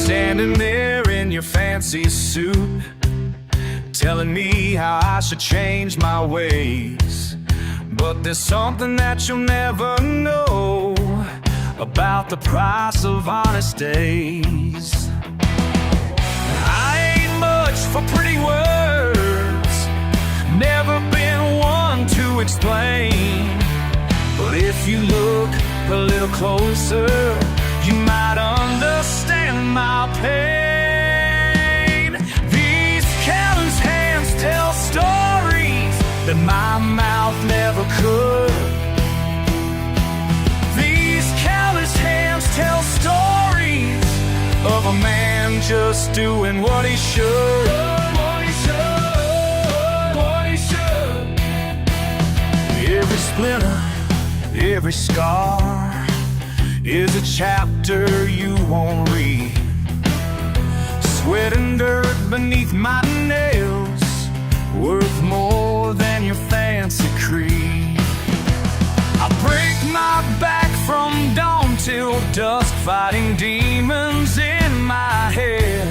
standing there in your fancy suit, telling me how I should change my ways. But there's something that you'll never know about the price of honest days. I ain't much for pretty words, never been one to explain. But if you look a little closer, you might understand my pain. These callous hands tell stories that my mouth never could. These callous hands tell stories of a man just doing what he should. What he should. Every splinter, every scar is a chapter you won't read. Sweat and dirt beneath my nails, worth more than your fancy creed. I break my back from dawn till dusk, fighting demons in my head.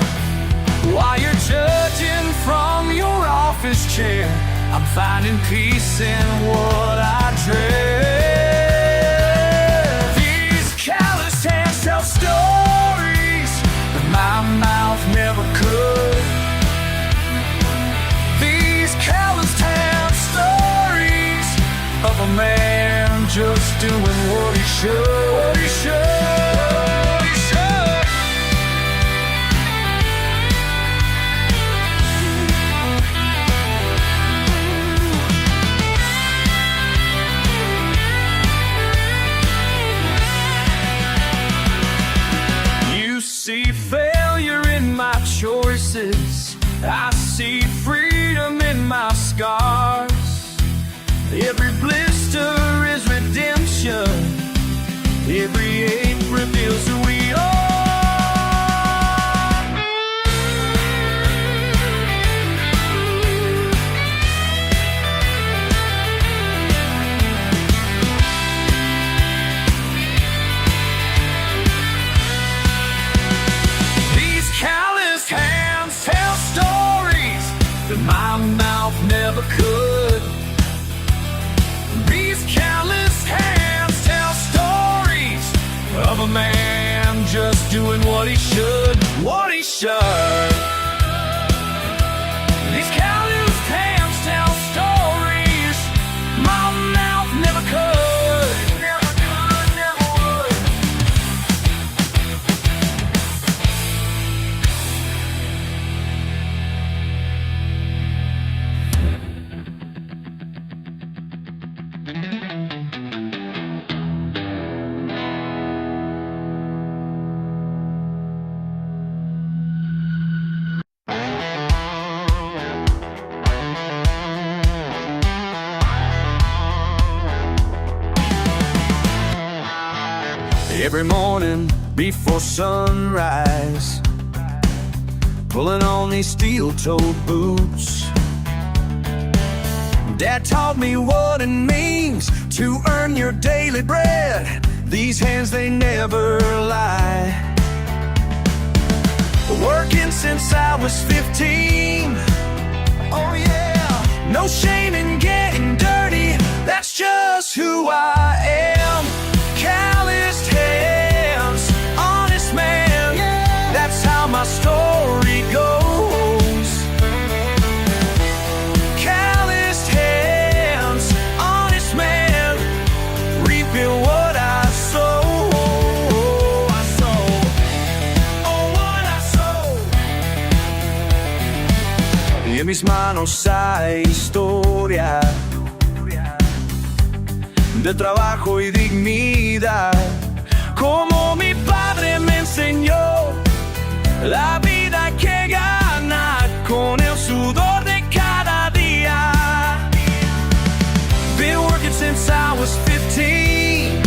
While you're judging from your office chair, I'm finding peace in what I dread. These callous hands tell stories that my mouth never could. These calloused hands, stories of a man just doing what he should. What he should, he should. You see failure in my choices, I see freedom in my scars. Every blister is redemption, every ache reveals who we are. These calloused hands tell stories that my mouth never could. These callous hands tell stories of a man just doing what he should. What he should. These callous hands tell stories my mouth never could. Never could, never would. Every morning before sunrise, pulling on these steel-toed boots. Dad taught me what it means to earn your daily bread. These hands, they never lie. Working since I was 15. Oh yeah. No shame in getting dirty, that's just who I am. Calloused hands, honest man, yeah. That's how my story goes. Calloused hands, honest man, reaping what I sow. I sow, oh what I sow. Y en mis manos hay historia de trabajo y dignidad, como mi padre me enseñó. La vida que gana con el sudor de cada día. Been working since I was 15.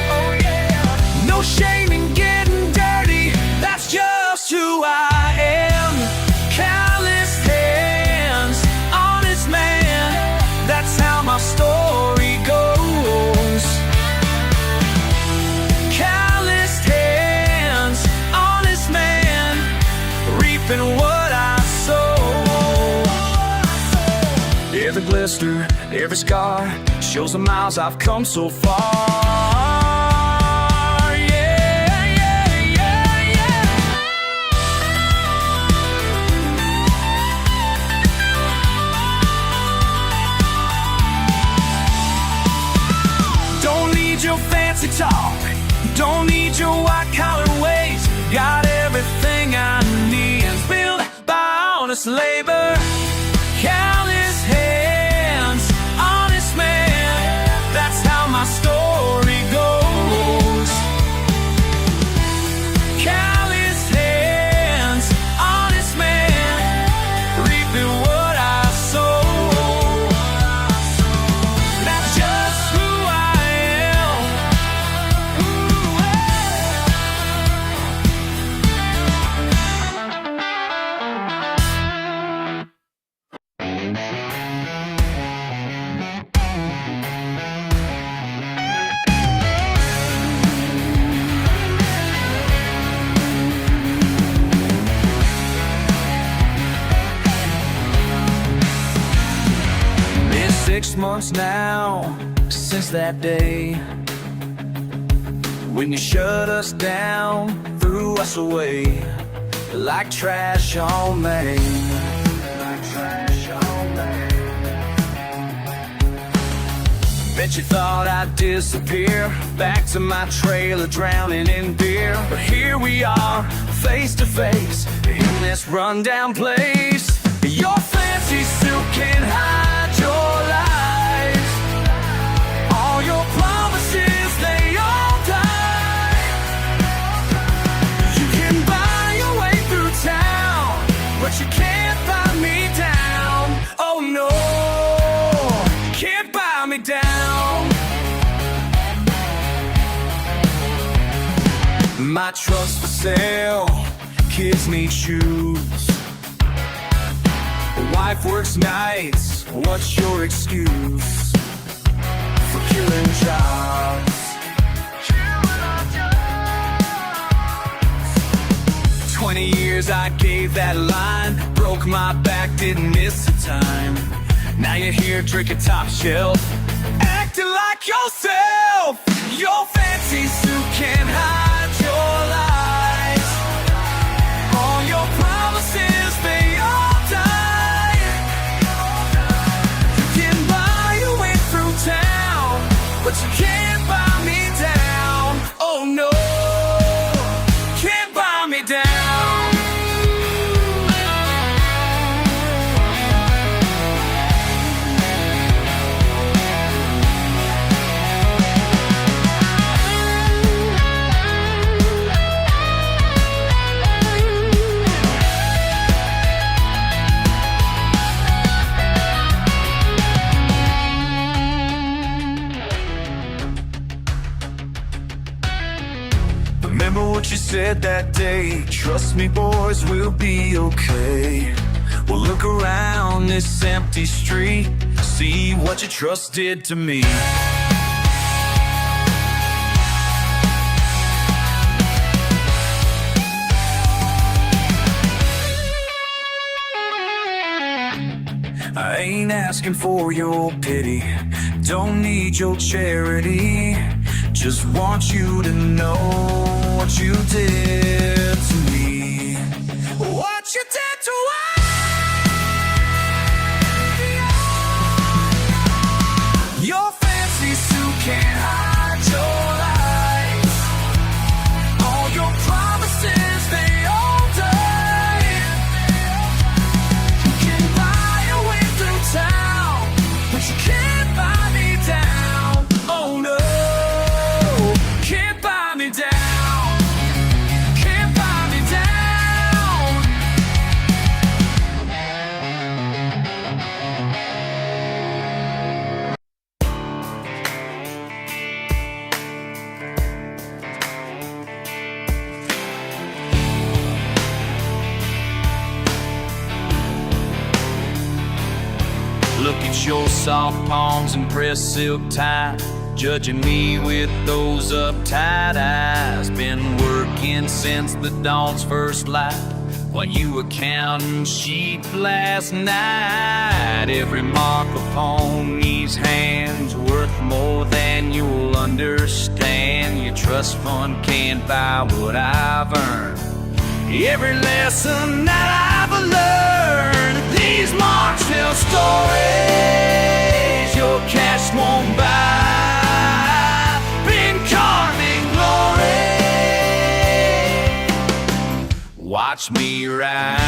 Oh yeah. No shame in getting dirty, that's just who I am. Calloused hands, honest man, that's how my story goes. Calloused hands, honest man. every blister, every scar shows the miles I've come so far. Yeah, yeah, yeah, yeah. Don't need your fancy talk, don't need your white-collar ways. Got everything I need, built by honest labor. Callous hands, honest man, that's how my story goes. Callous hands, honest man, reaping what I sow. That's just who I am. Been 6 months now since that day when you shut us down, threw us away like trash on Main. Like trash on Main. Bet you thought I'd disappear back to my trailer, drowning in beer. But here we are, face to face in this rundown place. Your fancy suit can't hide your lies. All your promises, they all die. You can buy your way through town, but you can't buy me down. Oh no, can't buy me down. My trust for sale, kids need shoes. Wife works nights, what's your excuse for killing jobs? 20 years I gave that line, broke my back, didn't miss a time. Now you're here drinking top shelf, acting like yourself. Your fancy suit can't hide your lies. All your promises, they all die. You can buy your way through town, but you can't buy me down. Oh no, can't buy me down. Remember what you said that day, trust me boys, we'll be okay. We'll look around this empty street, see what your trust did to me. I ain't asking for your pity, don't need your charity. Just want you to know what you did to me. What you did to us. Your fancy suit can't hide your lies. All your promises, they all die. You can buy your way through town, but you can't buy me down. Oh no, can't buy me down. Can't buy me down. Look at your soft palms and pressed silk tie, judging me with those uptight eyes. Been working since the dawn's first light, while you were counting sheep last night. Every mark upon these hands worth more than you'll understand. Your trust fund can't buy what I've earned. Every lesson that I've learned, these marks tell stories your cash won't buy. Been carved in glory. Watch me ride.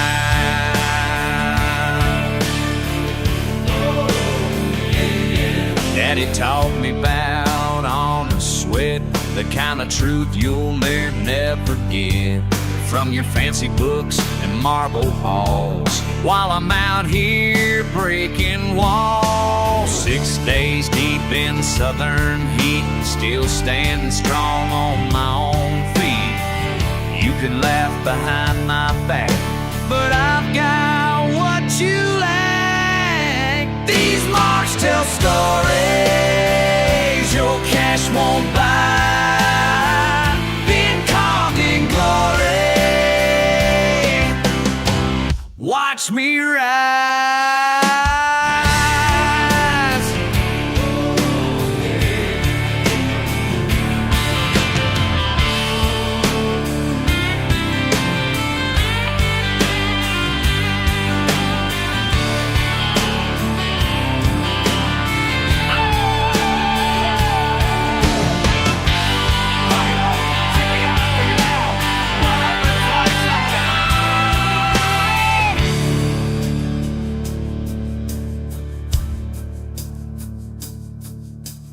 Daddy taught me about honest sweat, the kind of truth you'll never get from your fancy books and marble halls, while I'm out here breaking walls. 6 days deep in southern heat, still standing strong on my own feet. You can laugh behind my back, but I've got what you lack. These marks tell stories your cash won't buy. Been carved in glory. Watch me rise.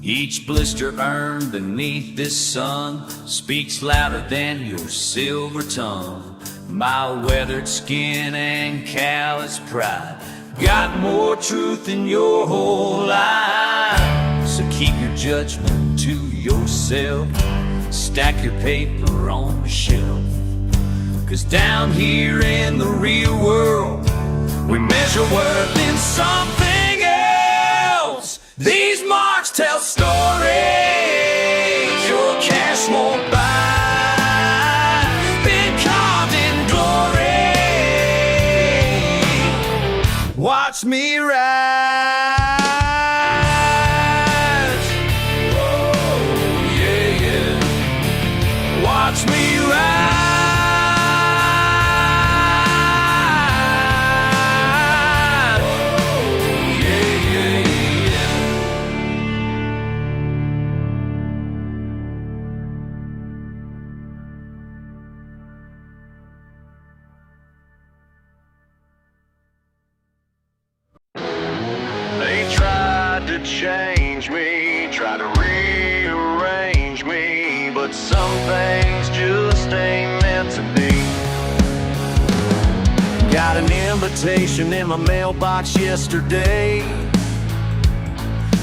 Each blister earned beneath this sun speaks louder than your silver tongue. My weathered skin and callous pride got more truth than your whole life. So keep your judgment to yourself. Stack your paper on the shelf. 'Cause down here in the real world, we measure worth in something else. These marks tell stories your cash won't buy. Been carved in glory. Watch me rise. Oh, yeah, yeah. Watch me rise. To change me, try to rearrange me, but some things just ain't meant to be. Got an invitation in my mailbox yesterday,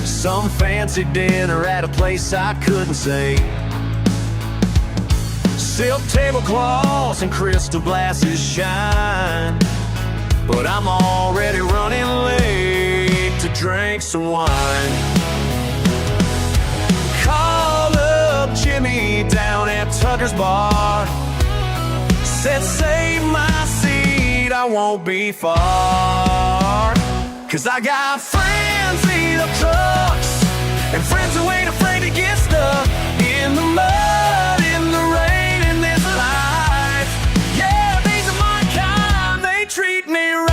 some fancy dinner at a place I couldn't say. Silk tablecloths and crystal glasses shine, but I'm already running late to drink some wine. Called up Jimmy down at Tucker's bar, said save my seat, I won't be far. 'Cause I got friends in the trucks and friends who ain't afraid to get stuck in the mud, in the rain, in this life. Yeah, these are my kind, they treat me right.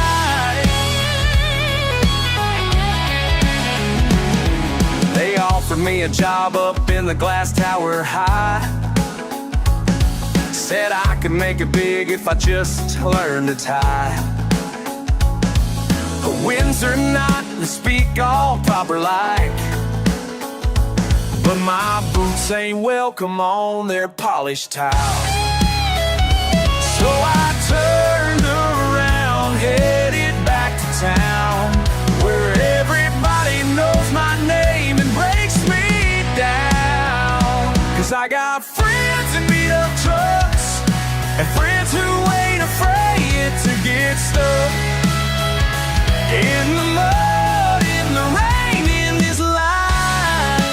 They offered me a job up in the glass tower high. Said I could make it big if I just learned to tie a Windsor knot and speak all proper like. But my boots ain't welcome on their polished tile. So I turned around, headed back to town, where everybody knows my name and breaks me down. 'Cause I got friends in beat up trucks and friends who ain't afraid to get stuck in the mud, in the rain, in this life.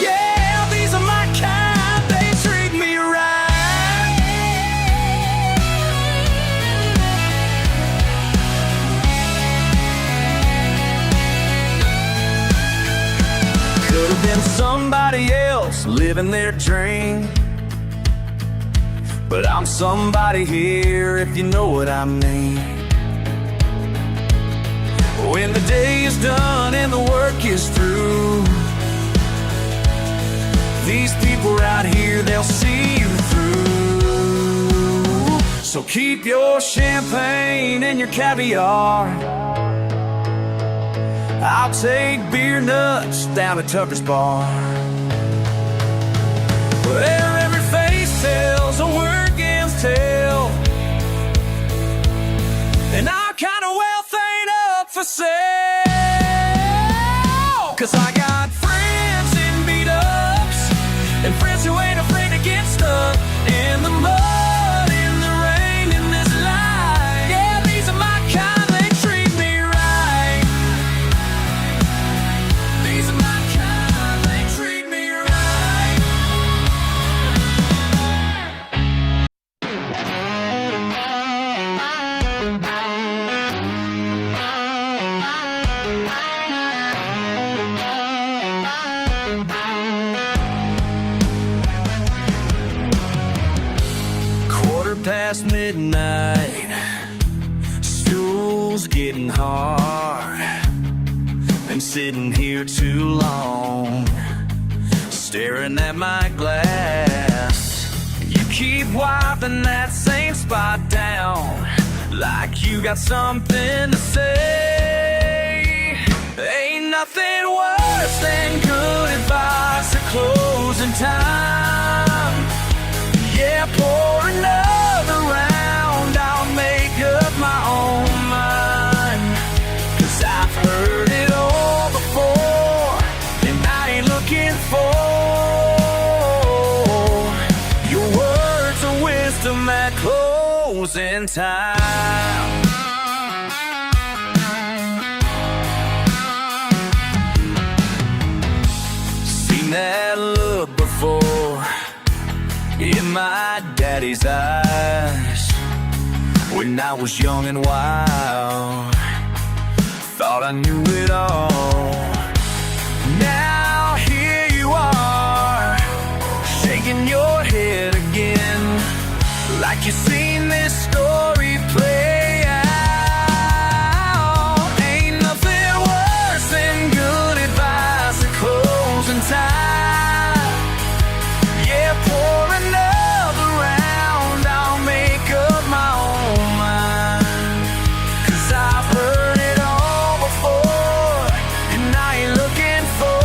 Yeah, these are my kind, they treat me right. somebody else living their dream, but I'm somebody here, if you know what I mean. When the day is done and the work is through, these people right here, they'll see you through. So keep your champagne and your caviar. I'll take beer nuts down at Tucker's Bar, where every face tells a working's tale, and our kind of wealth ain't up for sale. 'Cause I got friends in beat-ups and friends who ain't afraid to get stuck in the mud, in the rain, in this life. Yeah, these are my kind, they treat me right. These are my kind, they treat me right. Past midnight, stool's getting hard. Been sitting here too long, staring at my glass. You keep wiping that same spot down, like you got something to say. Ain't nothing worse than good advice at closing time. Yeah, pour another round, I'll make up my own mind. 'Cause I've heard it all before, and I ain't looking for your words of wisdom at closing time. Seen that look before in my daddy's eyes when I was young and wild. Thought I knew it all. Now here you are, shaking your head again, like you've seen this story play out. Ain't nothing worse than good advice at closing time. Yeah, pour another round, I'll make up my own mind. 'Cause I've heard it all before, and I ain't looking for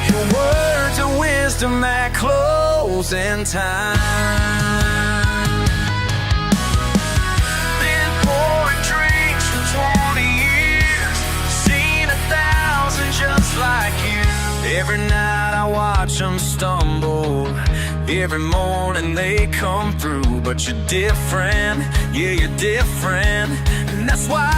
your words of wisdom at closing time. Been pouring drinks for 20 years, seen 1,000 just like you. Every night I watch them stumble, every morning they come through. But you're different, yeah, you're different, and that's why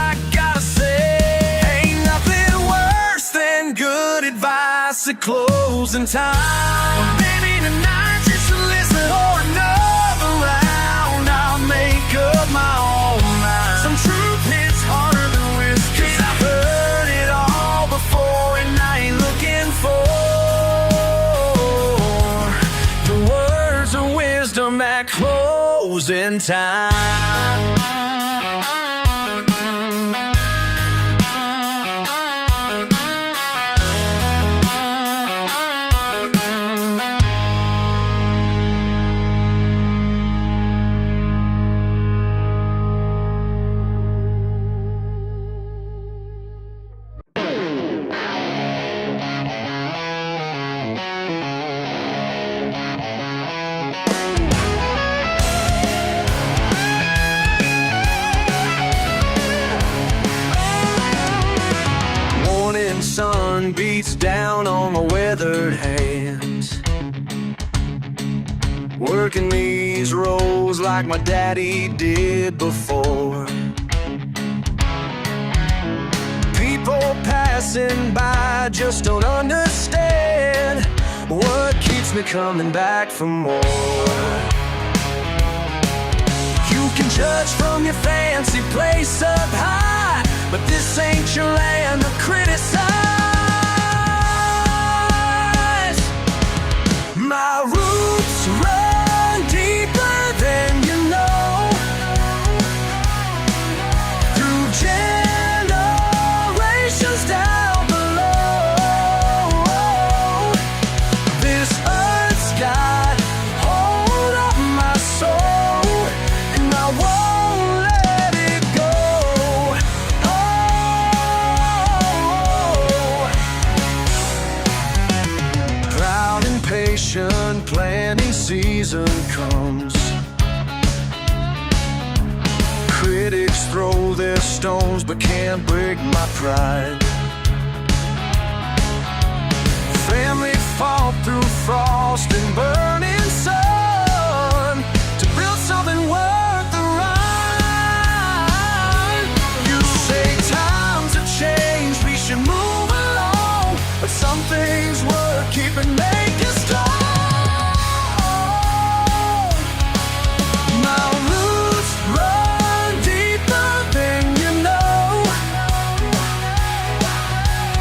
I gotta say, ain't nothing worse than good advice at closing time. Maybe tonight you should listen for another round, I'll make up my own mind. Some truth hits harder than whiskey, 'cause I've heard it all before, and I ain't looking for the words of wisdom at closing time. Sun beats down on my weathered hands, working these rows like my daddy did before. People passing by just don't understand what keeps me coming back for more. You can judge from your fancy place up high, but this ain't your land to criticize. season comes. Critics throw their stones but can't break my pride. Family fought through frost and burning sun to build something worth the ride. You say times have changed, we should move along, but some things worth keeping make us strong. My roots run deeper than you know,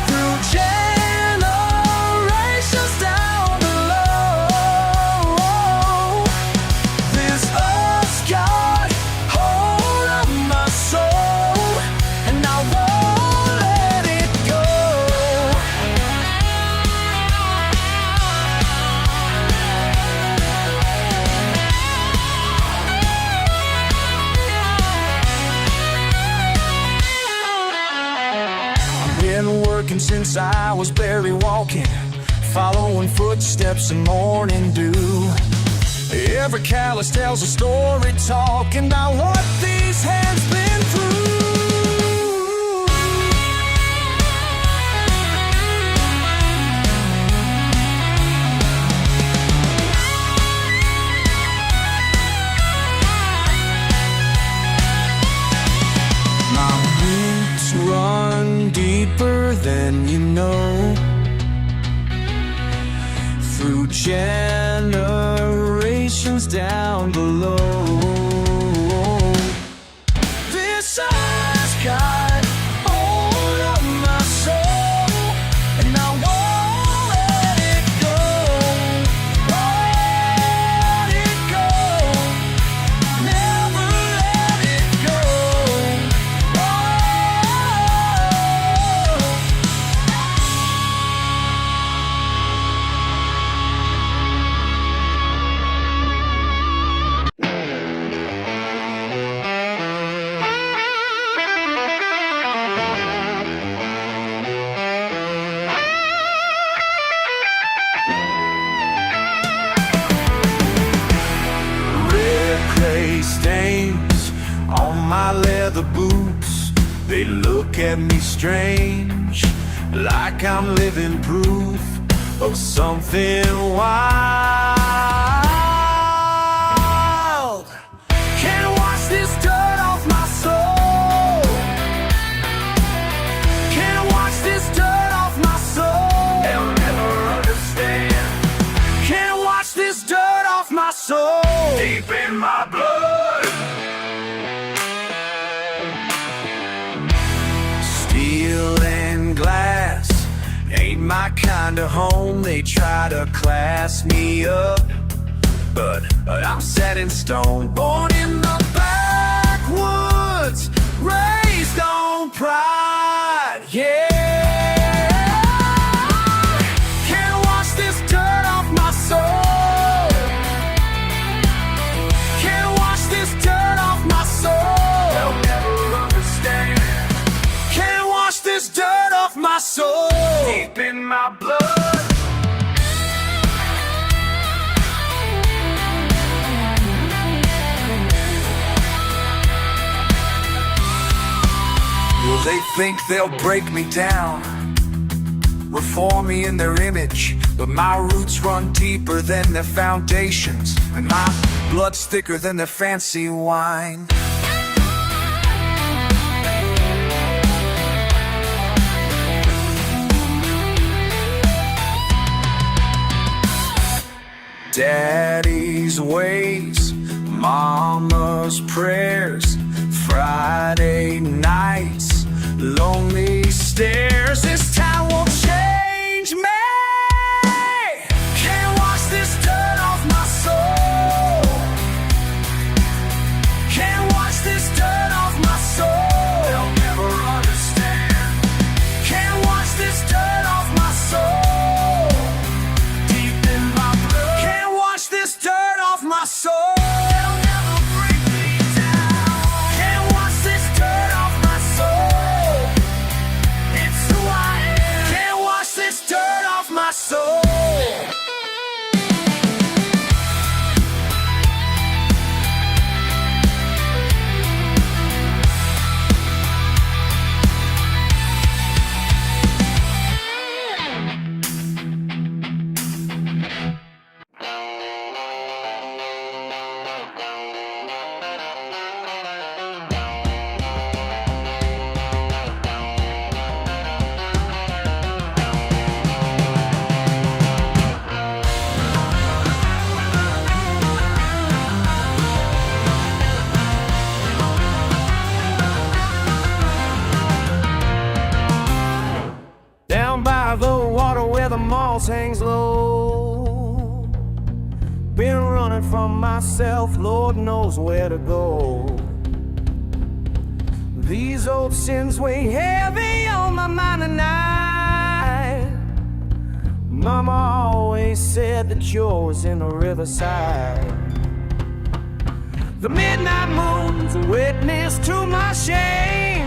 through generations down below. This earth's got hold of my soul, and I won't let it go. Been working since I was barely walking, following footsteps in morning dew. Every callus tells a story talking about what these hands been through. My roots run deeper than you know, through generations down below. This earth's got hold of my soul, and I won't let it go. Let it go. Never let it go. Red clay stains on my leather boots, they look at me strange, like I'm living proof of something wild. Can't wash this dirt off my soul. Can't wash this dirt off my soul. They'll never understand. Can't wash this dirt off my soul. Deep in my blood. Steel and glass ain't my kind of home. They try to class me up, but I'm set in stone. Born in the backwoods, raised on pride, yeah. Can't wash this dirt off my soul. Can't wash this dirt off my soul. They'll never understand. Can't wash this dirt off my soul. Deep in my blood. Well, they think they'll break me down, reform me in their image, but my roots run deeper than their foundations, and my blood's thicker than their fancy wine. Daddy's ways, mama's prayers, Friday nights, lonely stares. This town won't change me. Can't wash this dirt off my soul. Can't wash this dirt off my soul. They'll never understand. Can't wash this dirt off my soul. Deep in my blood. Can't wash this dirt off my soul. They'll never break me down. Can't wash this dirt off my soul. It's who I am. Can't wash this dirt off my soul. cross hangs low. Been running from myself, Lord knows where to go. These old sins weigh heavy on my mind tonight. Mama always said that yours in the riverside. The midnight moon's a witness to my shame.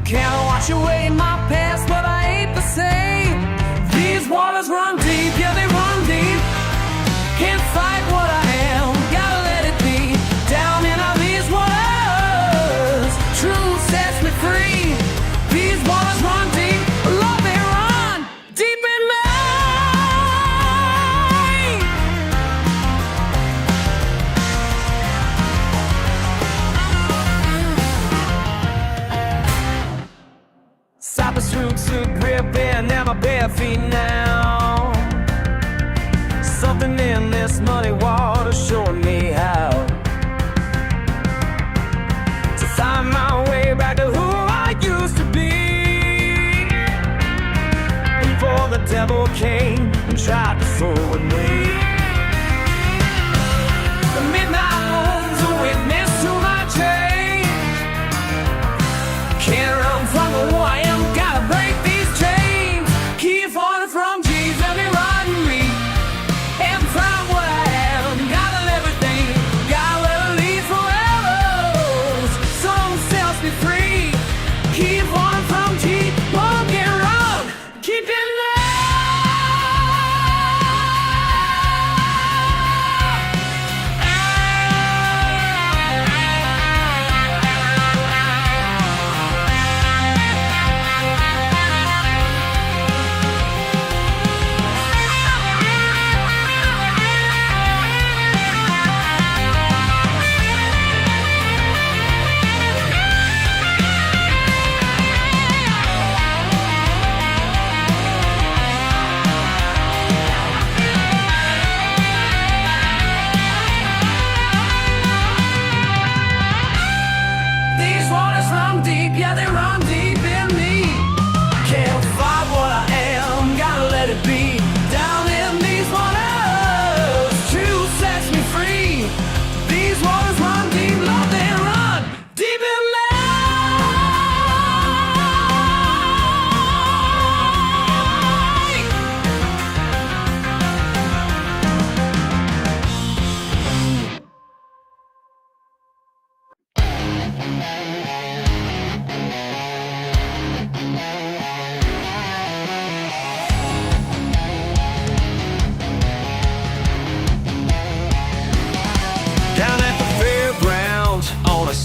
Can't wash away my past, but I ain't the same. These waters run deep, yeah they run deep. Can't fight what I am, gotta let it be. Down in all these waters, truth sets me free. These waters run deep, love they run deep in me. Cypress roots are gripping at my bare feet now. Something in this muddy water showing me how to find my way back to who I used to be. Before the devil came and tried to fool with me. The midnight moon's a witness to my change. Can't run from who I am, gotta break these chains. Keep falling from Jesus, let me ride me. And find what I am, gotta live everything. Gotta let it lead forever. Some sets me free. Keep falling from Jesus, won't get wrong. Keep it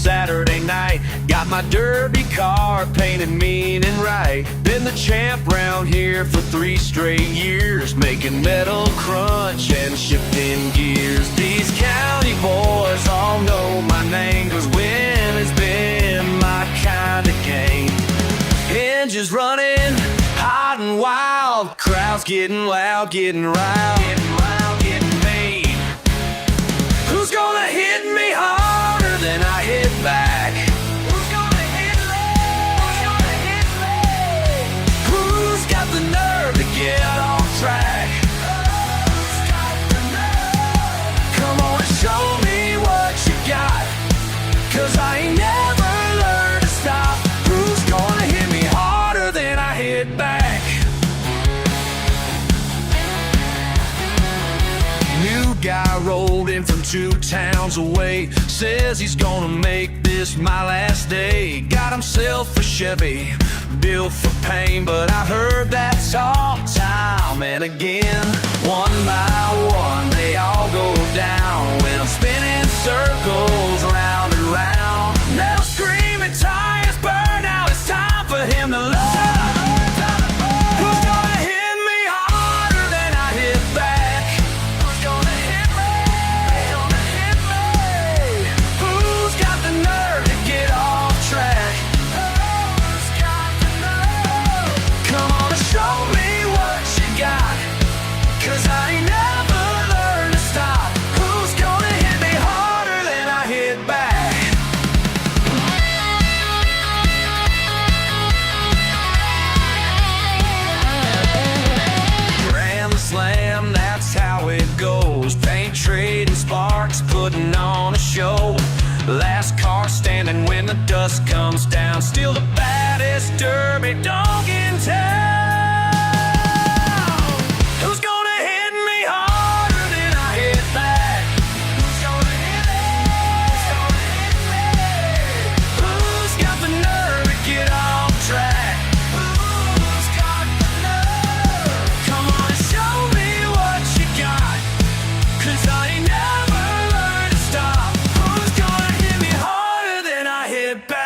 Saturday night, got my derby car painted mean and right. Been the champ round here for 3 straight years, making metal crunch and shifting gears. These county boys all know my name, 'cause winning's been my kind of game. Engines running hot and wild, crowds getting loud, getting riled, getting made. Who's gonna hit me harder than I hit back? Who's gonna hit me? Who's gonna hit me? Who's got the nerve to get off track? Who's got the nerve? Come on, show me what you got, 'cause I ain't never learned to stop. Who's gonna hit me harder than I hit back? New guy rolled in from 2 towns away, says he's gonna make this my last day. Got himself a Chevy, built for pain, but I heard that's all time and again. One by one they all go down when I'm spinning circles round and round. Now screaming tires burn out, it's time for him to love. Show me what you got, 'cause I ain't never learned to putting on a show. Last car standing when the dust comes down, still the baddest derby dog in town. Who's gonna hit me harder than I hit back? Who's gonna hit me? Who's gonna hit me? Who's got the nerve to get off track? Who's got the nerve? Come on and show me what you got, 'cause I ain't never learned to stop. Who's gonna hit me harder than I hit back?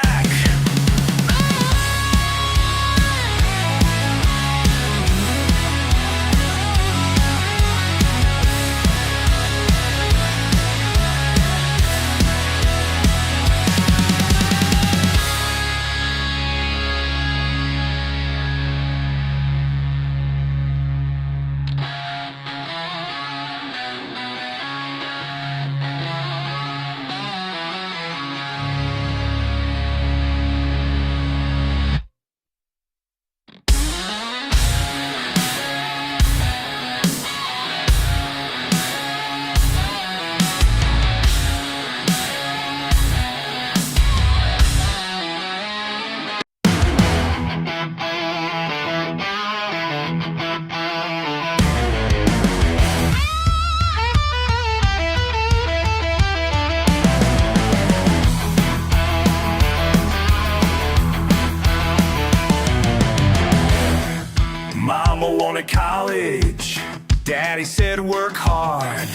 Mama wanted college, Daddy said work hard.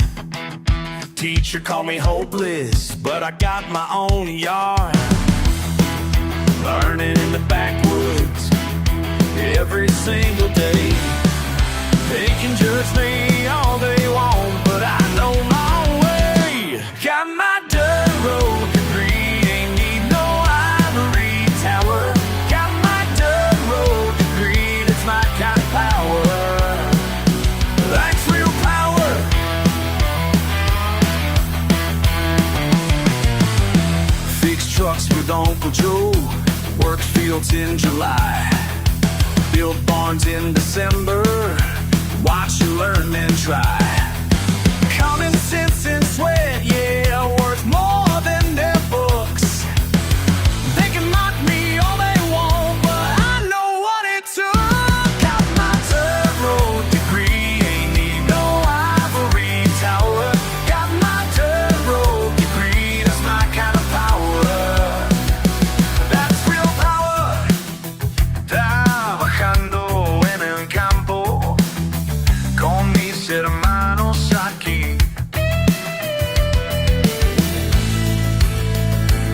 Teacher called me hopeless, but I got my own yard. Learning in the backwoods every single day. They can judge me all they want, but I know my own way. Got my dirt road degree, ain't need no ivory tower. Got my dirt road degree, that's my kind of power. That's real power. Fix trucks with Uncle Joe, work fields in July, build barns in December, watch and learn then try. Common sense and sweat, yeah, worth more than their books. They can mock me all they want, but I know what it took. Got my dirt road degree, ain't need no ivory tower. Got my dirt road degree, that's my kind of power. That's real power. Trabajando en el campo con mis hermanos aquí.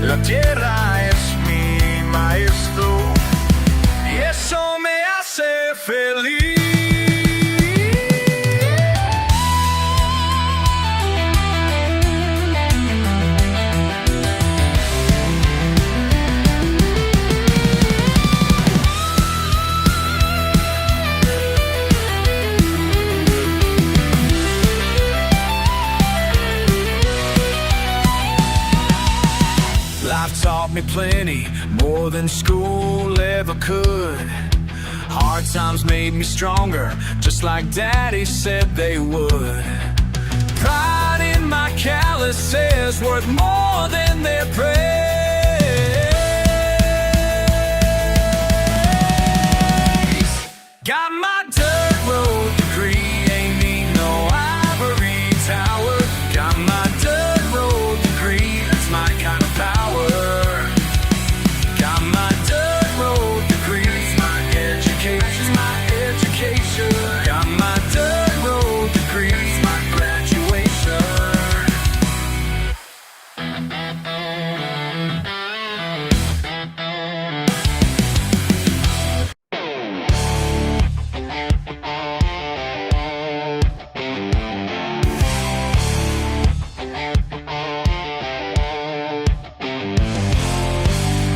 La tierra es mi maestro y eso me hace feliz. Life taught me plenty, more than school ever could. Hard times made me stronger, just like Daddy said they would. Pride in my calluses, worth more than their praise. Got my dirt road degree, ain't need no ivory tower. Got my dirt road degree, that's my kind of power. Got my dirt road degree, it's my education, my education. Got my dirt road degree, it's my graduation.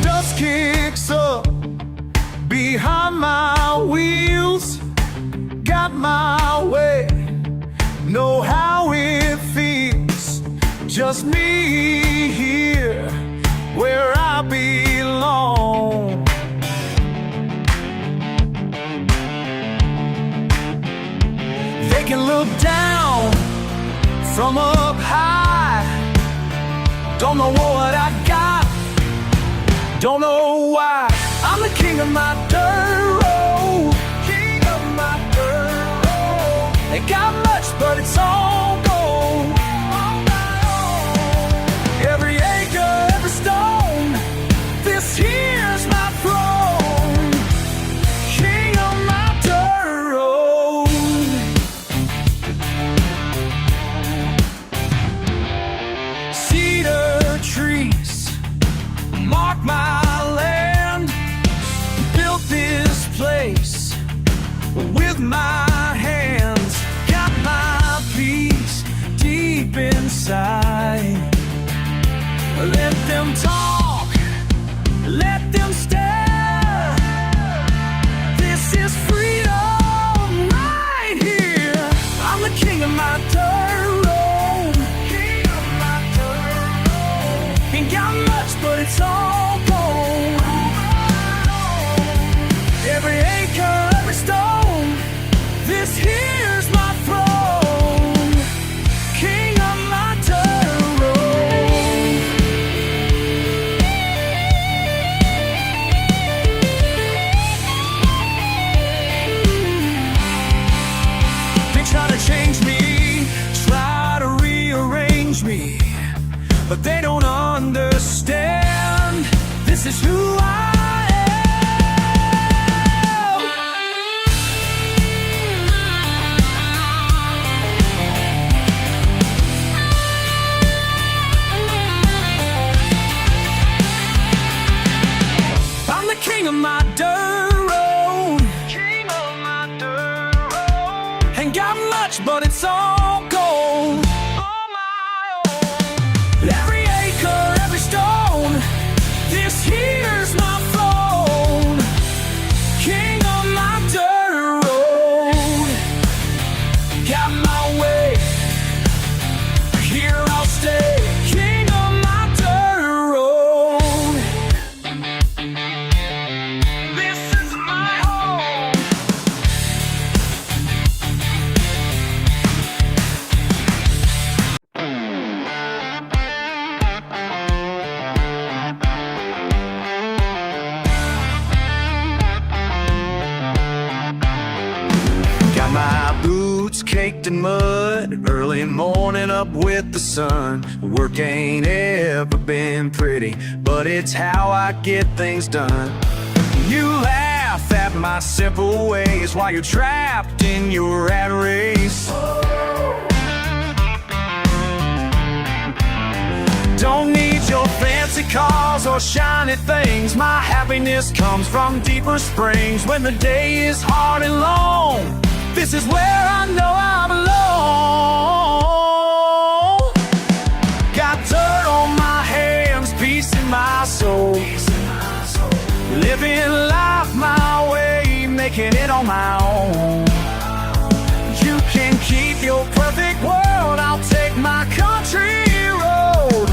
Dust kicks up behind my wheels. Got my way, know how it feels. Just me here, where I belong. They can look down from up high, Don't know what I got, don't know why. I'm the king of my dirt road, king of my dirt road. Ain't got much, but it's all gold. Every acre, every stone, this here's my throne, king of my dirt road. Cedar trees mark my land, built this place with my hands, got my peace deep inside. Let them talk, let them stare. This is freedom right here. I'm the king of my dirt road, king of my dirt road. Ain't got much, but it's all gold. Every acre, every stone, this here's my throne, king of my dirt road. They try to change me, try to rearrange me, but they don't understand. This is who I am. I'm the king of my dirt road, king of my dirt road. Ain't got much, but it's all gold. All my own. Every acre, every stone, this here's my throne, king of my dirt road. Got my way, here I'll stay, king of my dirt road. This is my home. Got my boots caked in mud, early morning up with the sun. Work ain't ever been pretty, but it's how I get things done. You laugh at my simple ways while you're trapped in your rat race. Don't need your fancy cars or shiny things. My happiness comes from deeper springs. When the day is hard and long, this is where I know I belong. Got dirt on my hands, peace in my soul. Living life my way, making it on my own. You can keep your perfect world, I'll take my country road.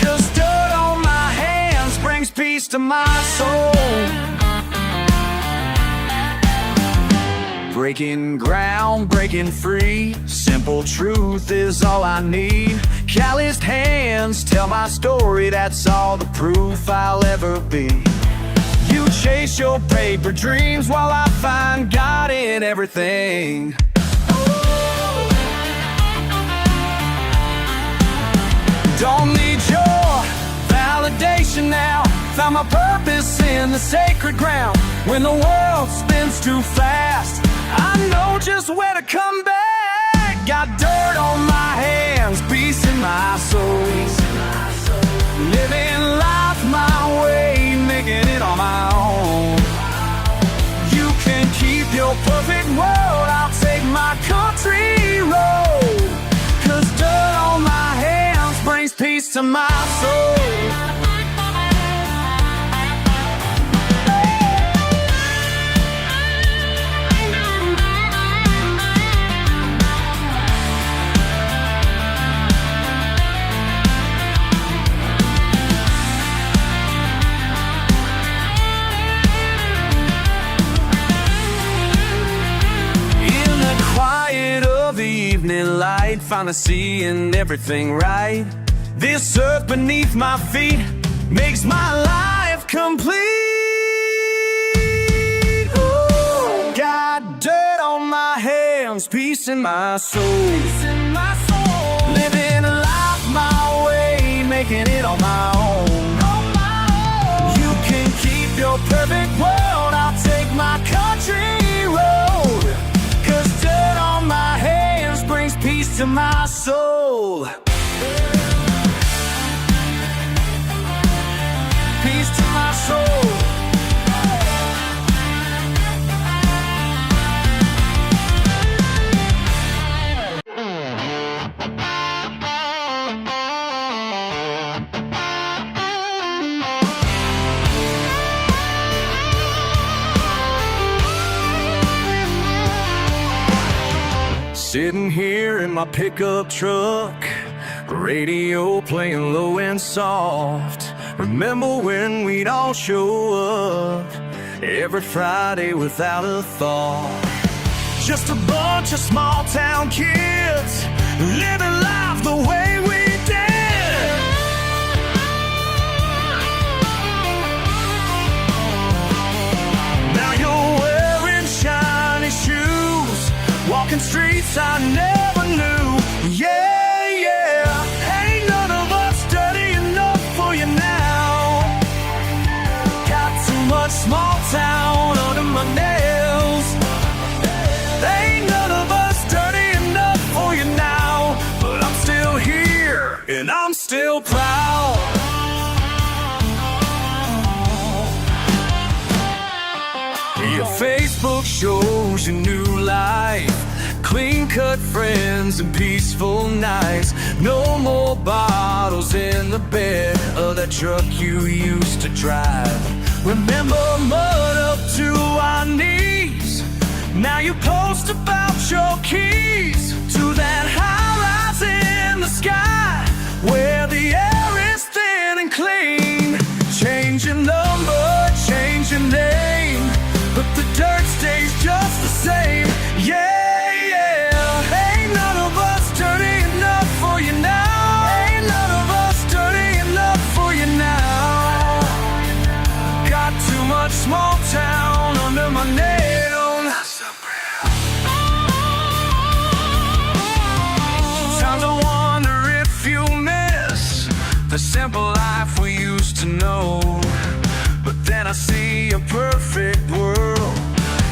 'Cause dirt on my hands brings peace to my soul. Breaking ground, breaking free, simple truth is all I need. Calloused hands tell my story, that's all the proof I'll ever be. You chase your paper dreams while I find God in everything. Don't need your validation now. Found my purpose in the sacred ground. When the world spins too fast, I know just where to come back. Got dirt on my hands, peace in my soul. Living life my way, making it on my own. You can keep your perfect world, I'll take my country road. 'Cause dirt on my hands brings peace to my soul. Finally seeing everything right. This earth beneath my feet makes my life complete. Ooh, got dirt on my hands, peace in my soul. Living life my way, making it on my own. You can keep your perfect world, I'll take my country road. 'Cause dirt on my hands brings peace to my soul. Peace to my soul. Sitting here in my pickup truck, radio playing low and soft. Remember when we'd all show up every Friday without a thought. Just a bunch of small town kids living life the way we did. Now you're wearing shiny shoes, walking streets I never knew. Yeah, yeah, ain't none of us dirty enough for you now. Got too much small town under my nails. Ain't none of us dirty enough for you now. But I'm still here, and I'm still proud. Your Facebook shows your new life, clean-cut friends and peaceful nights. No more bottles in the bed of that truck you used to drive. Remember mud up to our knees? Now you post about your keys to that high-rise in the sky, where the air is thin and clean. Change your number, change your name, but the dirt stays just the same. Yeah, yeah, ain't none of us dirty enough for you now. Ain't none of us dirty enough for you now. Got too much small town under my nails. Sometimes I wonder if you miss the simple life we used to know. But then I see a perfect world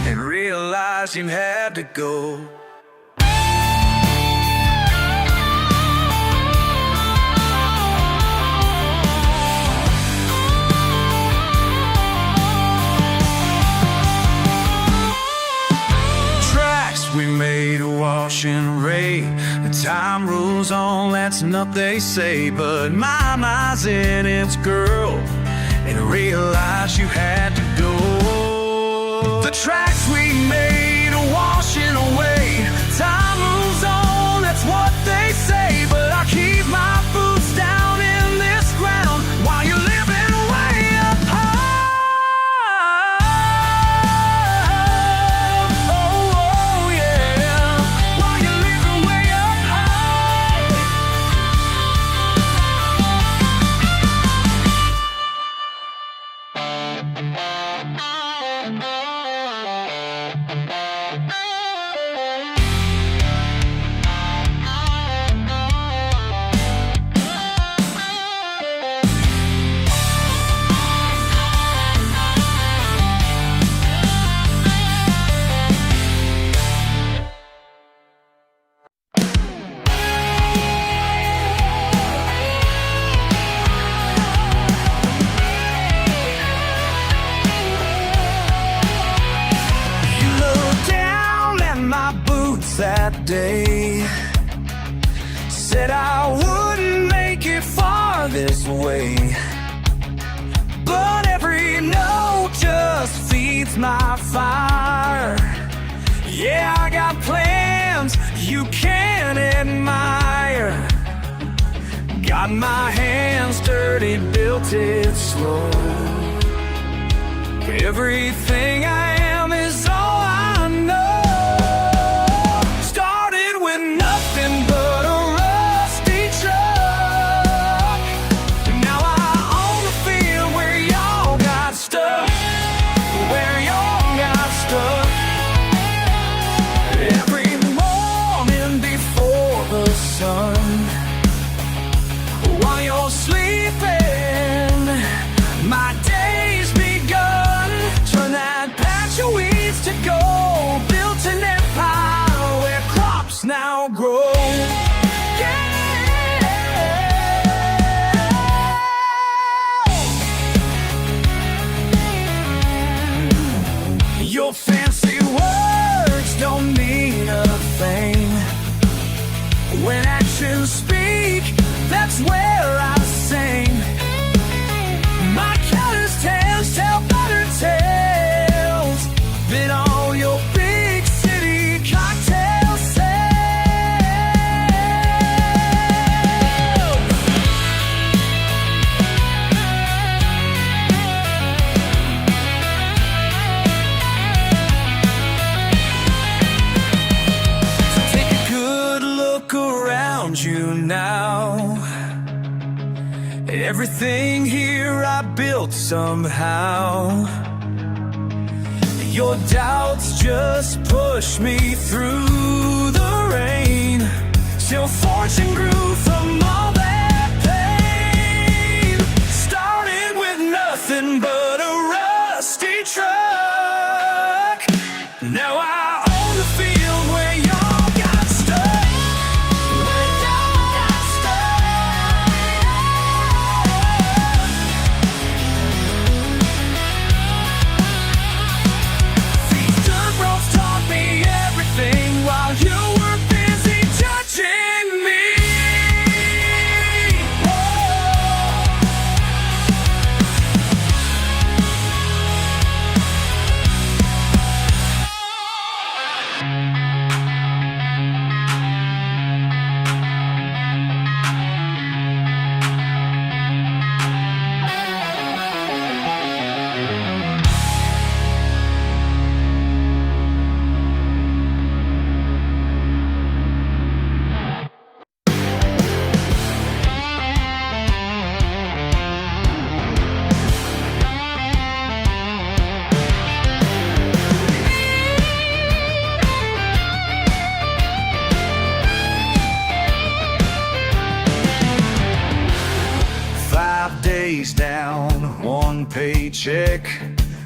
and realize you had to go. Tracks we made a wash and rain. The time rolls on, that's enough they say. But my mind's in its girl, and realize you had to go. The tracks we made are washing away. Time moves on, that's what they say. But I keep my boots down in this ground while you're living way up high. Oh, oh yeah, while you're living way up high. That day said I wouldn't make it far this way, but every note just feeds my fire. Yeah, I got plans you can admire. Got my hands dirty, built it slow. Everything I am is all I know. Started with nothing but a rusty truck. now. Everything here I built somehow. Your doubts just push me through the rain, till fortune grew from all that pain. Started with nothing but a rusty truck. Now I own the field where y'all got stuck. Where y'all got stuck. These dirt roads taught me everything while you were busy judging me. Days down, one paycheck,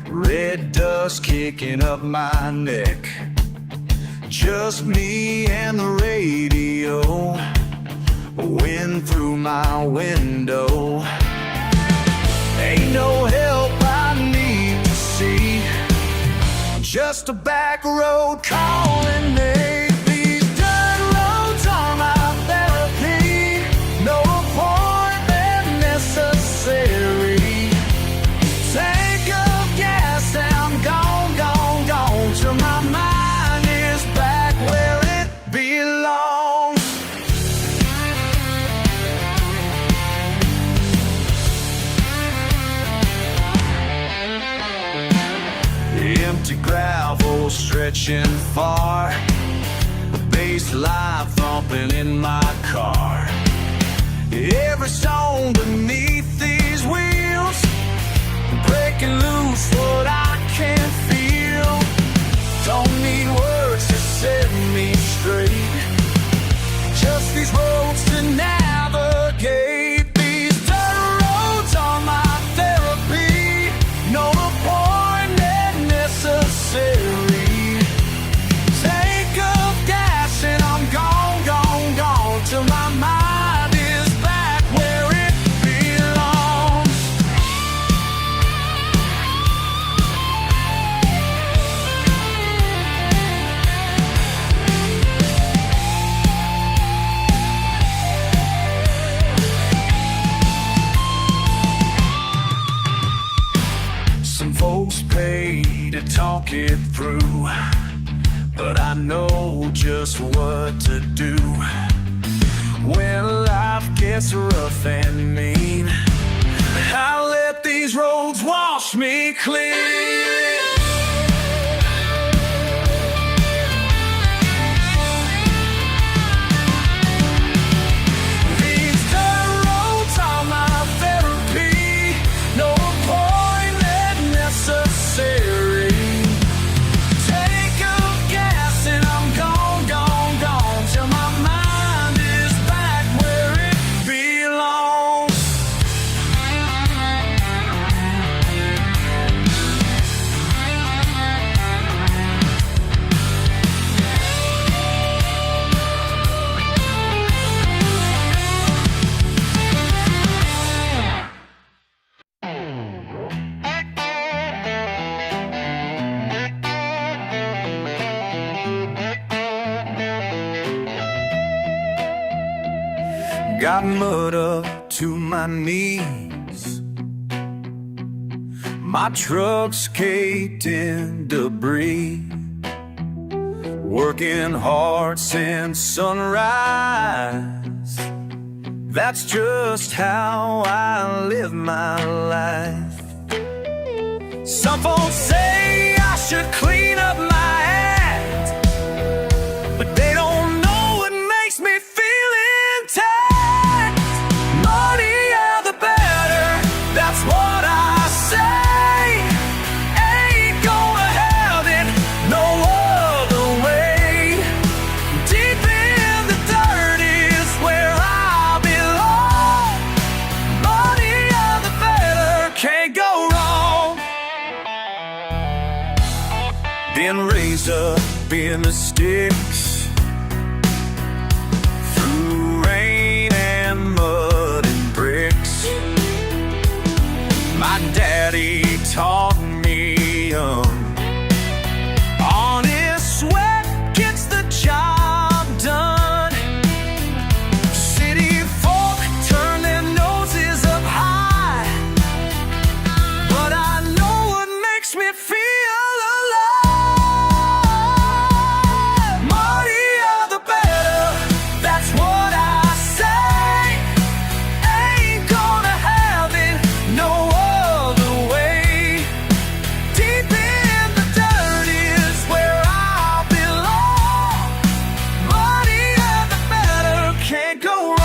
red dust kicking up my neck. Just me and the radio, wind through my window. Ain't no help I need to see, just a back road calling me. These dirt roads are my therapy, no appointment necessary. Tank of gas and I'm gone, gone, gone, till my mind is back where it belongs. Empty gravel stretching far, the bass line thumping in my car. Every stone beneath these wheels, breaking loose what I can feel. Don't need words to set me straight, just these roads to navigate. These dirt roads are my therapy, no appointment necessary. Tank of gas and I'm gone, gone, gone, till my mind is back where it belongs. Some folks pay to talk it through, but I know just what to do when life gets rough and mean. I let these roads wash me clean. These dirt roads are my therapy, no appointment necessary. Tank of gas and I'm gone, gone, gone, till my mind is back where it belongs. Got mud up to my knees, my truck's caked in debris. Working hard since sunrise, that's just how I live my life. Some folks say I should clean up my act, but they don't know what makes me feel intact. in the sticks, through rain and mud and bricks. My daddy taught me young, honest sweat gets the job done. City folk turn their noses up high, but I know what makes me feel alive. Muddier the better, that's what I say. Ain't gonna have it no other way. Deep in the dirt is where I belong. Muddier the better, can't go wrong.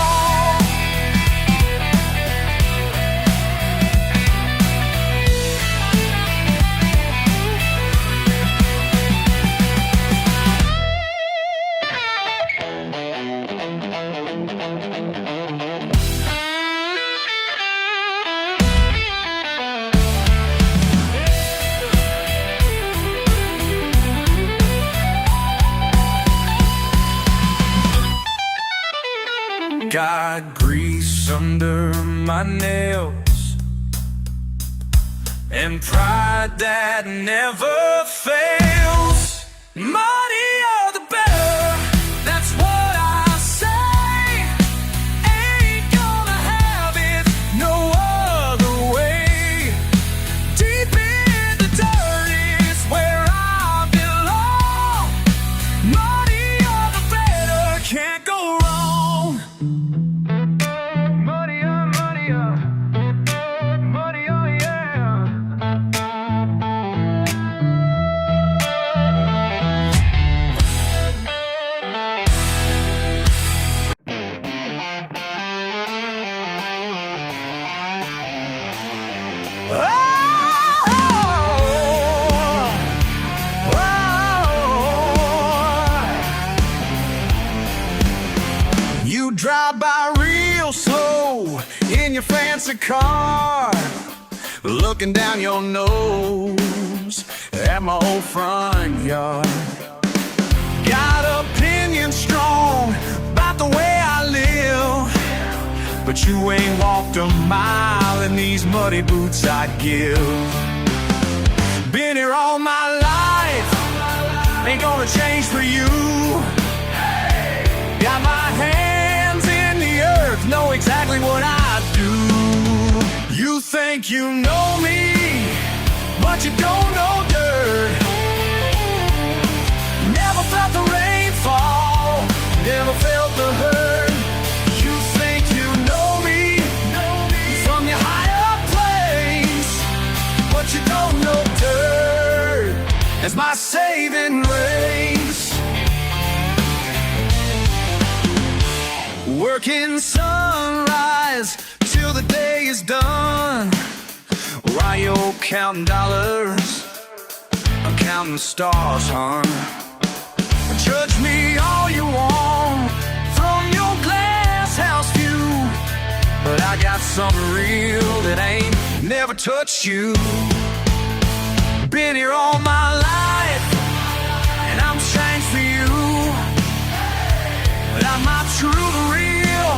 Got grease under my nails and pride that never fails. Muddier the better, that's what I say. Ain't gonna have it no other way. Deep in the dirt is where I belong. Muddier the better, can't go wrong. Muddier, muddier, muddier, yeah. You drive by real slow in your fancy car, looking down your nose at my old front yard. Got opinions strong about the way I live, but you ain't walked a mile in these muddy boots I'd give. Been here all my life, ain't gonna change for you. Got my hands in the earth, know exactly what I do. You think you know me, but you don't know dirt. Never felt the rain fall, never felt the hurt. You think you know me from your higher place, but you don't know dirt. It's my saving grace. Working sunrise till the day is done, while you're counting dollars, I'm counting the stars, hon. Judge me all you want from your glass house view, but I got something real that ain't never touched you. Been here all my life, and I'm changed for you. But I'm not true to real,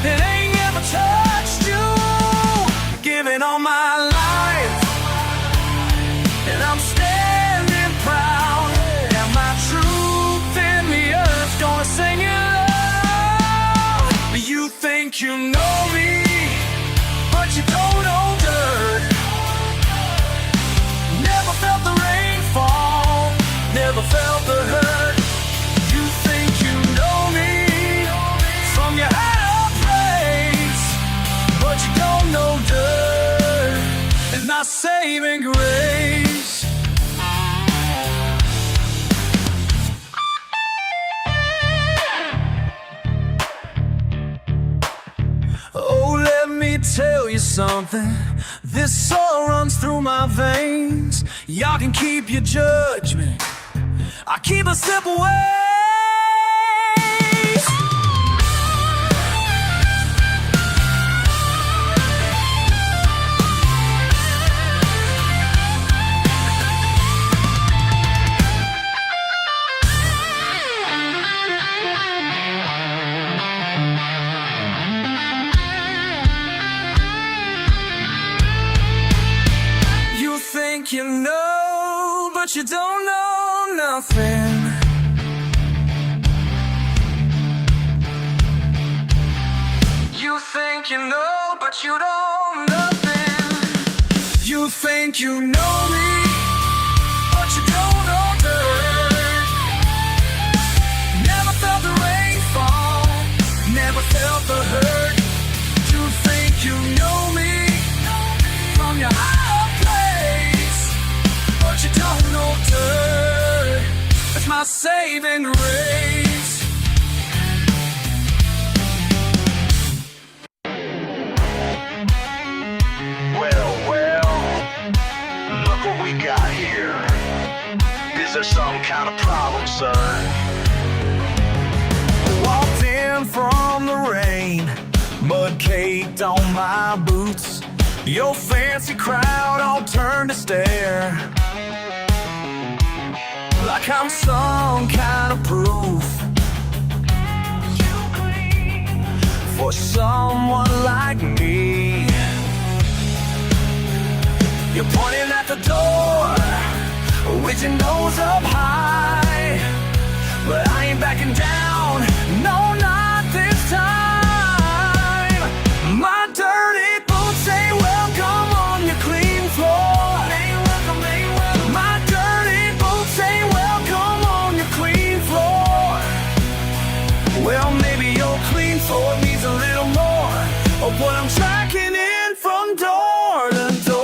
it ain't never touched you. Giving all my life, and I'm standing proud. And my truth in the earth gonna sing it loud. You think you know me, but you don't know dirt. Never felt the rain fall, never felt the hurt. You think you know me from your higher place, but you don't know dirt. It's not saving grace. Oh, let me tell you something. This soul runs through my veins. Y'all can keep your judgment, I keep a simple ways. you know, but you don't know nothing. You think you know, but you don't nothing. You think you know me, but you don't know dirt. Never felt the rain fall, never felt the hurt. You think you know me from your higher place, but you don't know dirt. That's my saving grace. Look what we got here. Is there some kind of problem, son? Walked in from the rain, mud caked on my boots. Your fancy crowd all turned to stare, like I'm some kind of proof for someone like me. You're pointing at the door with your nose up high, but I ain't backing down, no, not this time. My dirty boots ain't welcome on your clean floor. My dirty boots ain't welcome on your clean floor. Well, maybe your clean floor needs a little more of what I'm tracking in from door to door.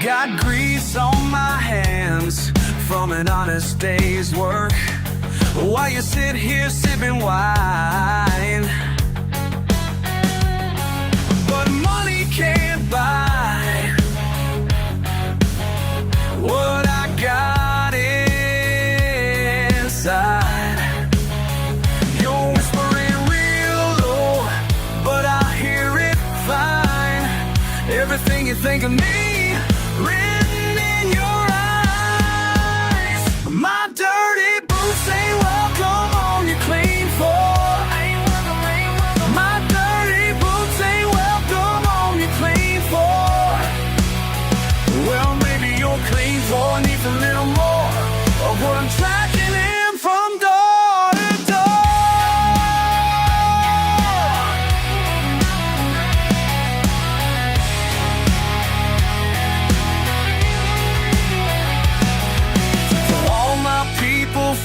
Got grease on my hands from an honest day's work, while you sit here sipping wine. But money can't buy what I got inside. You're whispering real low, but I hear it fine. Everything you think of me written in your eyes. My dirty boots ain't welcome on your clean floor. My dirty boots ain't welcome on your clean floor. Well, maybe your clean floor needs a little more of what I'm tracking in from door to door.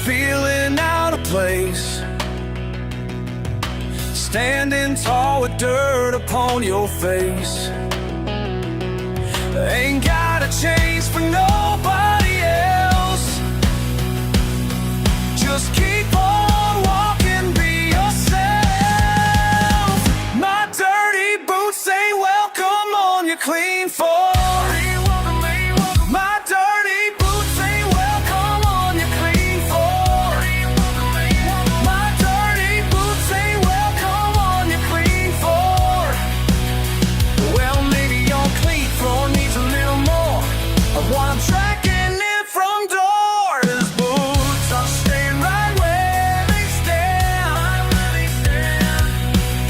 Feeling out of place, standing tall with dirt upon your face. Ain't gotta change for nobody else. Just keep on walking, be yourself. My dirty boots ain't welcome on your clean floor. My dirty boots ain't welcome on your clean floor. My dirty boots ain't welcome on your clean floor. Well, maybe your clean floor needs a little more of what I'm tracking in from doors. Boots are staying right where they stand.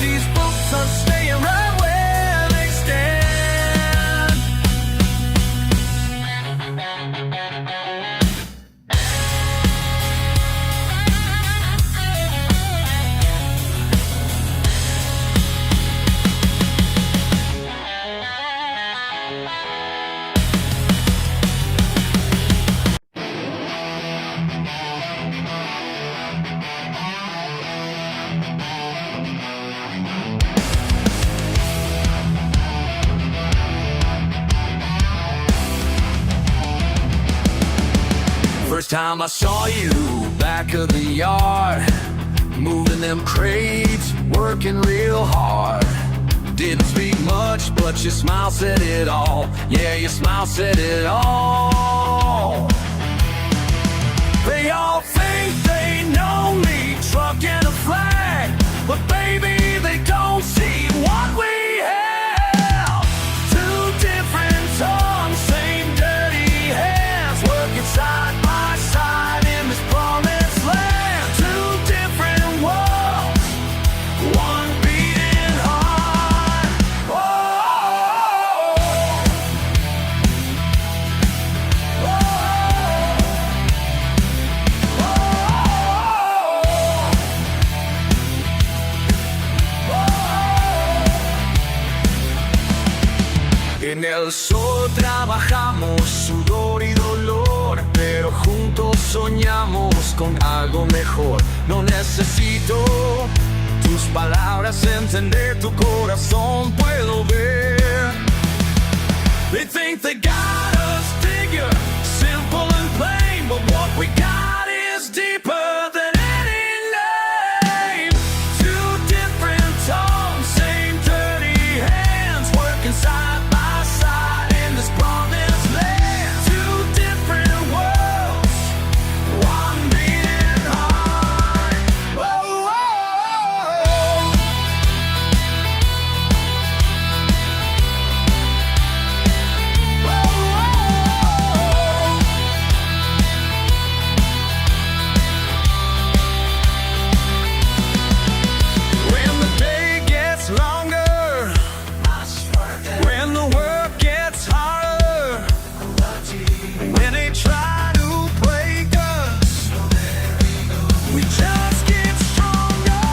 These boots are staying right where they stand. First time I saw you, back of the yard, moving them crates, working real hard. Didn't speak much, but your smile said it all. Yeah, your smile said it all. They all think they know me, trucking a flag, but baby, they don't see what we have. Two different tongues, same dirty hands, working side by side in this promised land. Two different worlds, one beating heart. En el sol trabajamos, sudor y dolor, pero juntos soñamos con algo mejor. No necesito tus palabras, entender tu corazón puedo ver. They think they got us figure, simple and plain, but what we got is deeper than any name. Two different tones, same dirty hands, working side by side in this promised land. Two different worlds, one beating heart. Whoa, whoa, whoa. When the day gets longer, when the work gets harder, when they try to break us, we just get stronger.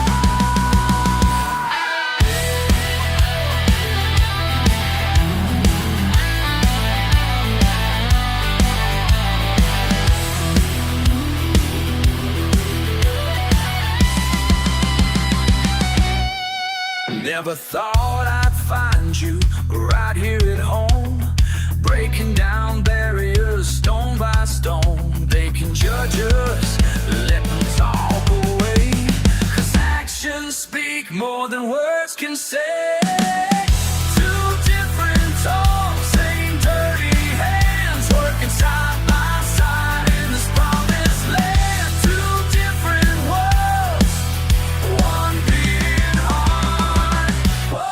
Never thought I'd find you right here at home, breaking down barriers stone by stone. They can judge us, let them talk away, 'cause actions speak more than words can say. Two different tones, same dirty hands, working side by side in this promised land. Two different worlds, one beating heart. Whoa,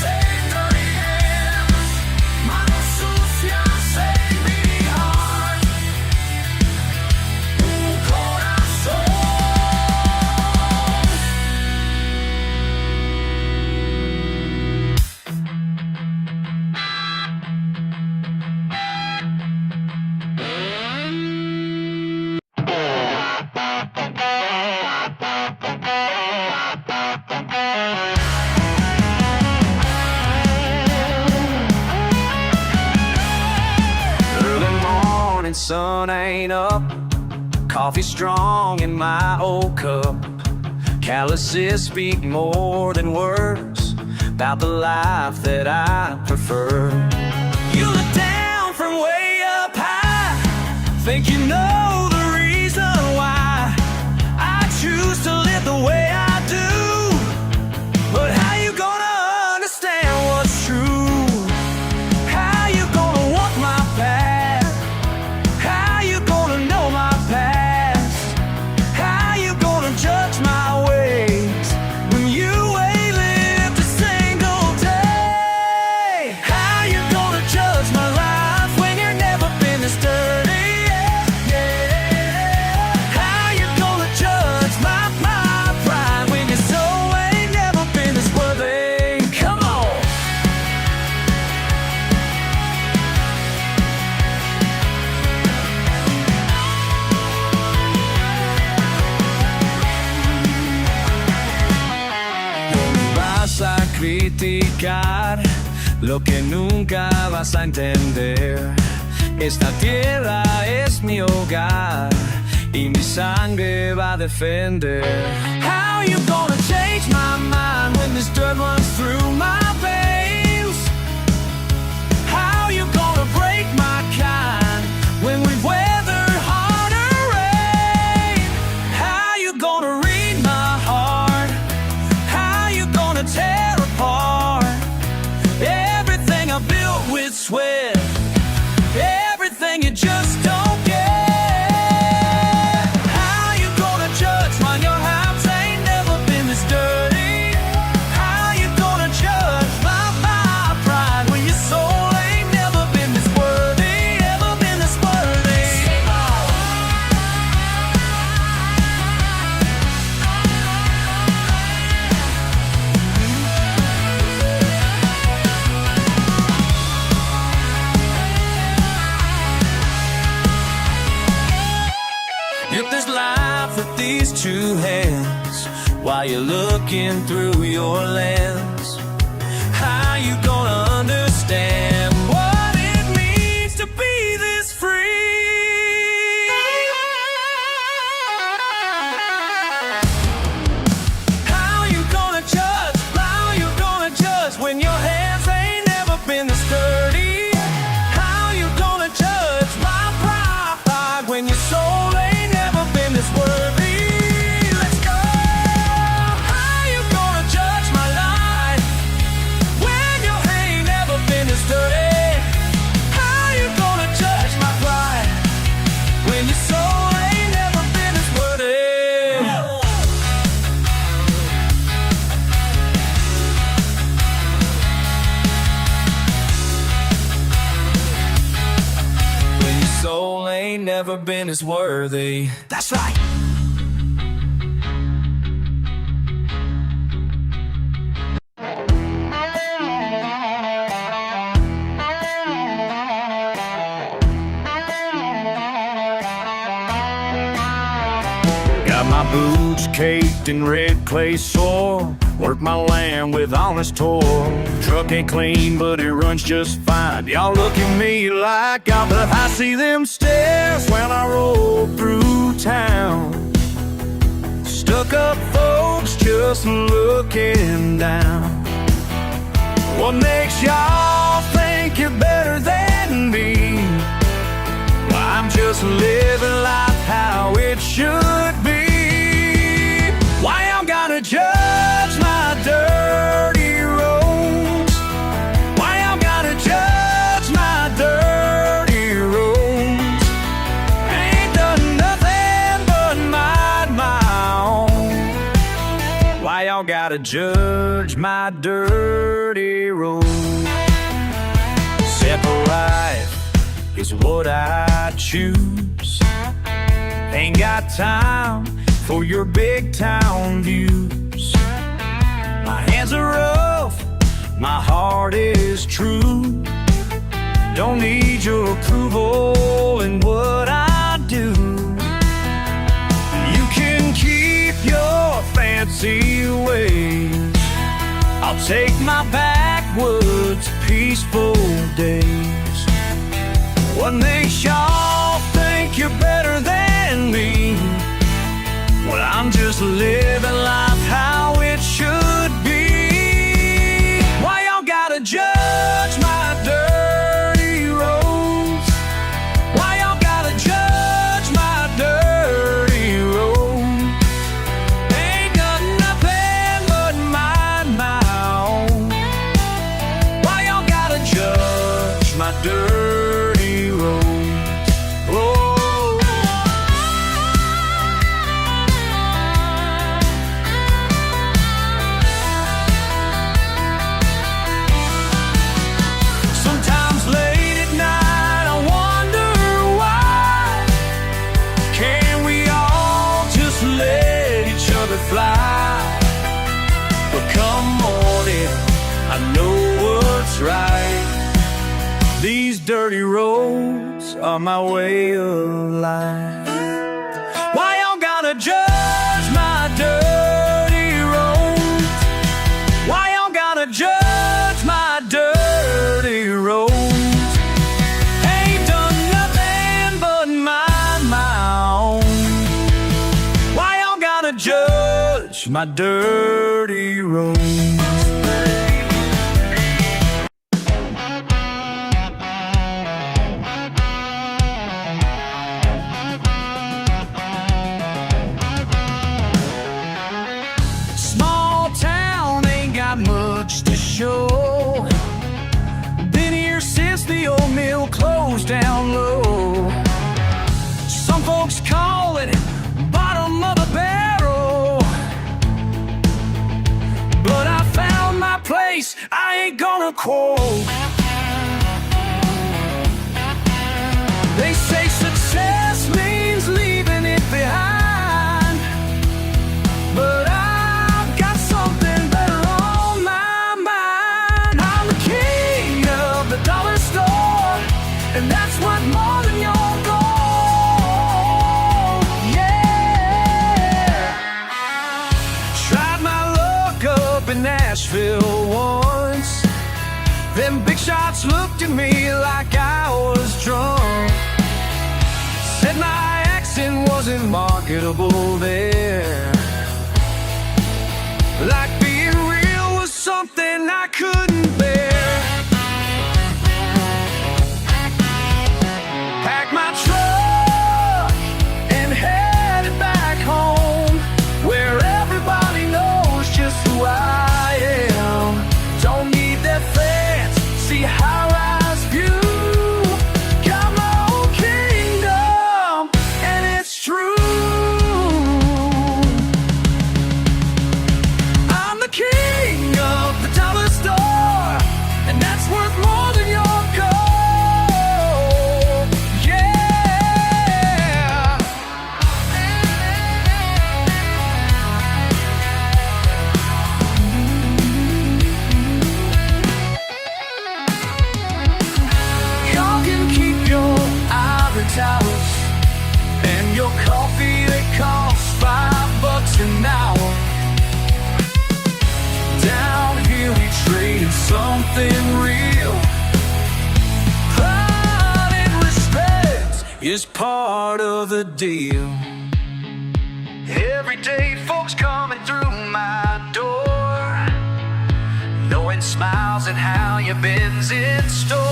same dirty hands, manos sucias, same beating heart. Un corazón. Early morning sun ain't up, coffee strong in my old cup. Calluses speak more than words about the life that I prefer. You look down from way up high, think you know the reason why I choose to live the way I do. But how you gonna understand what's true? How you gonna want my back? How you gonna know my past? How you gonna judge my ways when you ain't lived a single day? How you gonna judge my life when you've never been this dirty? Yeah, yeah. How you gonna judge my pride when your soul ain't never been this worthy? Come on. Vas a criticar lo que nunca vas a entender. Esta tierra es mi hogar y mi sangre va a defender. How you gonna change my mind when this dirt runs through my veins? How you gonna break my kind when we've weathered harder rain? How you gonna read my heart? How you gonna tear apart everything I built with sweat? Everything you just don't get. How you gonna judge when your house ain't never been this dirty? How you gonna judge my pride when your soul ain't never been this worthy? Ever been this worthy? If there's life with these two hands, while you're looking through your lens. How you gonna understand what it means to be this free? How you gonna judge? How you gonna judge when your hands ain't never been this dirty? How you gonna judge my pride when your soul ain't never been this worthy? Soul ain't never been as worthy. That's right. Got my boots caked in red clay soil. Work my land with honest toil. Truck ain't clean, but it runs just fine. Y'all look at me like but I see them stairs when I roll through town. Stuck up folks just looking down. What makes y'all think you're better than me? Well, I'm just living life how it should be. Why y'all gotta judge my dirty roads? Why y'all gotta judge my dirty roads? Ain't done nothing but mind my own. Why y'all gotta judge my dirty roads? Separate life is what I choose. Ain't got time for your big town views. My hands are rough, my heart is true. Don't need your approval in what I do. You can keep your fancy ways. I'll take my backwoods peaceful days. What makes y'all think you're better than me? Well, I'm just living life how it should be. Why y'all gotta judge my dirty roads? Why y'all gotta judge my dirty roads? Ain't done nothing but mind my own. Why y'all gotta judge my dirty roads? Oh. Fly. But come morning, I know what's right. These dirty roads are my way of life. Why y'all gotta judge my dirty roads? Why y'all gotta judge my dirty roads? Ain't done nothing but mind my own. Why y'all gotta judge my dirty road? Small town ain't got much to show. Been here since the old mill closed down low. Some folks call it bottom of the barrel, but I found my place, I ain't gonna quote. They say success means leaving it behind, but I've got something better on my mind. I'm the king of the dollar store, and that's what more than your gold. Yeah. Try me like I was drunk. Said my accent wasn't marketable there. Like being real was something I couldn't bear. Packed my truck and headed back home, where everybody knows just who I am. Don't need that fancy high-rise view. Got my own kingdom, and it's true. I'm the king of the dollar store, and that's worth more than your gold. Yeah. Y'all can keep your ivory towers and your coffee that costs $5 an hour. Down here we trade something real. Pride and respect is part of the deal. Everyday folks coming through my door, knowing smiles and how your bin's in store.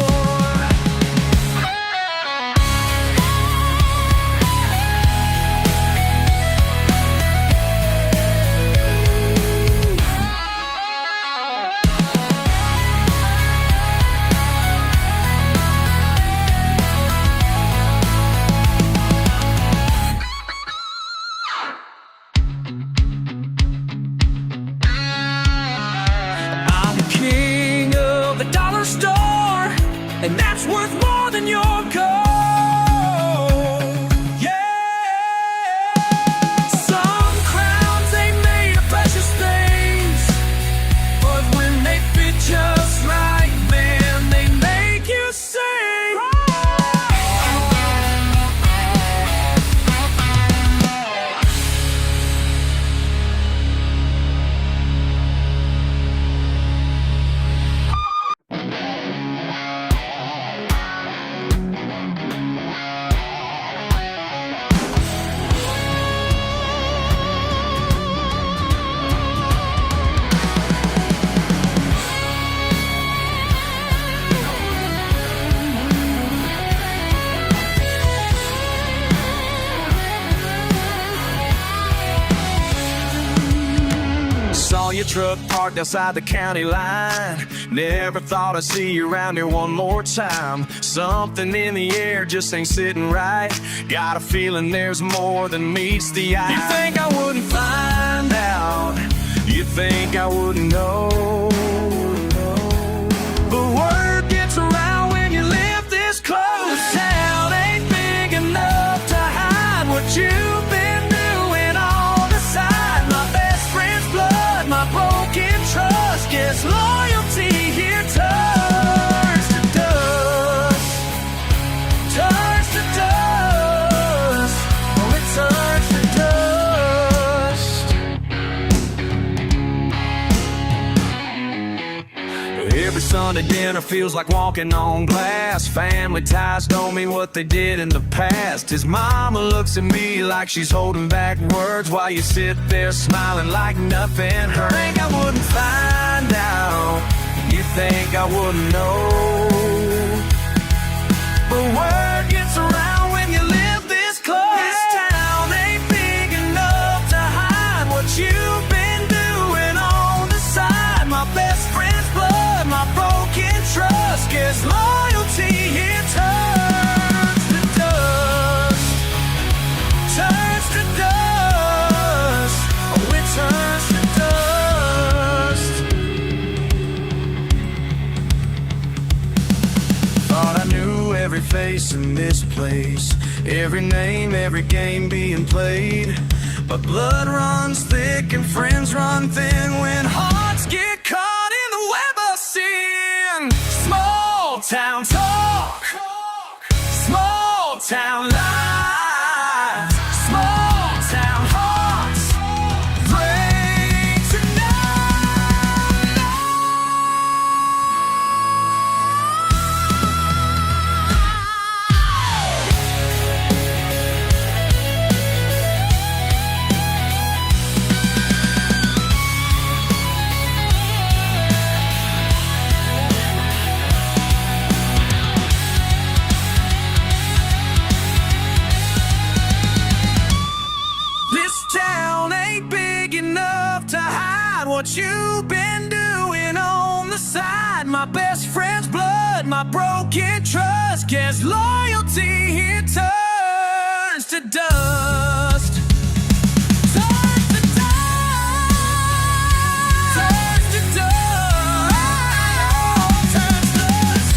I'm the king of the dollar store, and that's worth more than your gold. Yeah. Some crowns they made of precious things, but when they fit just right, man, they make you sing. Saw your truck parked outside the county line. Never thought I'd see you around here one more time. Something in the air just ain't sitting right. Got a feeling there's more than meets the eye. You think I wouldn't find out? You think I wouldn't know? The word gets around when you live this close. Town ain't big enough to hide what you've been doing on the side. My best friend's blood, my broken trust, gets loyalty here turns to dust. Turns to dust. Oh, it turns to dust. Every Sunday dinner feels like walking on glass. Family ties don't mean what they did in the past. His mama looks at me like she's holding back words, while you sit there smiling like nothing hurt. Think I wouldn't find out? You think I wouldn't know? But word gets around when you live this close. This town ain't big enough to hide what you've been doing on the side. My best friend's blood, my broken trust, gets loyalty here turns to dust. Turns to dust. Oh, it turns to dust. Thought I knew every face in this place, every name, every game being played. But blood runs thick and friends run thin when hearts get caught in the web of sin. Small town talk, small town lies, small town hearts break tonight. what you've been doing on the side. My best friend's blood, my broken trust. Guess loyalty here turns to dust. Turns to dust. Turns to dust. Turns to dust.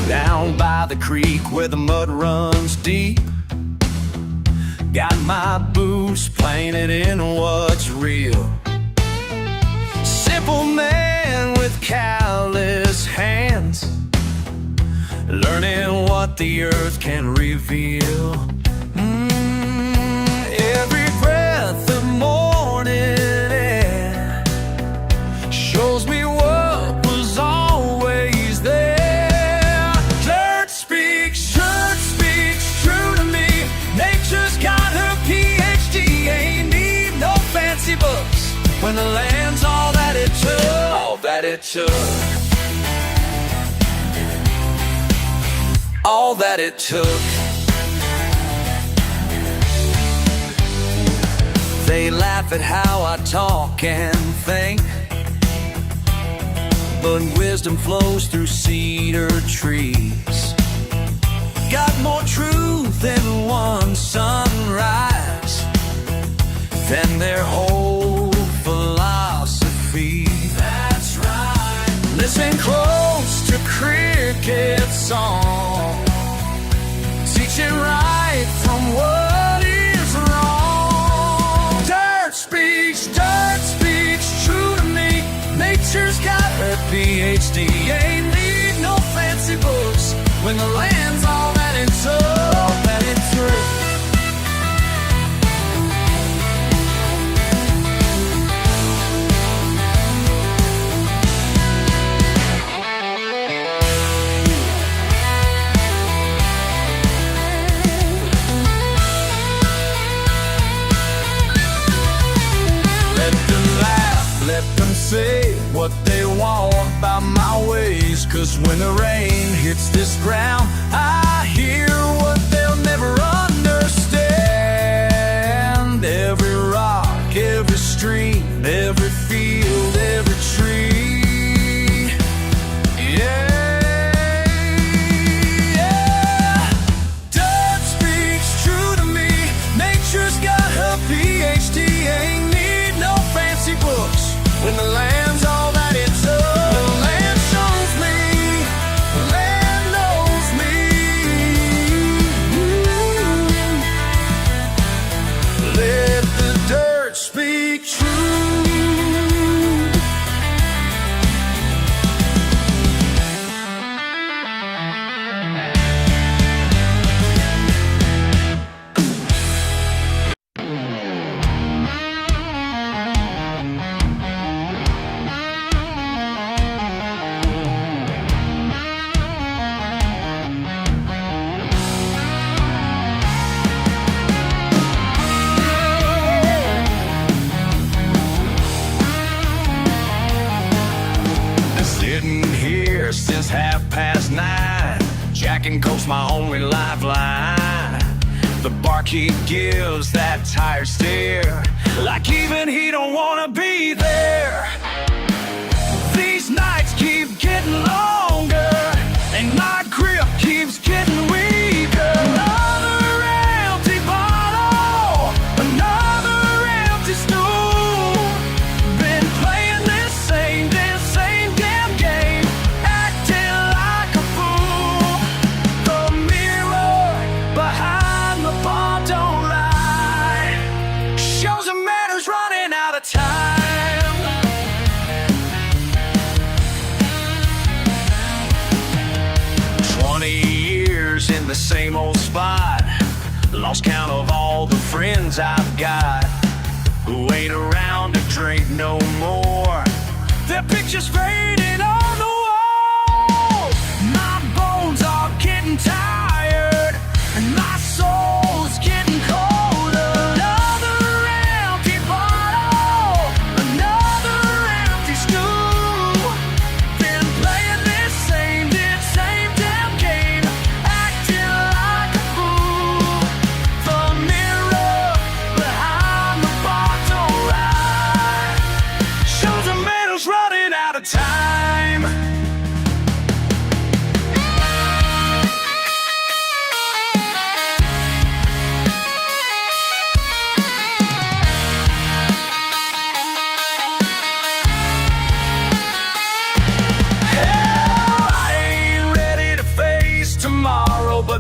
Down by the creek where the mud runs deep, got my boots painted in what's real. Simple man with callous hands, learning what the earth can reveal. Every breath of morning air shows me what was always there. Dirt speaks true to me. Nature's got her PhD, ain't need no fancy books when the land's all that it took. All that it took. All that it took. They laugh at how I talk and think, but wisdom flows through cedar trees. Got more truth in one sunrise than their whole philosophy. That's right. Listen close to cricket song, teaching right from what is wrong. Dirt speaks true to me. Nature's got her PhD, ain't need no fancy books when the land's all that it took. All that it took. Let them say what they want about my ways, 'cause when the rain hits this ground, I hear what they'll never understand. Every rock, every stream, every field, every tree. Yeah. Dirt speaks true to me. Nature's got her PhD, ain't need no fancy books when the land's all that it took. The land shows me, the land knows me. Let the dirt speak true. Sitting here since 9:30, Jack and Coke's my only lifeline. The barkeep gives that tired stare, like even he don't wanna be there. These nights keep getting longer, and my grip keeps getting weaker. Another empty bottle, another empty stool. Been playing this same damn game, acting like a fool. The mirror behind the bar don't lie, shows a man who's running out of time. 20 years in the same old spot, lost count of all the friends I've got who ain't around to drink no more. Their pictures fading on the wall. My bones are getting tired, and my soul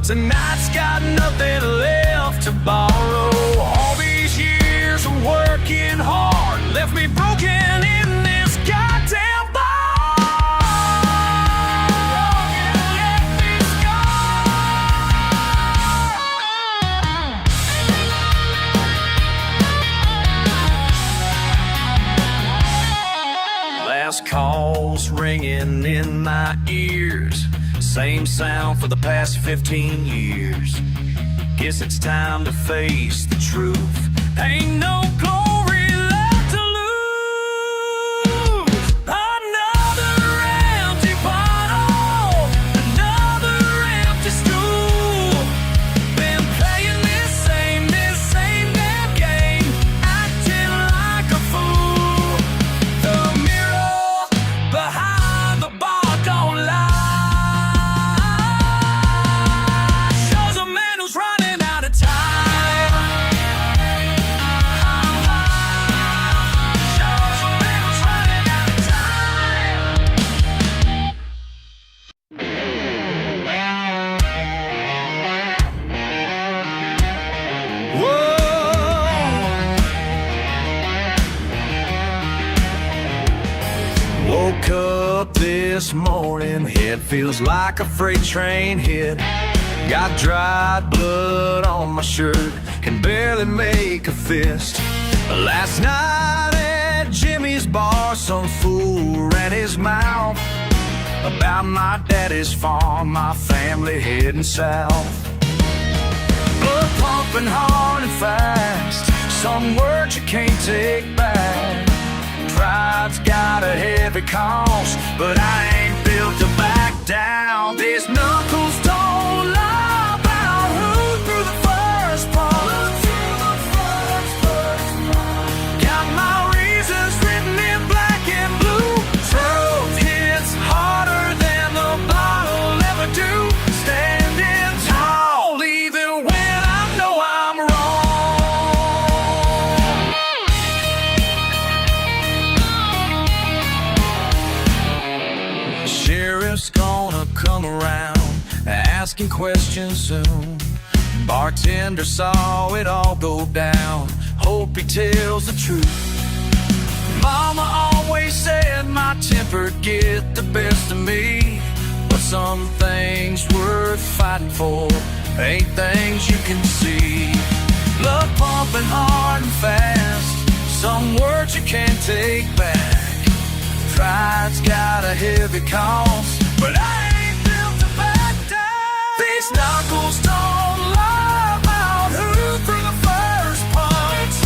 but tonight's got nothing left to borrow. All these years of working hard left me broken in this goddamn bar. Left me scarred. Last calls ringing in my ears, same sound for the past 15 years. Guess it's time to face the truth. Ain't no glory left to lose. Another empty bottle, another empty stool. Been playing this same damn game, acting like a fool. The mirror behind the bar don't lie. Woke up this morning, head feels like a freight train hit. Got dried blood on my shirt, can barely make a fist. Last night at Jimmy's bar, some fool ran his mouth about my daddy's farm, my family heading south. Blood pumping hard and fast, some words you can't take back. Pride's got a heavy cost, but I ain't built to back down. These knuckles don't lie about who threw the first punch. Got my reasons written in black and blue. Truth hits harder than the bottle ever do. Standing tall, even when I know I'm wrong. Sheriff's gonna come around, asking questions soon. Bartender saw it all go down, hope he tells the truth. Mama always said my temper'd get the best of me, but some things worth fighting for ain't things you can see. Love pumping hard and fast, some words you can't take back. Pride's got a heavy cost, but I ain't built to back down. These knuckles don't lie about who threw the first punch.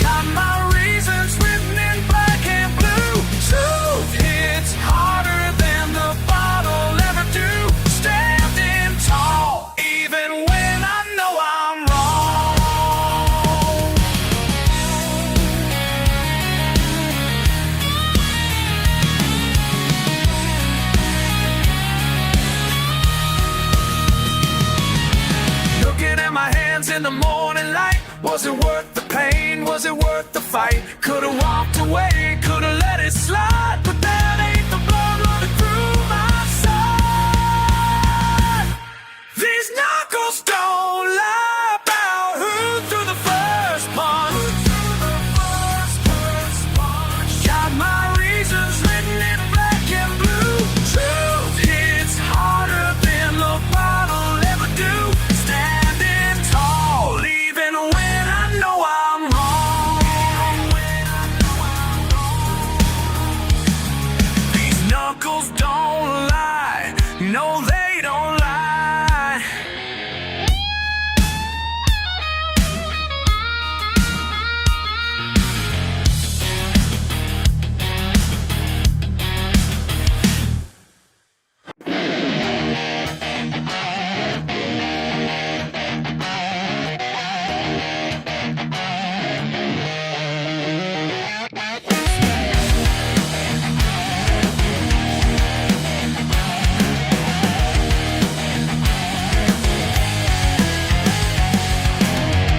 Got my reasons written in black and blue. Truth hits harder than the bottle ever do. Standing tall, even when I know I'm wrong. Looking at my hands in the morning light, was it worth the pain? Was it worth the fight? Could've walked away, could've let it slide, but that ain't the blood running through my side. These knuckles don't lie about who threw the first punch. Got my reasons written in black and blue. Truth hits harder than the bottle ever do. Standing tall, even when I know I'm wrong. These knuckles don't lie, no they don't lie.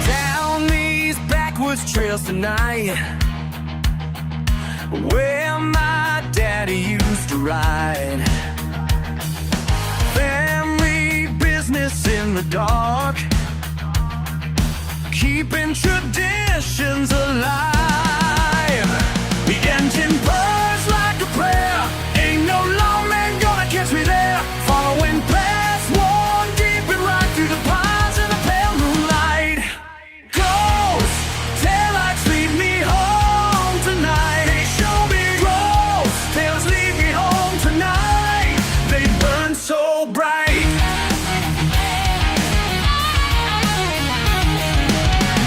Down these backwoods trails tonight, where my daddy used to ride. dark, keeping traditions alive. The engine burns like a prayer, ain't no lawman gonna catch me there. Following past one deep and right through the pines in the pale moonlight. Ghost taillights lead me home tonight. They show me ghost tails lead me home tonight. They burn so bright.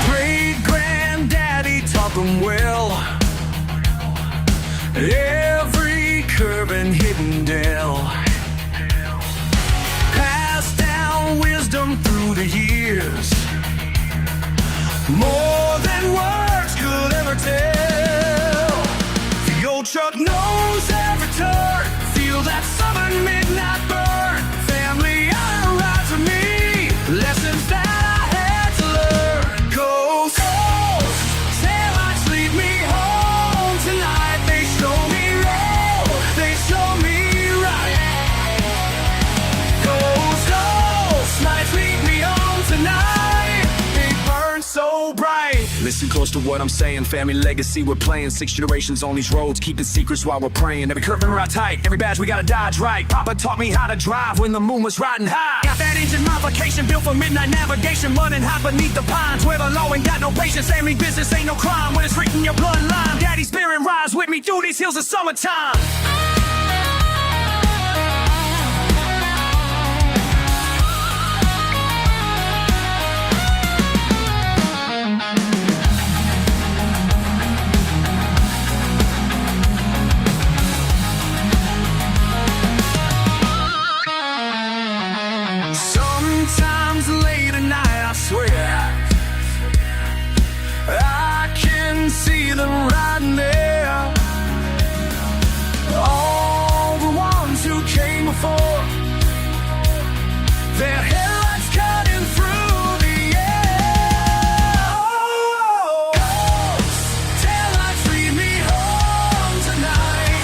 Great granddaddy taught them well, every curve and hidden dell. Passed down wisdom through the years, more than words could ever tell. The old truck knows every turn, feel that southern midnight burn. Family, I rise with me, lessons that I had to learn. Ghost, taillights lead me home tonight. They show me road, they show me right. Ghost, lights lead me home tonight. They burn so bright. Listen close to what I'm saying, family legacy we're playing. 6 generations on these roads, keeping secrets while we're praying. Every curve and ride tight, every badge we gotta dodge right. Papa taught me how to drive when the moon was riding high. Got that engine modification built for midnight navigation, running hot beneath the pines where the law ain't got no patience. Family business ain't no crime when it's written in your bloodline. Daddy's spirit rides with me through these hills of summertime. Sometimes late at night, I swear, I can see them riding there. All the ones who came before, their headlights cutting through the air. Oh, taillights lead me home tonight.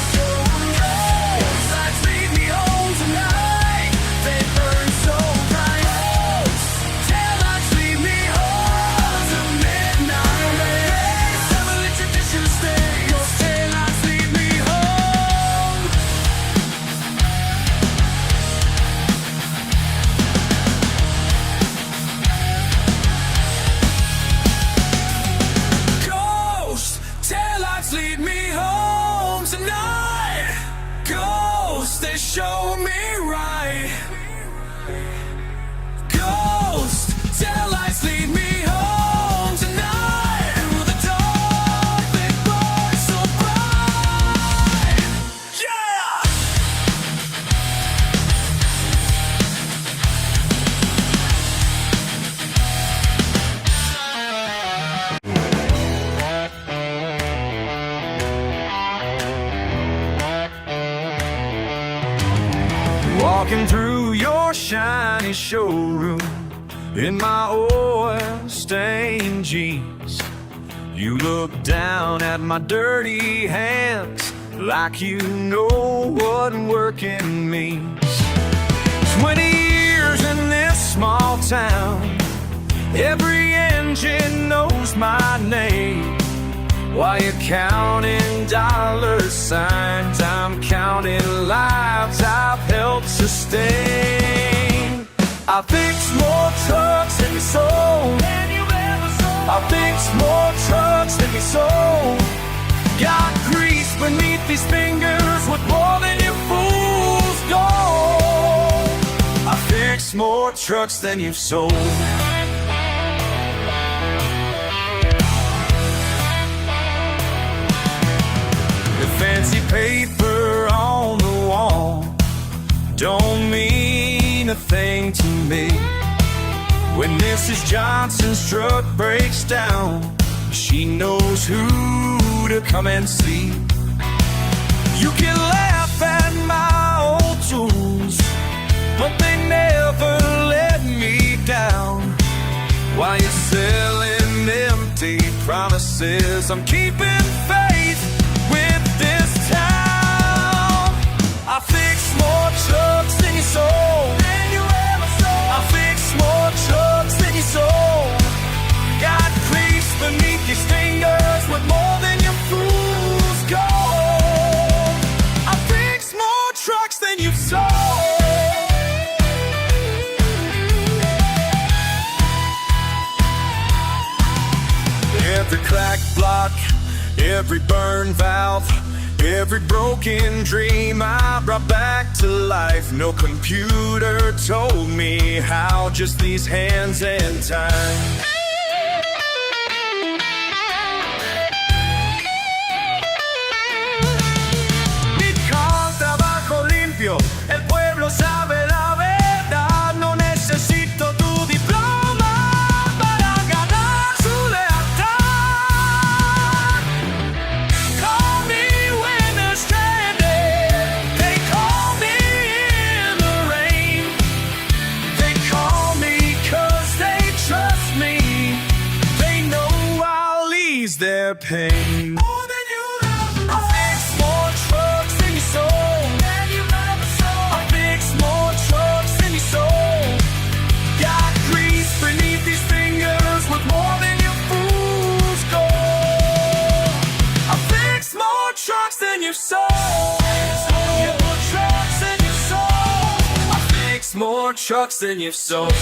Taillights lead me home tonight. They burn so bright. Taillights lead me home to midnight. Family traditions stay. Taillights lead me home. Ghost, taillights lead me home tonight. Ghost, they show me right. Ghost, taillights lead me home tonight. Through the dark, they burn so bright. Yeah! Walking through your shiny showroom in my oil-stained jeans, you look down at my dirty hands like you know what working means. 20 years in this small town, every engine knows my name. While you're counting dollar signs, I'm counting lives I've helped sustain. I fix more trucks than we sold. I fix more trucks than we sold. Got grease beneath these fingers with more than your fool's gold. I fix more trucks than you've sold. The fancy paper on the wall don't mean a thing to me. When Mrs. Johnson's truck breaks down, she knows who to come and see. You can laugh at my old tunes, but they never let me down. While you're selling empty promises, I'm keeping faith with this town. I fix more trucks than you sold. I fix more every burned valve, every broken dream I brought back to life. No computer told me how, just these hands and time. El pueblo sabe la verdad, no necesito tu diploma para ganar su lealtad. Call me when they're stranded, they call me in the rain. They call me 'cause they trust me, they know I'll ease their pain. More than you ever know. I'll fix more trucks than you sold. More trucks than you've sold.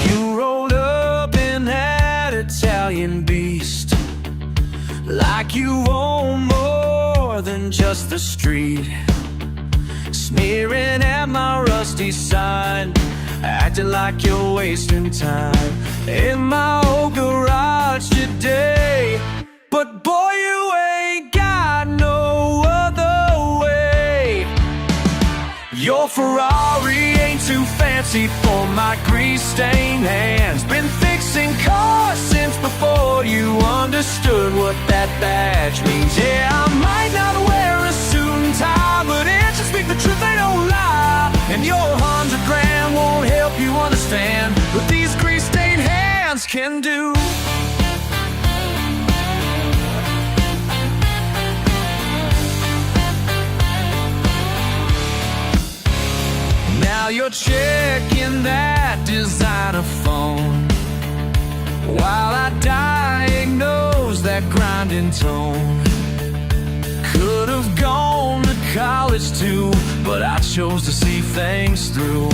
You rolled up in that Italian beast like you own more than just the street, sneering at my rusty sign, acting like you're wasting time in my old garage today. But boy, you ain't got no other way. Your Ferrari ain't too fancy for my grease-stained hands. Been fixing cars since before you understood what that badge means. Yeah, I might not wear a suit and tie, but it's just speak the truth, they don't lie. And your 100 grand won't help you understand what these grease-stained hands can do. Now you're checking that designer phone while I diagnose that grinding tone. Could have gone to college too, but I chose to see things through.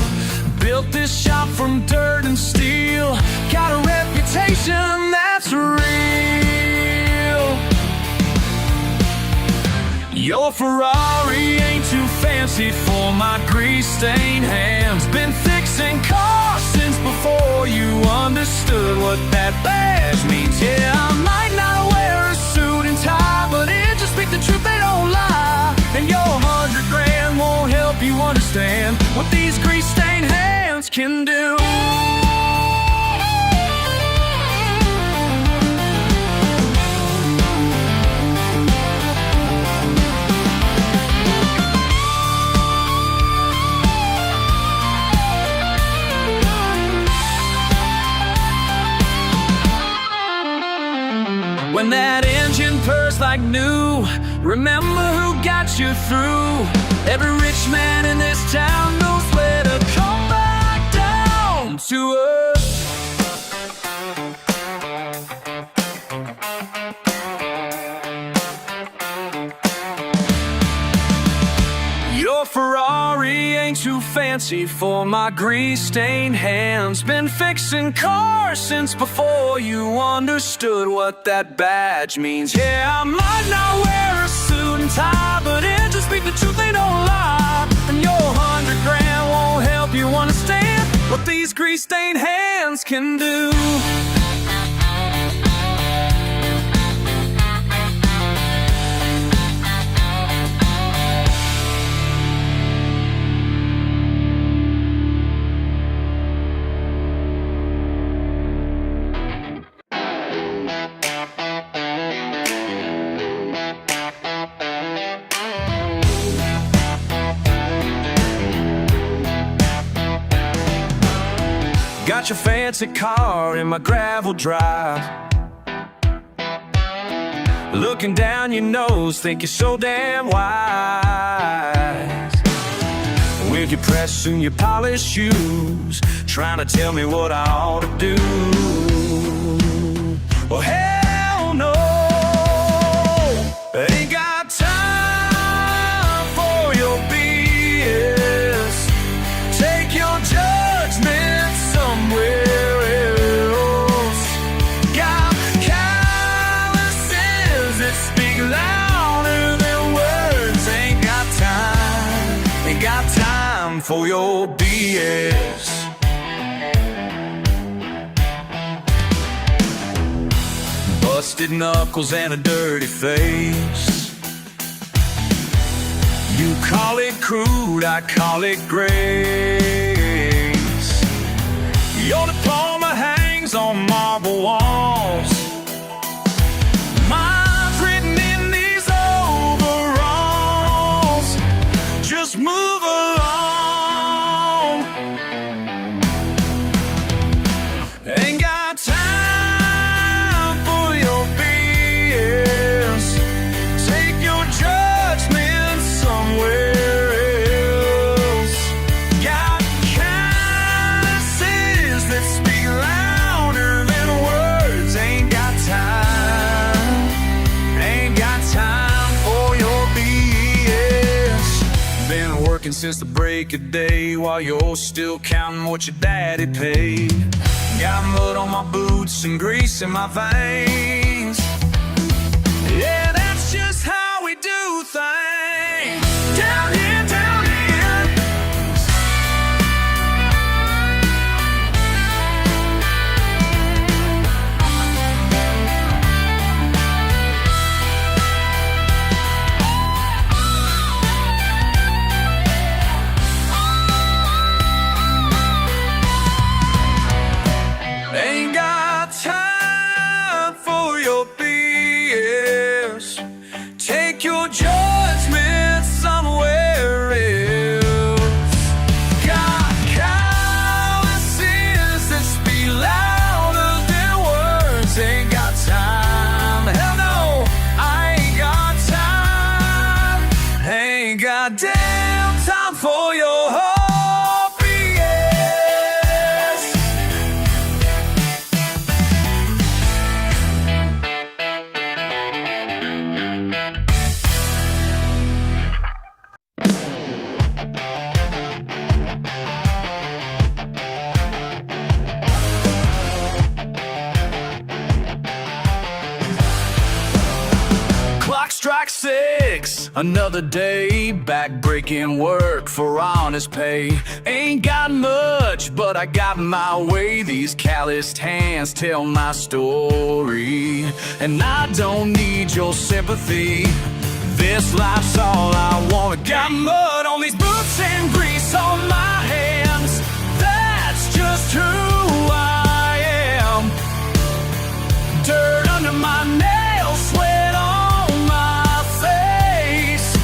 Built this shop from dirt and steel, got a reputation that's real. Your Ferrari ain't too fancy for my grease-stained hands. Been fixing cars since before you understood what that badge means. Yeah, I might not wear a suit and tie, but it just speak the truth, they don't lie. And your 100 grand won't help you understand what these grease-stained hands can do. When that engine purrs like new, remember who got you through. Every rich man in this town knows where to come back down to earth. Your Ferrari ain't too fancy for my grease-stained hands. Been fixing cars since before you understood what that badge means. Yeah, I might not wear a suit and tie, but it just speak the truth, they don't lie. And your 100 grand won't help you understand what these grease-stained hands can do. Got your fancy car in my gravel drive, looking down your nose, think you're so damn wise. with your press and your polished shoes, trying to tell me what I ought to do. Well, hell no, ain't got time for your BS. Take your judgment somewhere else. Got calluses that speak louder than words. Ain't got time for your BS. Busted knuckles and a dirty face. You call it crude, I call it grace. Your diploma hangs on marble walls. Mine's written in these overalls. Just move along. Ain't got time for your BS. Take your judgment somewhere else. Got calluses that speak louder than words. Ain't got time for your BS. Been working since the break of day while you're still counting what your daddy paid. Got mud on my boots and grease in my veins. Yeah, that's just how we do things down here, down here. Ain't got time for your BS. Take your judgment somewhere else. Got calluses that speak louder than words. Ain't got time, hell no, I ain't got time. Ain't got damn time for your BS. Clock strikes 6, another day, back breaking work for honest pay. Ain't got much, but I got my way. These calloused hands tell my story, and I don't need your sympathy. This life's all I want. Got mud on these boots and grease on my hands. That's just who I am. Dirt under my nails, sweat on my face.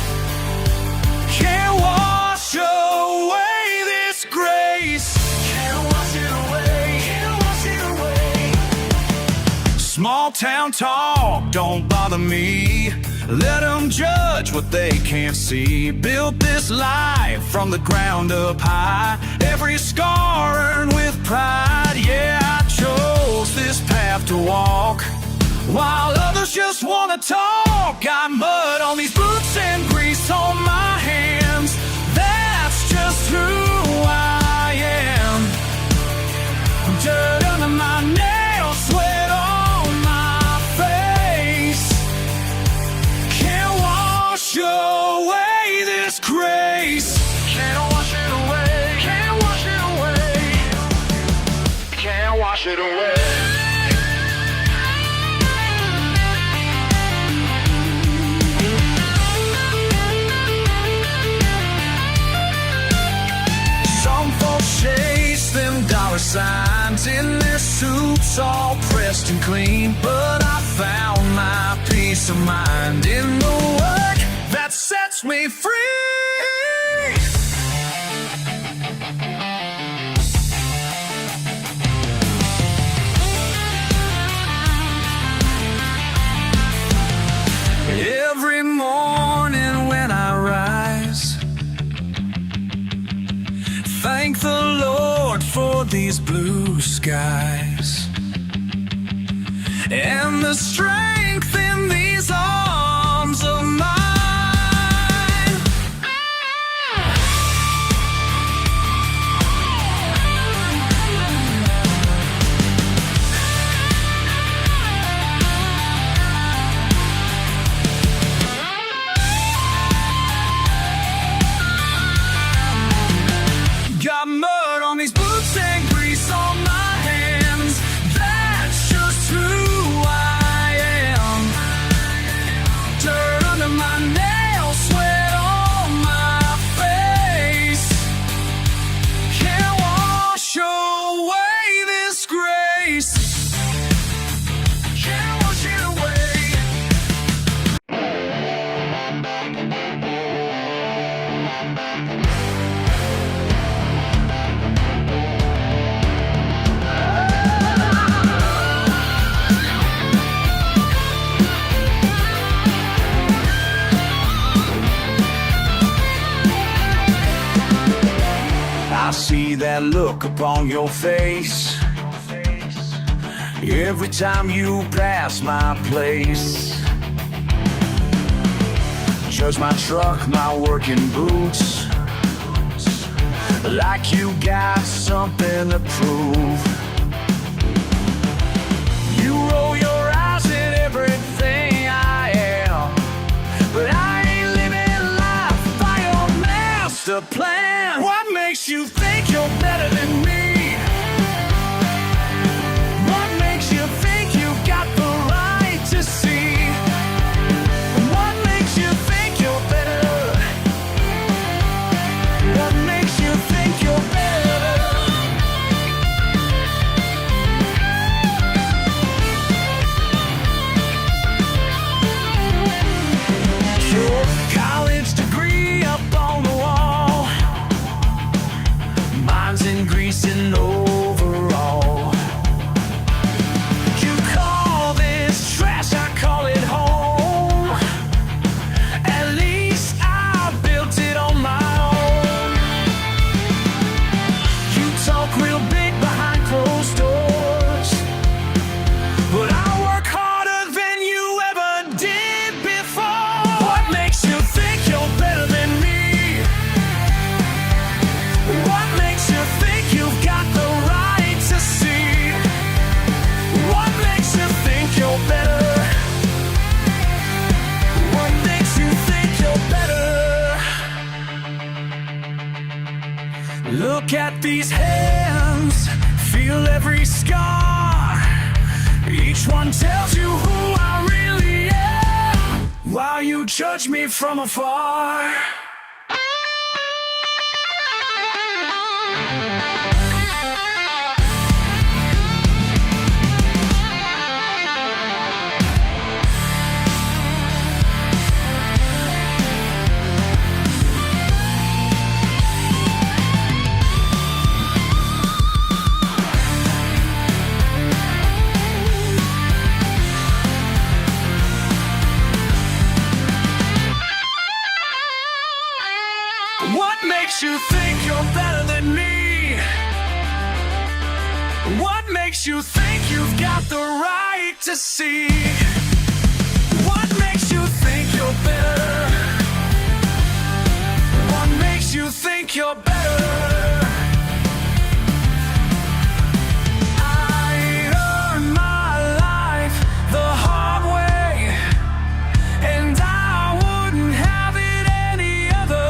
Can't wash away this grace. Can't wash it away, can't wash it away. Small town talk don't bother me. Let them judge what they can't see. Built this life from the ground up high. Every scar earned with pride. Yeah, I chose this path to walk, while others just wanna talk. Got mud on these boots and grease on my hands. That's just who I am. Dirt under my nails, sweat on my face. Can't wash away this grace. Can't wash it away, can't wash it away. Can't wash it away. Chase them dollar signs in their suits, all pressed and clean. But I found my peace of mind in the work that sets me free. Every morning when I rise, skies, and the strength in these arms of mine. Got mud on these boots and grease on my hands. That's just who I am. Dirt under my nails, sweat on my face. Can't wash away this grace. Can't wash it away. I see that look upon your face every time you pass my place. Judge my truck, my working boots, like you got something to prove. You roll your eyes at everything I am, but I ain't living life by your master plan. What makes you think you're better than me? What makes you think you got the right to see? What makes you think you're better? What makes you think you're better? Your college degree up on the wall, mine's in grease and overall. You call this trash, I call it home. At least I built it on my own. You talk real big behind closed doors, but I work harder than you ever did before. What makes you think you're better than me? What makes you think you've got the right to see? What makes you think you're better? What makes you think you're better? Look at these hands, feel every scar. Each one tells you who I really am, while you judge me from afar. What makes you think you're better than me? What makes you think you've got the right to see? What makes you think you're better? What makes you think you're better? I earned my life the hard way, and I wouldn't have it any other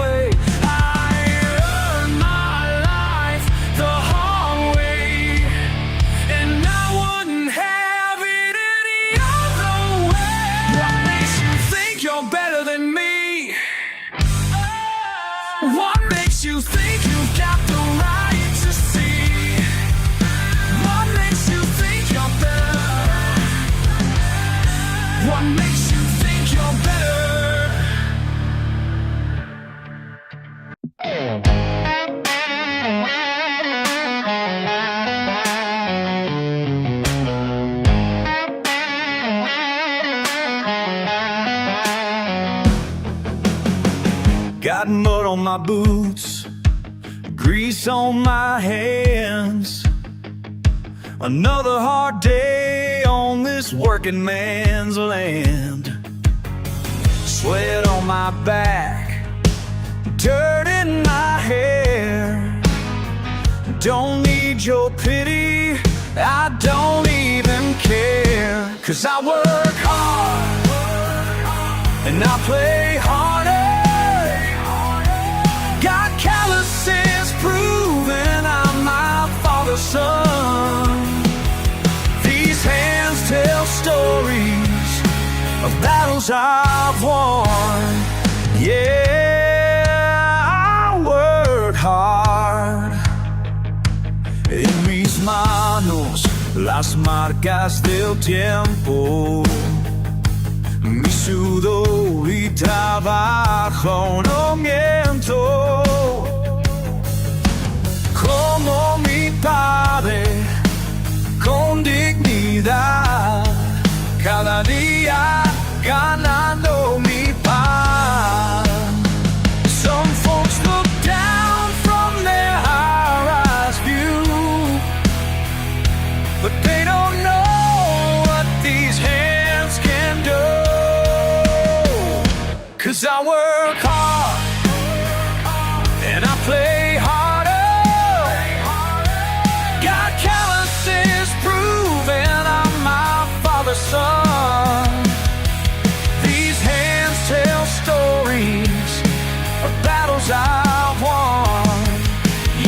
way. I earned my life the hard way, and I wouldn't have it any other way. What makes you think you're better than me? What makes you think you've got the right to see? What makes you think you're better? What makes you think you're better? Got mud on my boots, grease on my hands. Another hard day on this working man's land. Sweat on my back, dirt in my hair. Don't need your pity, I don't even care. 'Cause I work hard and I play harder. Got calluses proving I'm my father's son. These hands tell stories of battles I've won. Yeah, I work hard. En mis manos las marcas del tiempo. Mi sudor y trabajo no miento. Como mi padre, con dignidad, cada día ganando mi pan. Some folks look down from their high-rise view, but they don't know what these hands can do. 'Cause I work hard and I play harder. Got calluses proving I'm my father's son. These hands tell stories of battles I've won.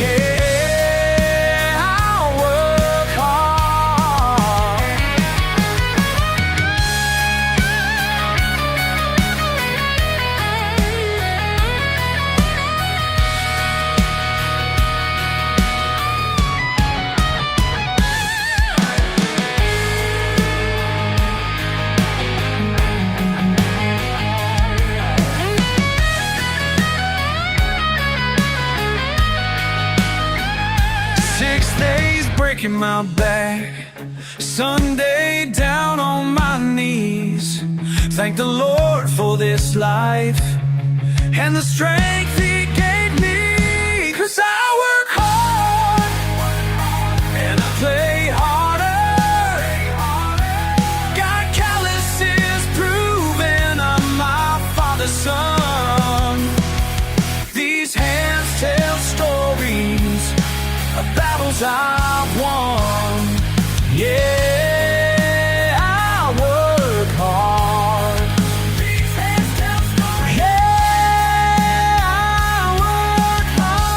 Yeah, I work hard. 6 days breaking my back, Sunday down on my knees. Thank the Lord for this life and the strength He gave me. 'Cause I work hard and I play harder. Got calluses proving I'm my father's son. These hands tell stories of battles I've won. Yeah, I work hard. These hands tell stories. Yeah, I work hard.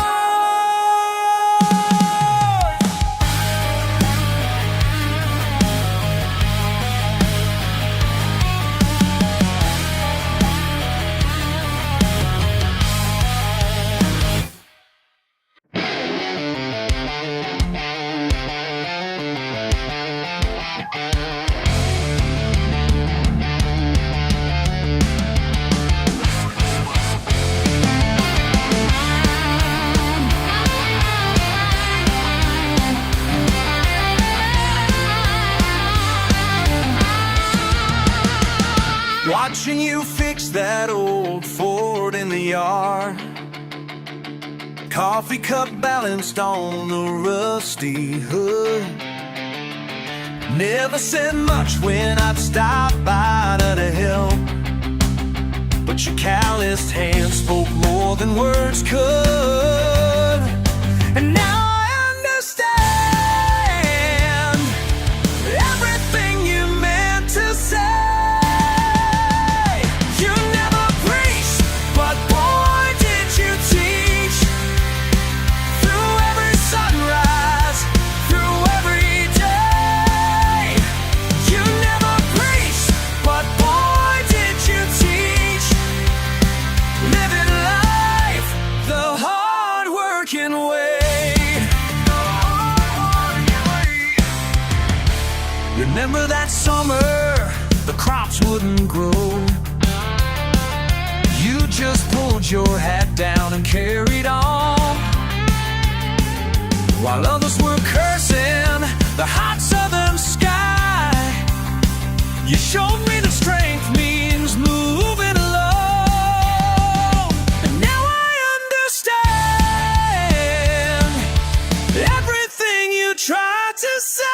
Watching you fix that old Ford in the yard. Coffee cup balanced on the rusty hood. Never said much when I'd stop by to help, but your calloused hands spoke more than words could. And now I understand everything you meant to say. Remember that summer, the crops wouldn't grow. You just pulled your hat down and carried on, while others were cursing the hot southern sky. You showed me that strength means moving alone. And now I understand everything you tried to say.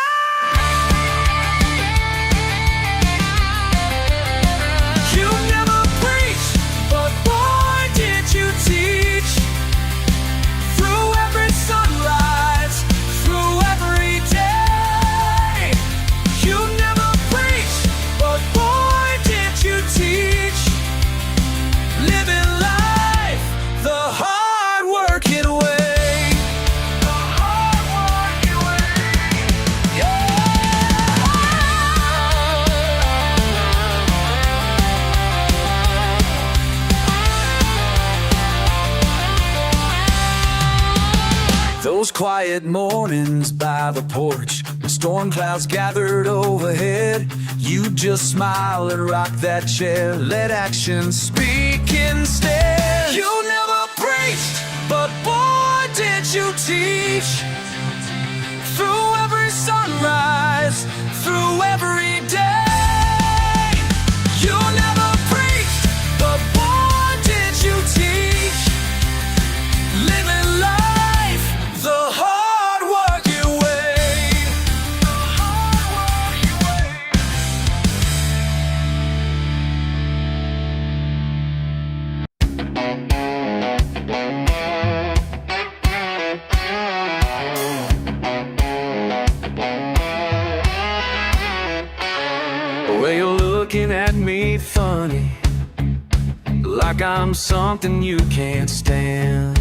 quiet mornings by the porch, when storm clouds gathered overhead, you just smile and rock that chair. Let actions speak instead. You never preached, but boy did you teach. Through every sunrise, through every day. You never preached, but boy did you teach. Living life the hard working way. The hard working Well, you're looking at me funny, like I'm something you can't stand.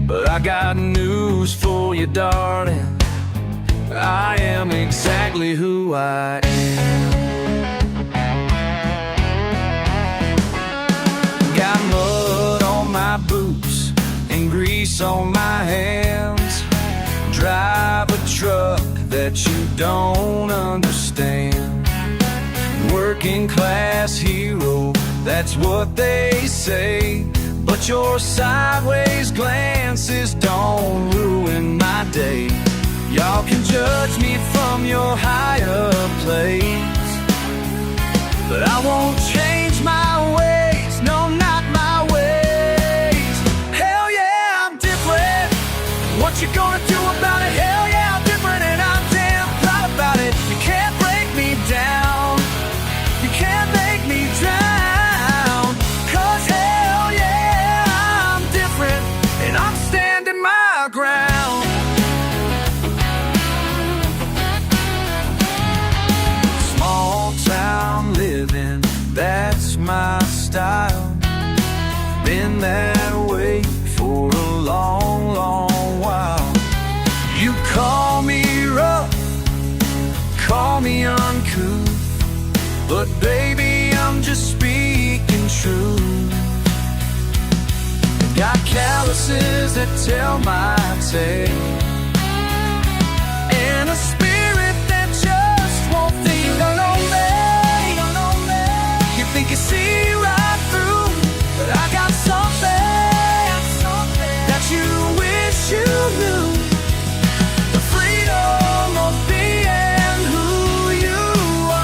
But I got news for you, darling. I am exactly who I am. Got mud on my boots and grease on my hands. Drive a truck that you don't understand. Working class hero, that's what they say. But your sideways glances don't ruin my day. Y'all can judge me from your higher place, but I won't change my ways, no, not my ways. Hell yeah, I'm different. What you gonna do about it? Hell yeah, I'm different, and I'm damn proud about it. You can't break me down, you can't make me drown. 'Cause hell yeah, I'm different, and I'm standing my ground. Small town living, that's my style. Been that way for a long, long while. You call me rough, call me uncouth, but baby, I'm just speaking truth. Got calluses that tell my tale, and a spirit that just won't think on me. You think you see right through, but I got something that you wish you knew. The freedom of being who you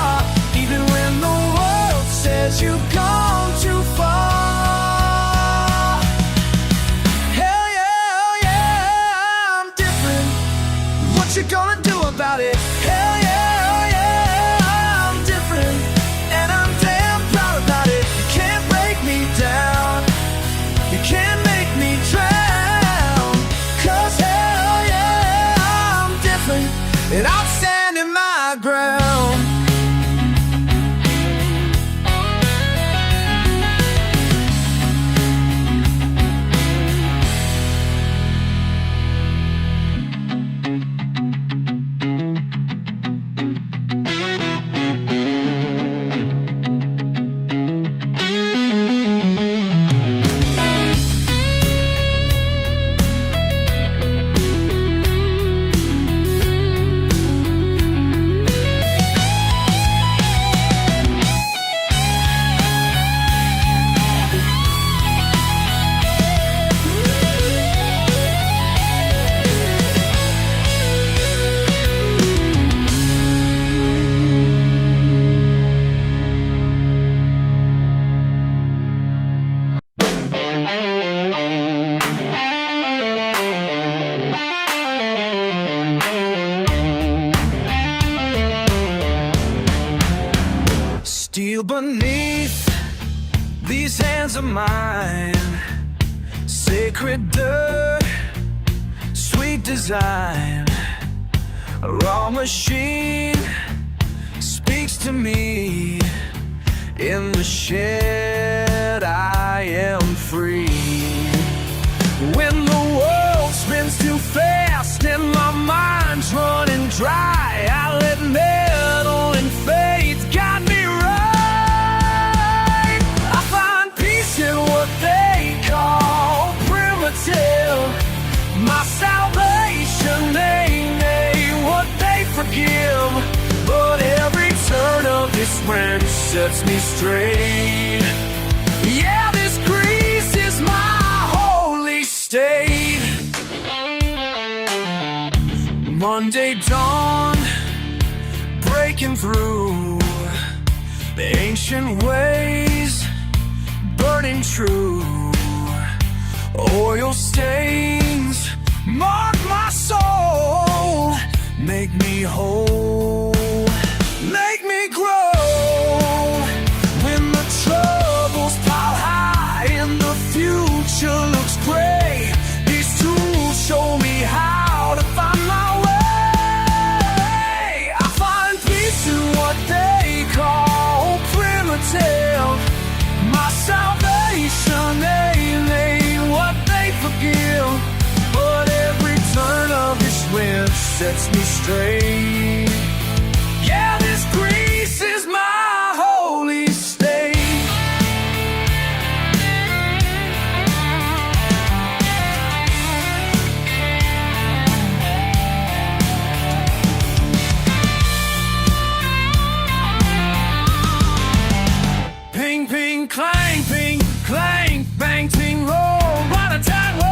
are, even when the world says you've gone too far. Hell yeah, yeah, I'm different. What you gonna do about it? Hell yeah, yeah, I'm different, and I'm damn proud about it. You can't break me down, you can't make me drown. 'Cause hell yeah, I'm different, and I'm standing my ground. Steel beneath these hands of mine, sacred dirt, sweet design. A raw machine speaks to me. In the shed I am free. When the world spins too fast and my mind's running dry, I let metal and faith guide me right. I find peace in what they call sets me straight. Yeah, this grease is my holy state. Monday dawn, breaking through the ancient ways, burning true. Oil stains mark my soul, make me whole, make me grow. When the troubles pile high and the future looks gray, these tools show me how to find my way. I find peace in what they call primitive. My salvation ain't what they forgive, but every turn of this wind sets me straight. Yeah, this grease is my holy state. Ping, ping, clang, ping, clang, bang, ting, roll, rat-a-tat, roll.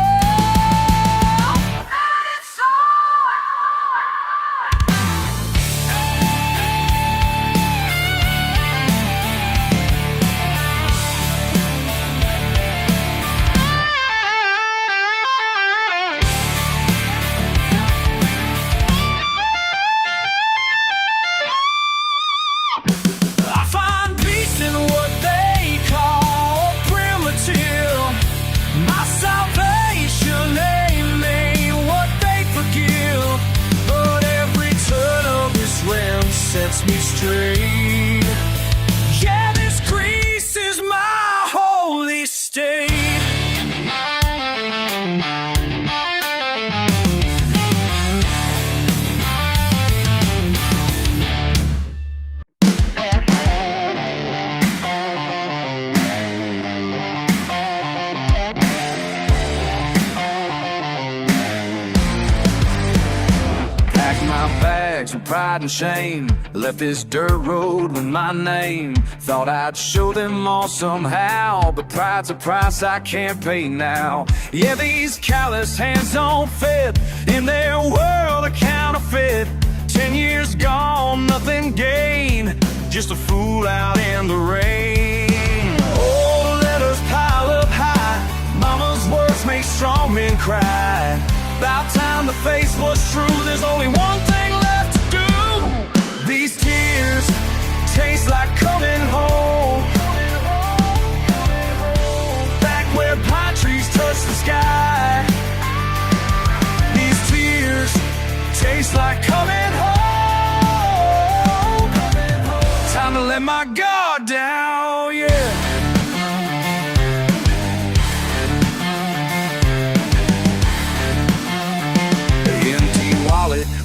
I find peace in what they call primitive. My salvation ain't what they forgive, but every turn of this rim sets me straight. Yeah, this grease is my holy state. Packed my bags with pride and shame, left this dirt road with my name. Thought I'd show them all somehow, but pride's a price I can't pay now. Yeah, these callous hands don't fit in their world, a counterfeit. 10 years gone, nothing gained, just a fool out in the rain. Old letters pile up high, mama's words make strong men cry. About time to face what's true, there's only one thing left to do. These tears taste like coming home, back where pine trees touch the sky. These tears taste like coming home. Time to let my guard down, yeah.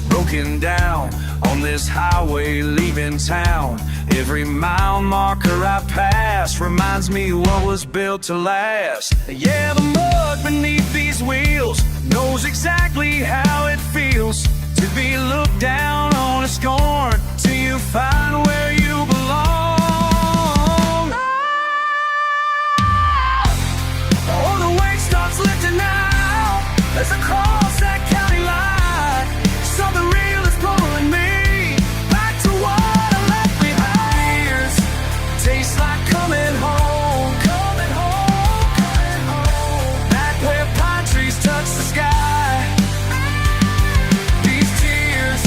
Broken down on this highway leaving town. Every mile marker I pass reminds me what was built to last. Yeah, the mud beneath these wheels knows exactly how it feels to be looked down on and scorned till you find where you belong. Oh, the weight starts lifting now as I cross that county line. Something real is pulling me back to what I left behind. Years taste like coming home, coming home, coming home. Back where pine trees touch the sky. These tears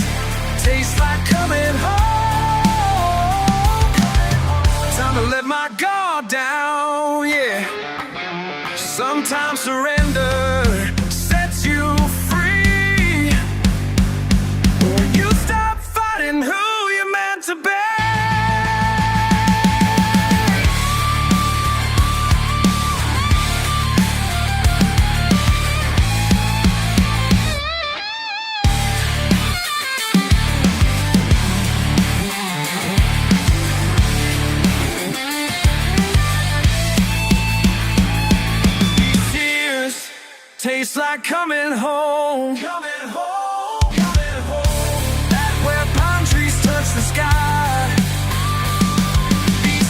taste like coming home, coming home. Time to let my guard down, yeah. Sometimes surrender sets you free. You stop fighting who you're meant to be. These tears taste like coming home, coming home, coming home. Back where pine trees touch the sky. These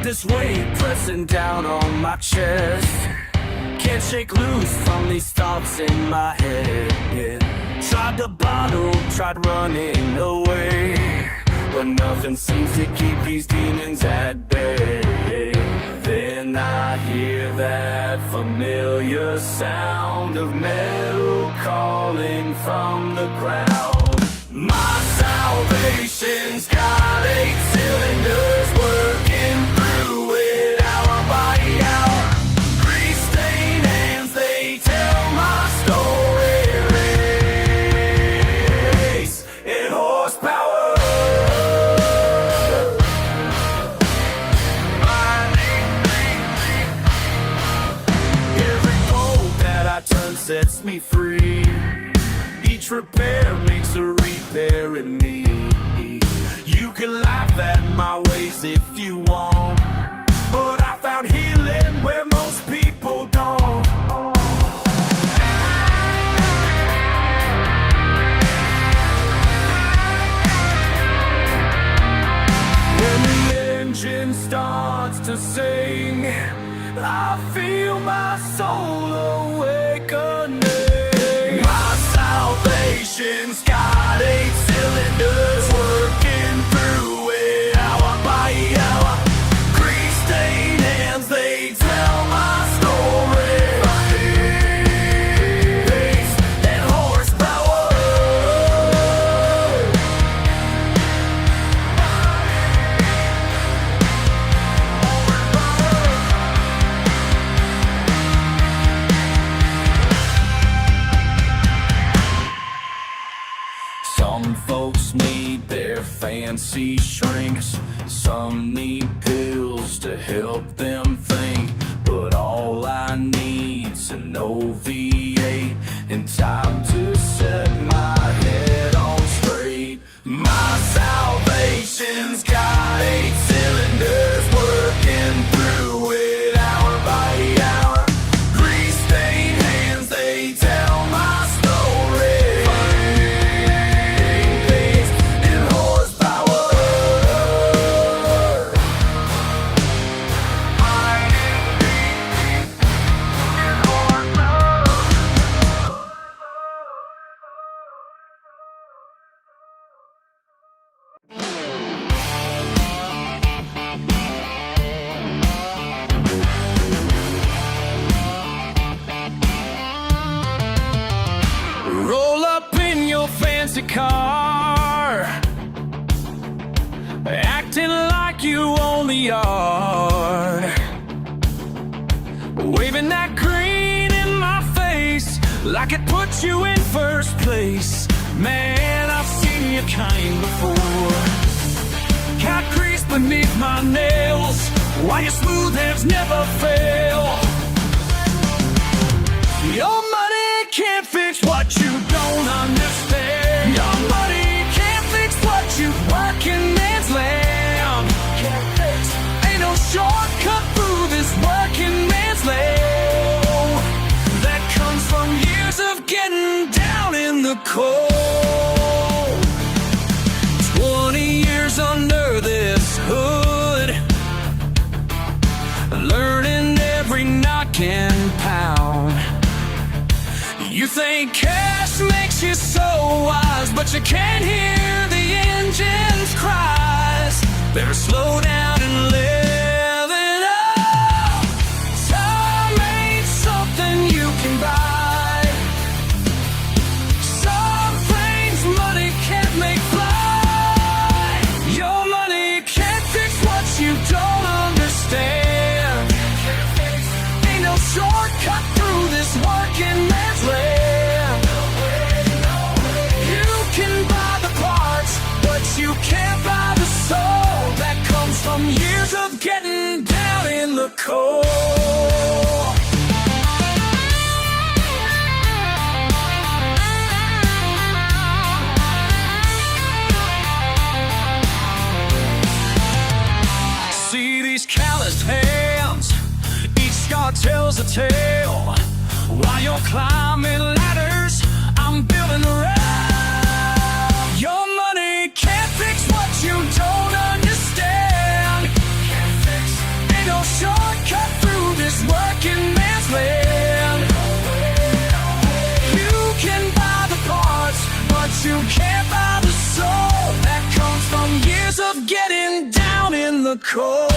this weight pressing down on my chest. Can't shake loose from these thoughts in my head, yeah. Tried to bottle, tried running away, but nothing seems to keep these demons at bay. Then I hear that familiar sound of metal calling from the ground. My salvation's got 8 cylinders working through it hour by hour. Grease-stained hands, they tell my story. Race in horsepower. Every bolt that I turn sets me free. Each repair makes a repair in me. You can laugh at my ways if you want, but I found healing where most people don't. When the engine starts to sing, I feel my soul awakening. My salvation's got 8 cylinders working through it hour by hour. Grease-stained hands, they tell my story. Pace and horsepower. Some folks need their fancy shrinks, some need pills to help them think, but all I need's an OV8 and time to set my head on straight. My salvation's got 8 cylinders working through it hour by hour. Grease-stained hands, they tell my story. Roll up in your fancy car, acting like you own the yard, waving that green in my face like it puts you in first place. Man, I've seen your kind before. Cat grease beneath my nails, why your smooth hands never fail. Your money can't fix what you don't understand. Your money can't fix what you working man's land can't fix. Ain't no shortcut through this working man's land that comes from years of getting down in the cold. 20 years under this hood, learning every knock and pound. You think cash makes you so wise, but you can't hear the engine's cries. Better slow down and live it up. Time ain't something you can buy. Some things money can't make fly. Your money can't fix what you don't understand. Ain't no shortcut through this working man's land. You can buy the parts, but you can't buy the soul that comes from years of getting down in the cold. See these calloused hands, each scar tells a tale. While you're climbing ladders, I'm building a rail. Your money can't fix what you don't understand. the cold.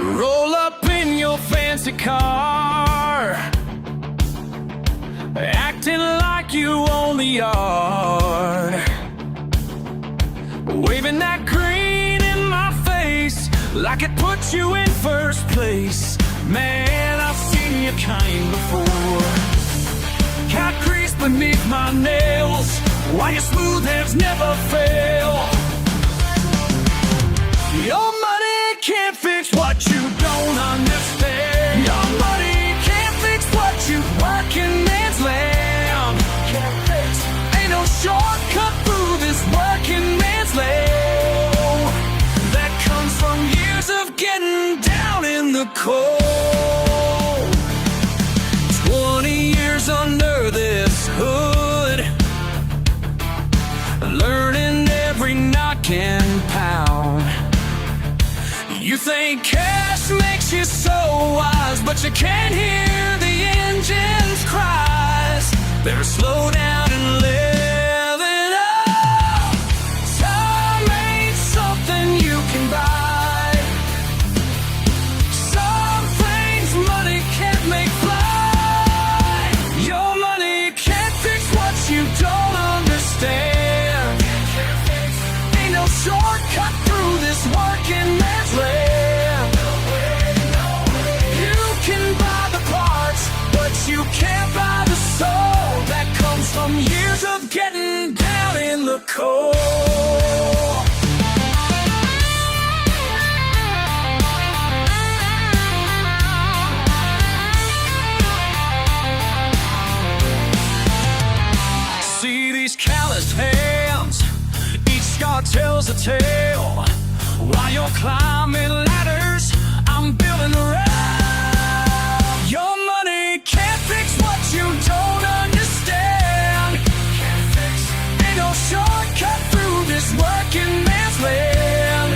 Roll up in your fancy car, acting like you own the yard, waving that green in my face like it puts you in first place. Man, I've seen your kind before. Cat grease beneath my nails, why your smooth hands never fail. Your money can't fix what you don't understand. Your money can't fix what you working man's land can't fix. Ain't no shortcut through this working man's land that comes from years of getting down in the cold. 20 years under this hood, learning every knock and pound. You think cash makes you so wise, but you can't hear the engine's cries. Better slow down and live it up. Time ain't something you can buy. Some things money can't make fly. Your money can't fix what you don't understand. Ain't no shortcut through this working man's land. You can buy the parts, but you can't buy the soul that comes from years of getting down in the cold. See these calloused hands, each scar tells a tale. While you're climbing ladders, I'm building a rail. Your money can't fix what you don't understand. Can't fix. Ain't no shortcut through this working man's land.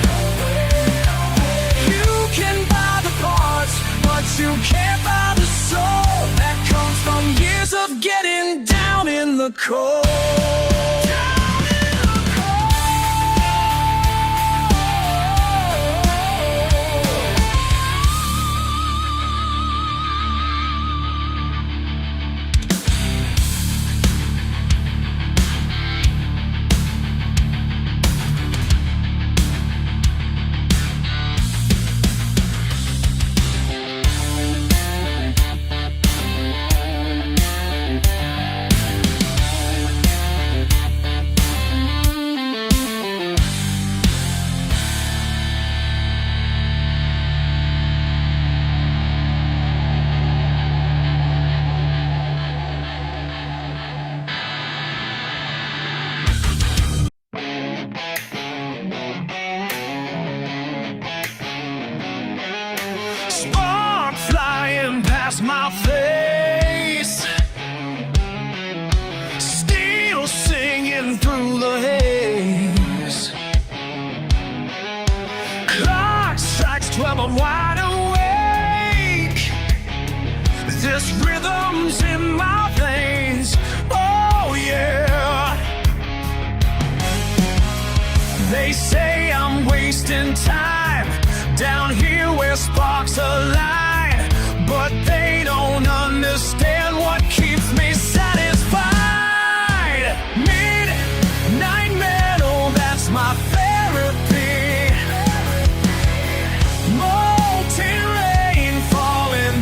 You can buy the parts, but you can't buy the soul that comes from years of getting down in the cold. Spark flying past my face, steel singing through the haze. Clock strikes 12, I'm wide awake. This rhythm's in my veins, oh yeah. They say I'm wasting time down here where sparks align, but they don't understand what keeps me satisfied. Midnight metal, that's my therapy. Molten rain falling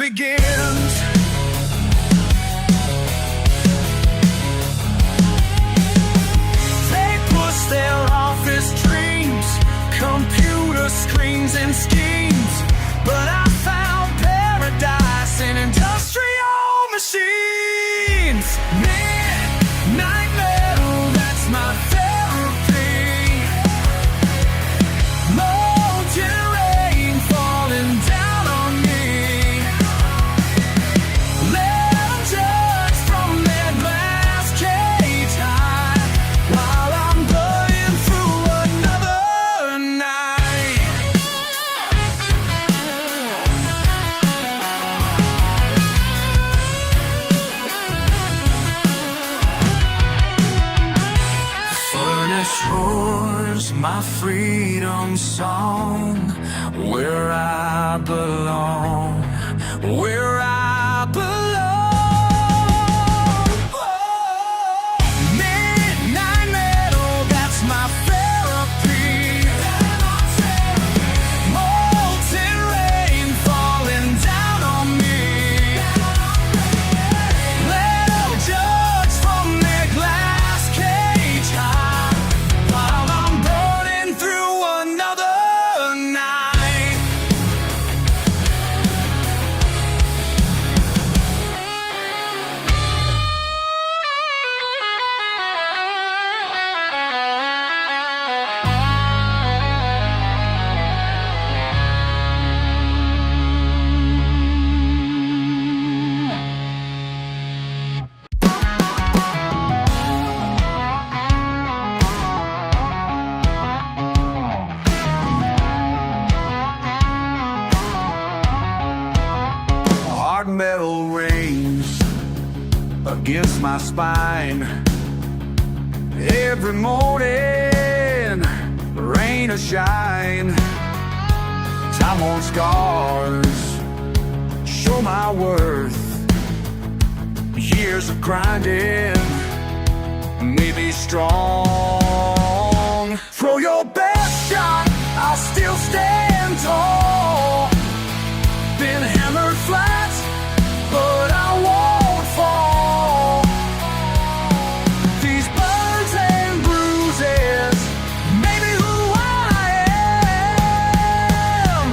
begins. They push their office dreams, computer screens and schemes, but I found paradise in industrial machines. Midnight metal, that's my therapy. Molten rain falling down on me. Let 'em judge from their glass cage high, while I'm burning through another night. Furnace roars my freedom song, where I belong, where I belong. Midnight metal, that's my therapy. Molten rain falling down on me. Let 'em judge from their glass cage high, while I'm burning through another night. Hard metal rings against my spine. Every morning, rain or shine. Time-worn scars show my worth. Years of grinding made me strong. Throw your best shot, I'll still stand tall. Been hammered flat, but I won't fall. These burns and bruises made me who I am.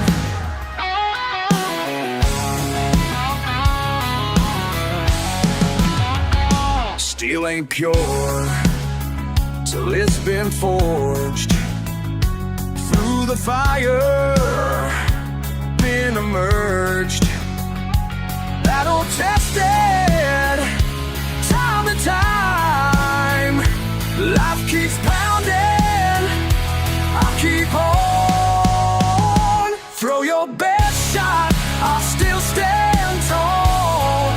Steel ain't pure till it's been forged through the fire. Been emerged, battle tested, time to time. Life keeps pounding, I'll keep on. Throw your best shot, I'll still stand tall.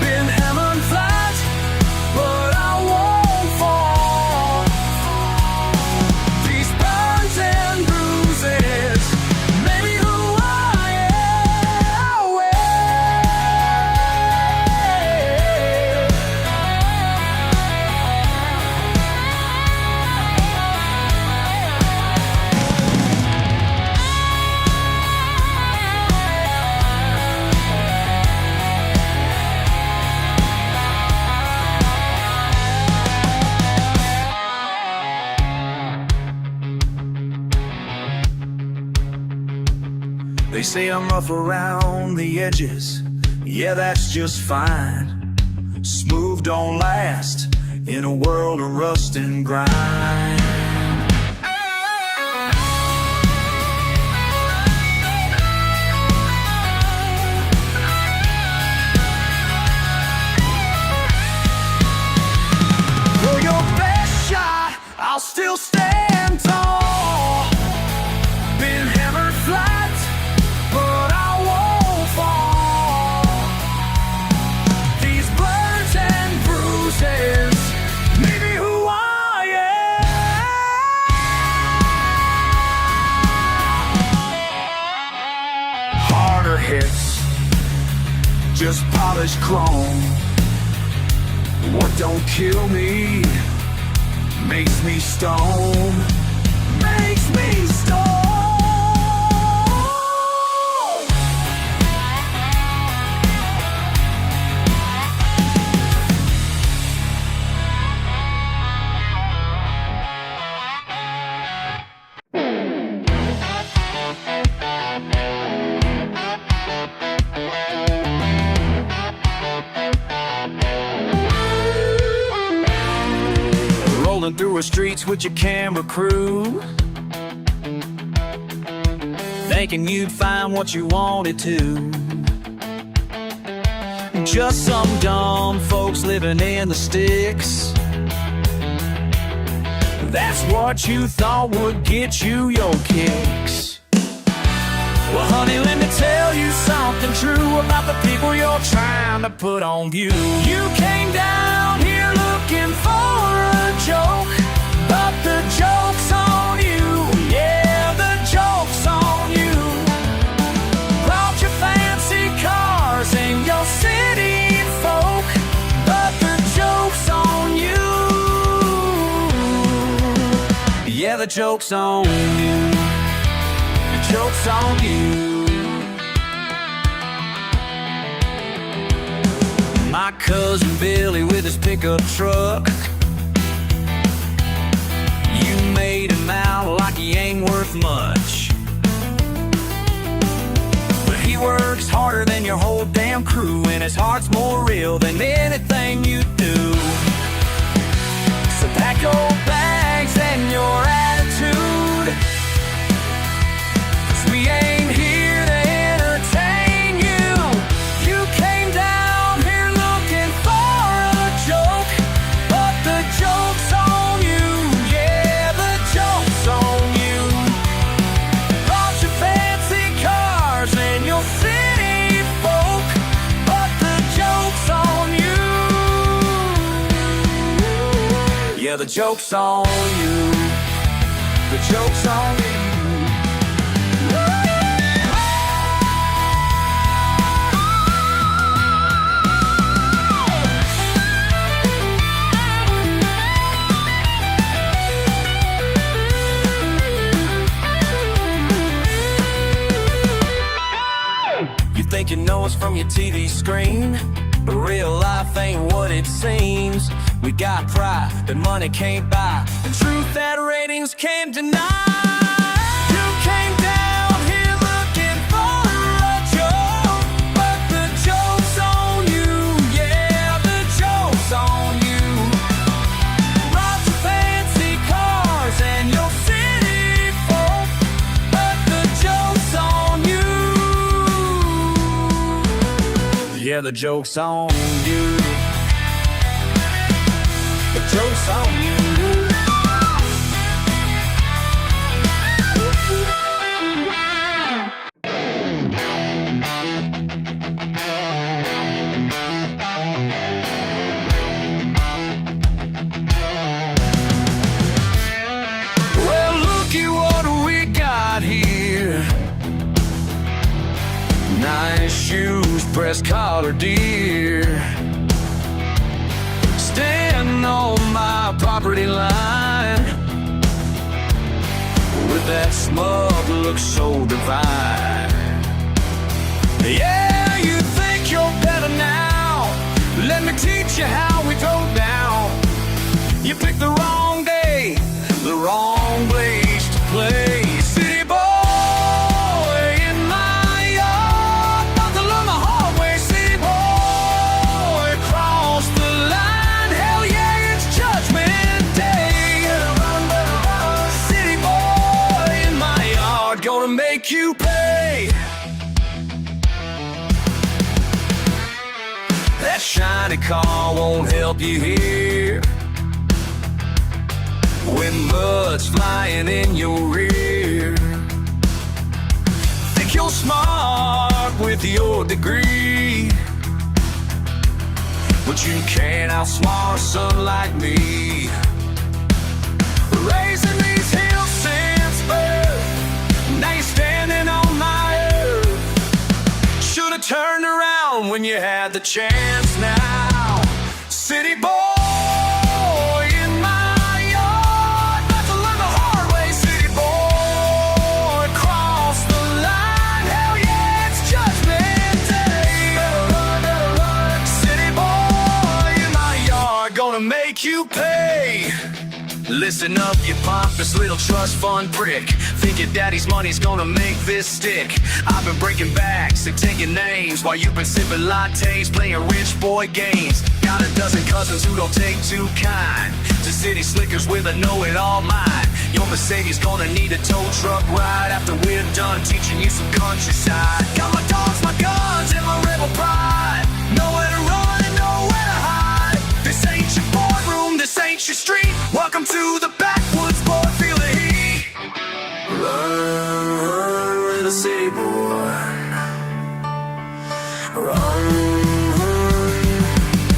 Been hammered flat, but I won't fall. These burns and bruises made me who I They say I'm rough around the edges, yeah, that's just fine. Smooth don't last in a world of rust and grind. For your best shot, I'll still stand tall. Been hammered flat, but I won't fall. These burns and bruises made me who I am. Harder hits, just polished chrome. What don't kill me makes me stone, makes me stone. tour streets with your camera crew, thinking you'd find what you wanted to. Just some dumb folks living in the sticks. That's what you thought would get you your kicks. Well, honey, let me tell you something true about the people you're trying to put on view. You came down here looking for a joke, but the joke's on you. Yeah, the joke's on you. Brought your fancy cars and your city folk, but the joke's on you. Yeah, the joke's on you. The joke's on you. My cousin Billy with his pickup truck, you made him out like he ain't worth much, but he works harder than your whole damn crew, and his heart's more real than anything you do. So pack your bags and your attitude, 'cause we ain't here to entertain you. You came down here looking for a joke, but the joke's on you. Yeah, the joke's on you. Brought your fancy cars and your city folk, but the joke's on you. Yeah, the joke's on you. The joke's on you. You think you know us from your TV screen, but real life ain't what it seems. We got pride that money can't buy, the truth that ratings can't deny. You came down here looking for a joke, but the joke's on you. Yeah, the joke's on you. Brought your fancy cars and your city folk, but the joke's on you. Yeah, the joke's on you. The joke's on you. Well, looky what we got here. Nice shoes, pressed collar deer, standing on my property line with that smug look so divine. Yeah, you think you're better now? Let me teach you how we go down. You picked the wrong day, the wrong place to play. City boy in my yard, nothing along the hallway. City boy cross the line. Hell yeah, it's Judgment Day. City boy in my yard, gonna make you pay. That shiny car won't help you here when mud's flying in your rear. Think you're smart with your degree, but you can't outsmart a son like me. Raising these hills since birth, now you're standing on my earth. Should've turned around when you had the chance now. City boy in my yard, about to learn the hard way. City boy, cross the line. Hell yeah, it's Judgment Day. City boy in my yard, gonna make you pay. Listen up, you pompous little trust fund prick. Think your daddy's money's gonna make this stick. I've been breaking backs and taking names while you've been sipping lattes, playing rich boy games. Got a dozen cousins who don't take too kind to city slickers with a know-it-all mind. Your Mercedes gonna need a tow truck ride after we're done teaching you some countryside. Got my dogs, my guns, and my rebel pride. Nowhere to run and nowhere to hide. This ain't your boardroom, this ain't your street. Welcome to the backwoods, boy, feel the heat. Run, little city boy.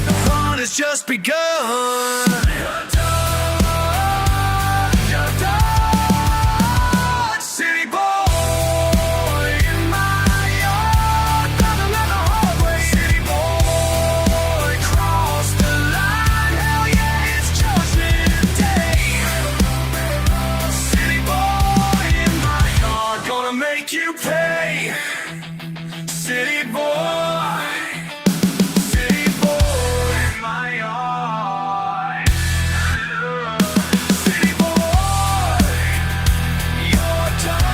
The fun has just begun. City boy in my yard, bound down the hallway. City boy, cross the line. Hell yeah, it's judgment day. City boy in my yard, gonna make you pay. City boy, city boy in my yard. City boy, you're done.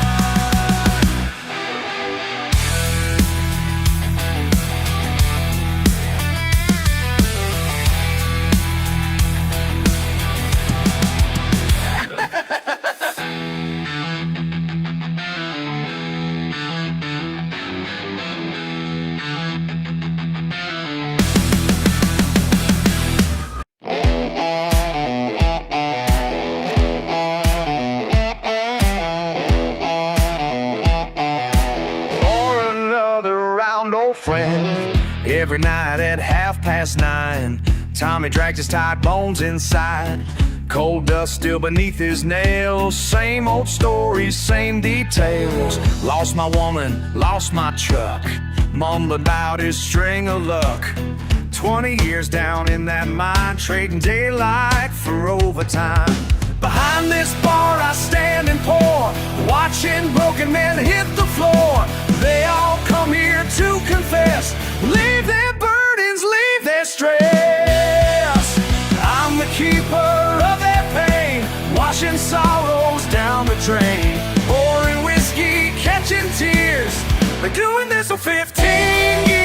For another round, old friend. Every night at 9:30, Tommy dragged his tired bones inside. Cold dust still beneath his nails. Same old stories, same details. Lost my woman, lost my truck. Mumbled about his string of luck. 20 years down in that mine, trading daylight for overtime. Behind this bar I stand and pour, watching broken men hit the floor. They all come here to confess, leave their burdens, leave their stress. I'm the keeper of their pain, washing sorrows down the drain. Pouring whiskey, catching tears, been doing this for 15 years.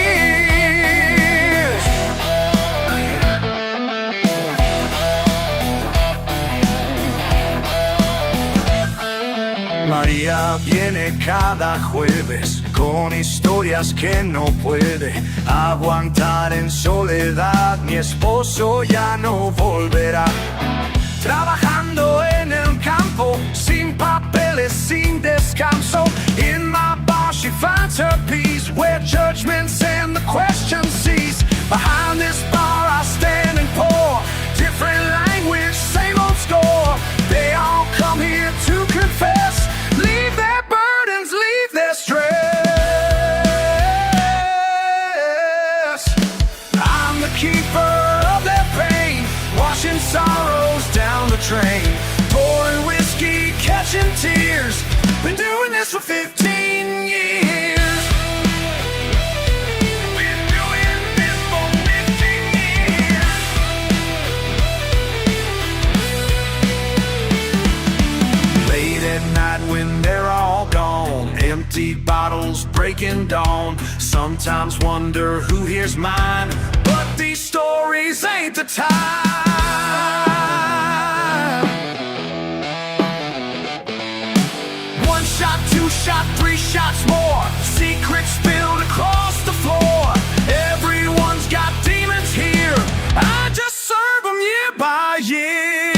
María viene cada jueves con historias que no puede aguantar en soledad. Mi esposo ya no volverá. Trabajando en el campo, sin papeles, sin descanso. In my bar she finds her peace, where judgments and the questions cease. Behind this bar I stand and pour, different language, same old score. They all come here to confess, leave their burdens, leave their stress. I'm the keeper of their pain, washing sorrows down the drain. Pouring whiskey, catching tears, been doing this for 15 years. Been doing this for 15 years. Late at night when they're all gone, empty bottles breaking dawn. Sometimes wonder who hears mine, but these stories ain't the time. One shot, two shot, three shots more, secrets spilled across the floor. Everyone's got demons here, I just serve them year by year.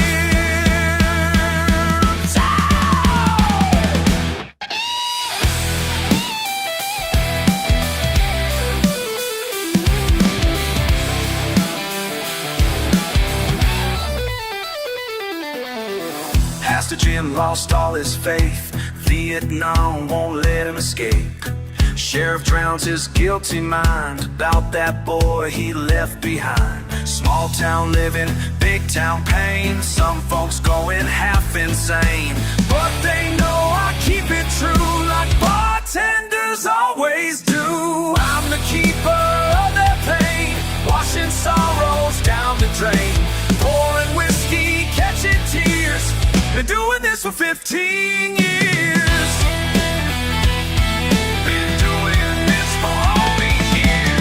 Pastor Jim lost all his faith, Vietnam won't let him escape. Sheriff drowns his guilty mind about that boy he left behind. Small town living, big town pain, some folks going half insane. But they know I keep it true, like bartenders always do. I'm the keeper of their pain, washing sorrows down the drain. Pouring whiskey, catching tears, 18 years. Been doing this for all these years.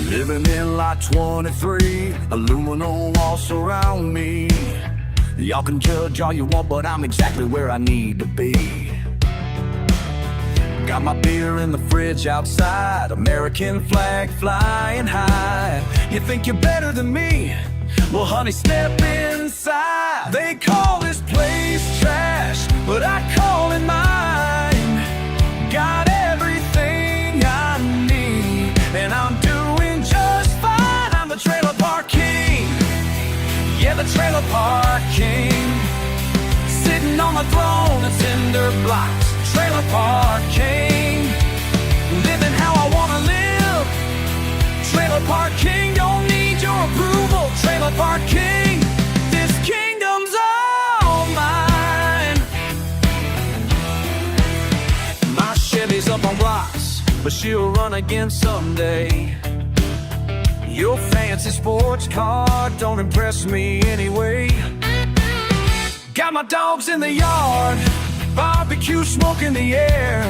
Living in lot 23, aluminum walls surround me. Y'all can judge all you want, but I'm exactly where I need to be. Got my beer in the fridge outside, American flag flying high. You think you're better than me? Well, honey, step inside. They call this place trash, but I call it mine. Got everything I need, and I'm doing just fine. I'm the trailer park king. Yeah, the trailer park king. Sitting on the throne of cinder blocks. Trailer park king. Living how I wanna live. Trailer park king, don't need your approval. Trailer park king, this kingdom's all mine. My Chevy's up on blocks, but she'll run again someday. Your fancy sports car don't impress me anyway. Got my dogs in the yard, barbecue smoke in the air.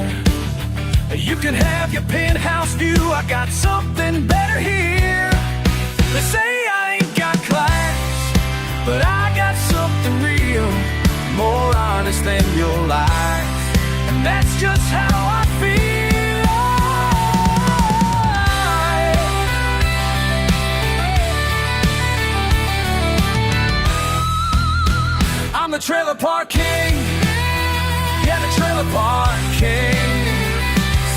You can have your penthouse view, I got something better here. They say I ain't got class, but I got something real, more honest than your life, and that's just how I feel. I'm the trailer park king. Yeah, the trailer park king.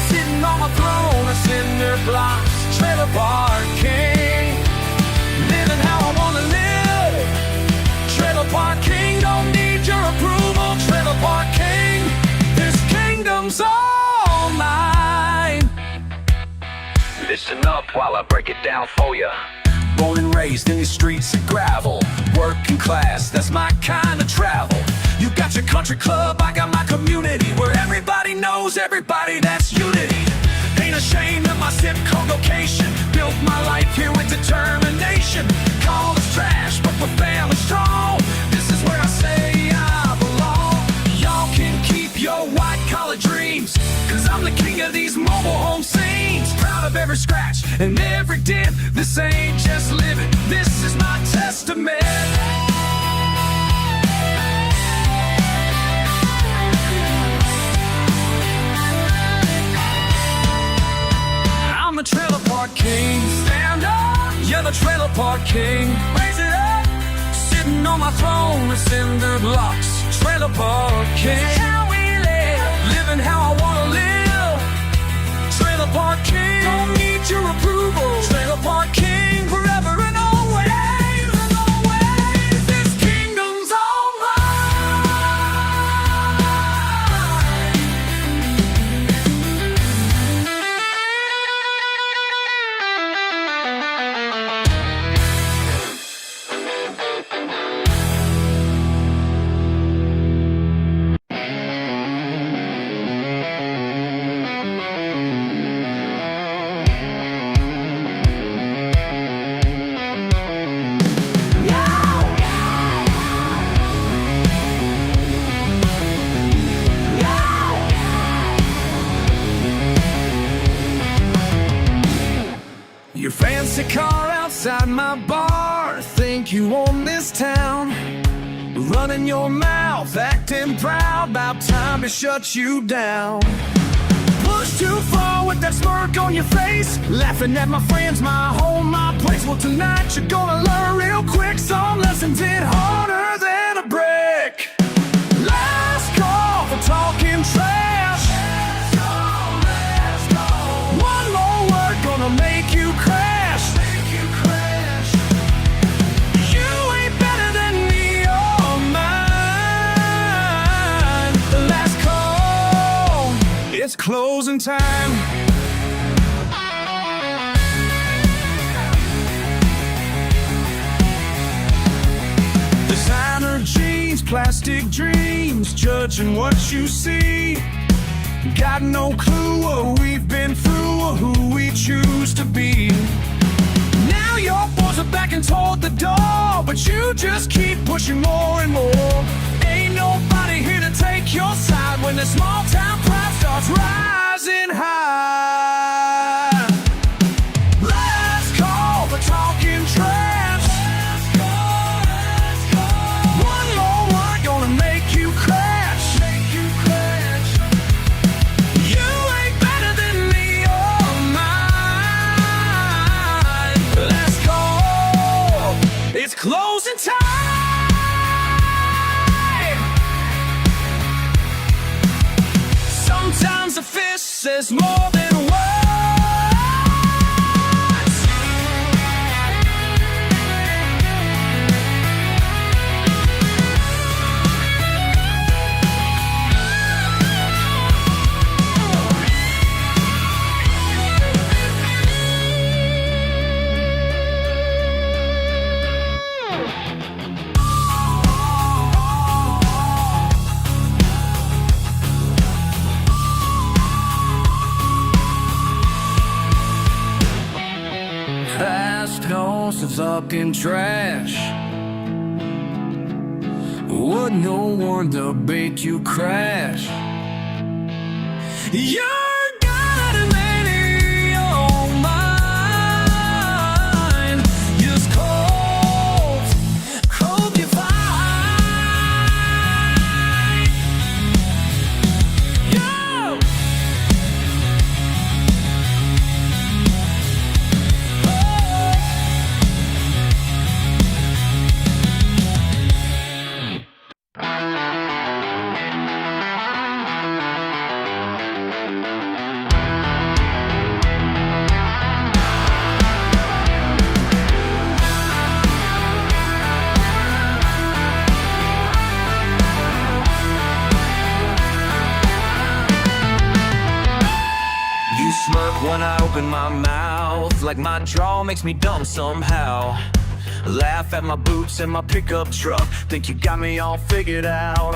Sitting on my throne of cinder blocks. Trailer park king. Living how I wanna live. Trailer park king, don't need your approval. Trailer park king, this kingdom's all mine. Listen up while I break it down for you. Born and raised in the streets of gravel. Working class, that's my kind of travel. You got your country club, I got my community, where everybody knows everybody, that's unity. Ain't ashamed of my zip code location. Built my life here with determination. Call us trash, but we're family strong. This is where I say I belong. Y'all can keep your white collar dreams, cause I'm the king of these mobile home scenes. Proud of every scratch and every dent. This ain't just living, this is my testament. I'm the trailer park king. Stand up, yeah, the trailer park king. Raise it up, sitting on my throne with cinder blocks. Trailer park king. This is how we live, living how I wanna live. Trailer park king, don't need your approval. Trailer park king, forever and always, and always. This kingdom's all your fancy car outside my bar. Think you own this town. Running your mouth, acting proud. About time to shut you down. Push too far with that smirk on your face. Laughing at my friends, my home, my place. Well, tonight you're gonna learn real quick. Some lessons hit harder than a brick. Last call for talking trash. One more word gonna make you crash. You ain't better than me or mine. The last call, it's closing time. plastic dreams, judging what you see. Got no clue what we've been through or who we choose to be. Now your boys are backing toward the door, but you just keep pushing more and more. Ain't nobody here to take your side when the small town pride starts rising high. Let's call the talking trash. One more word gonna make you crash. You ain't better than me or mine. Let's go. It's closing time. Sometimes a fist says more than words. Past houses up in trash. Would no one debate you crash? You're got a many on mine. Just hope you find. Yo! You smirk when I open my mouth, like my jaw makes me dumb somehow. Laugh at my boots and my pickup truck, think you got me all figured out.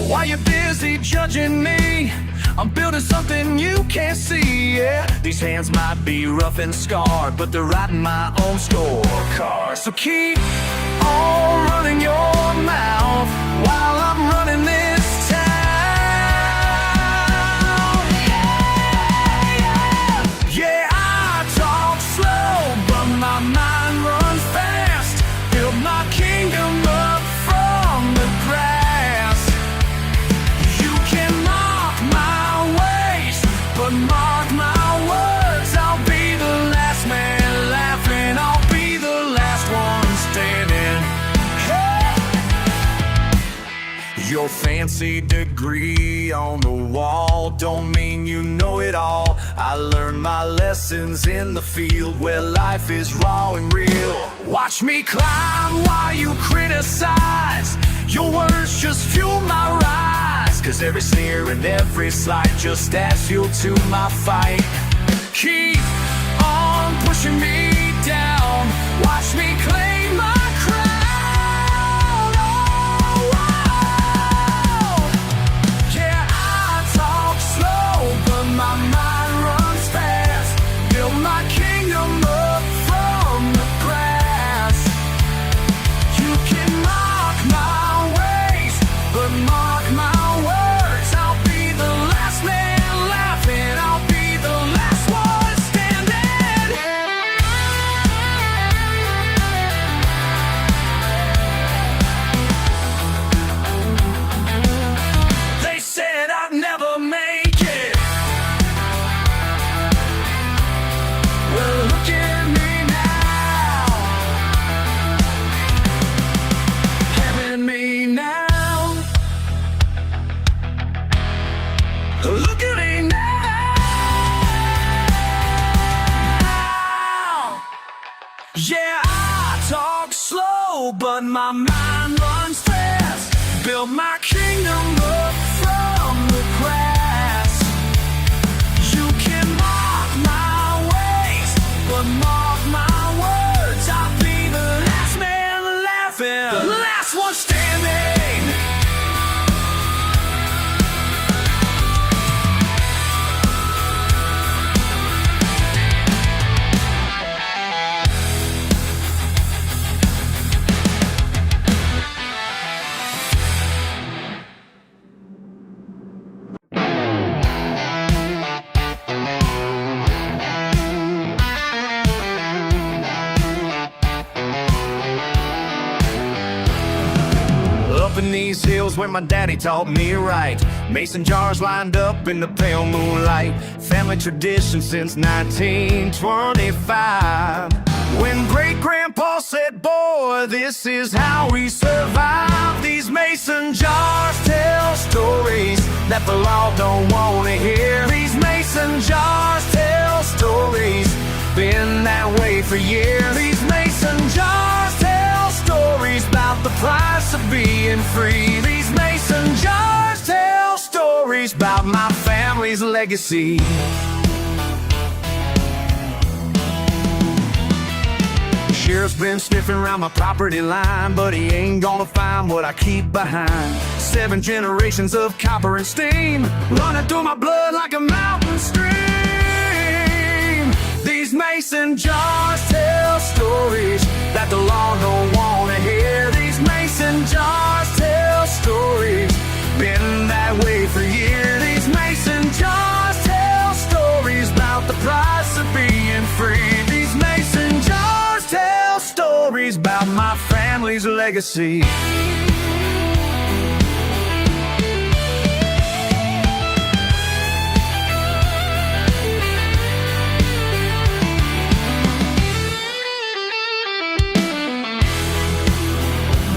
While you're busy judging me, I'm building something you can't see, yeah. These hands might be rough and scarred, but they're writing my own scorecard. So keep on running your mouth while I'm running this town. Yeah, I talk slow, but my mind runs fast. Build my kingdom up from the grass. You can mock my ways, but mark my words, I'll be the last man laughing. I'll be the last one standing. Hey! Your fancy degree on the wall don't mean you know it all. I learned my lessons in the field where life is raw and real. Watch me climb while you criticize. Your words just fuel my rise, 'cause every sneer and every slight just adds fuel to my fight. Keep on pushing me down. Watch me claim my crown. Oh, wow. Yeah, I talk slow, but my mind runs fast. Build my kingdom up from the grass. You can mock my ways, but mark my words, I'll be the last man laughing. I'll be the last one standing. They said I'd never make it. Well, look at me now. Having me now. Look at me now. Yeah, I talk slow, but my mind runs fast. Build my kingdom up from the grass. You can mock my ways, but mark my words, I'll be the last man laughing. The last last one standing. Up in these hills where my daddy taught me right, mason jars lined up in the pale moonlight. Family tradition since 1925, when great-grandpa said, boy, this is how we survive. These mason jars tell stories that the law don't want to hear. These mason jars tell stories, been that way for years. These mason jars tell stories about the price of being free. These mason jars tell stories about my family's legacy. The sheriff's been sniffing around my property line, but he ain't gonna find what I keep behind. 7 generations of copper and steam running through my blood like a mountain stream. These mason jars tell stories that the law don't wanna hear. These mason jars tell stories, been that way for years. These mason jars tell stories about the price of being free. These mason jars tell stories about my family's legacy.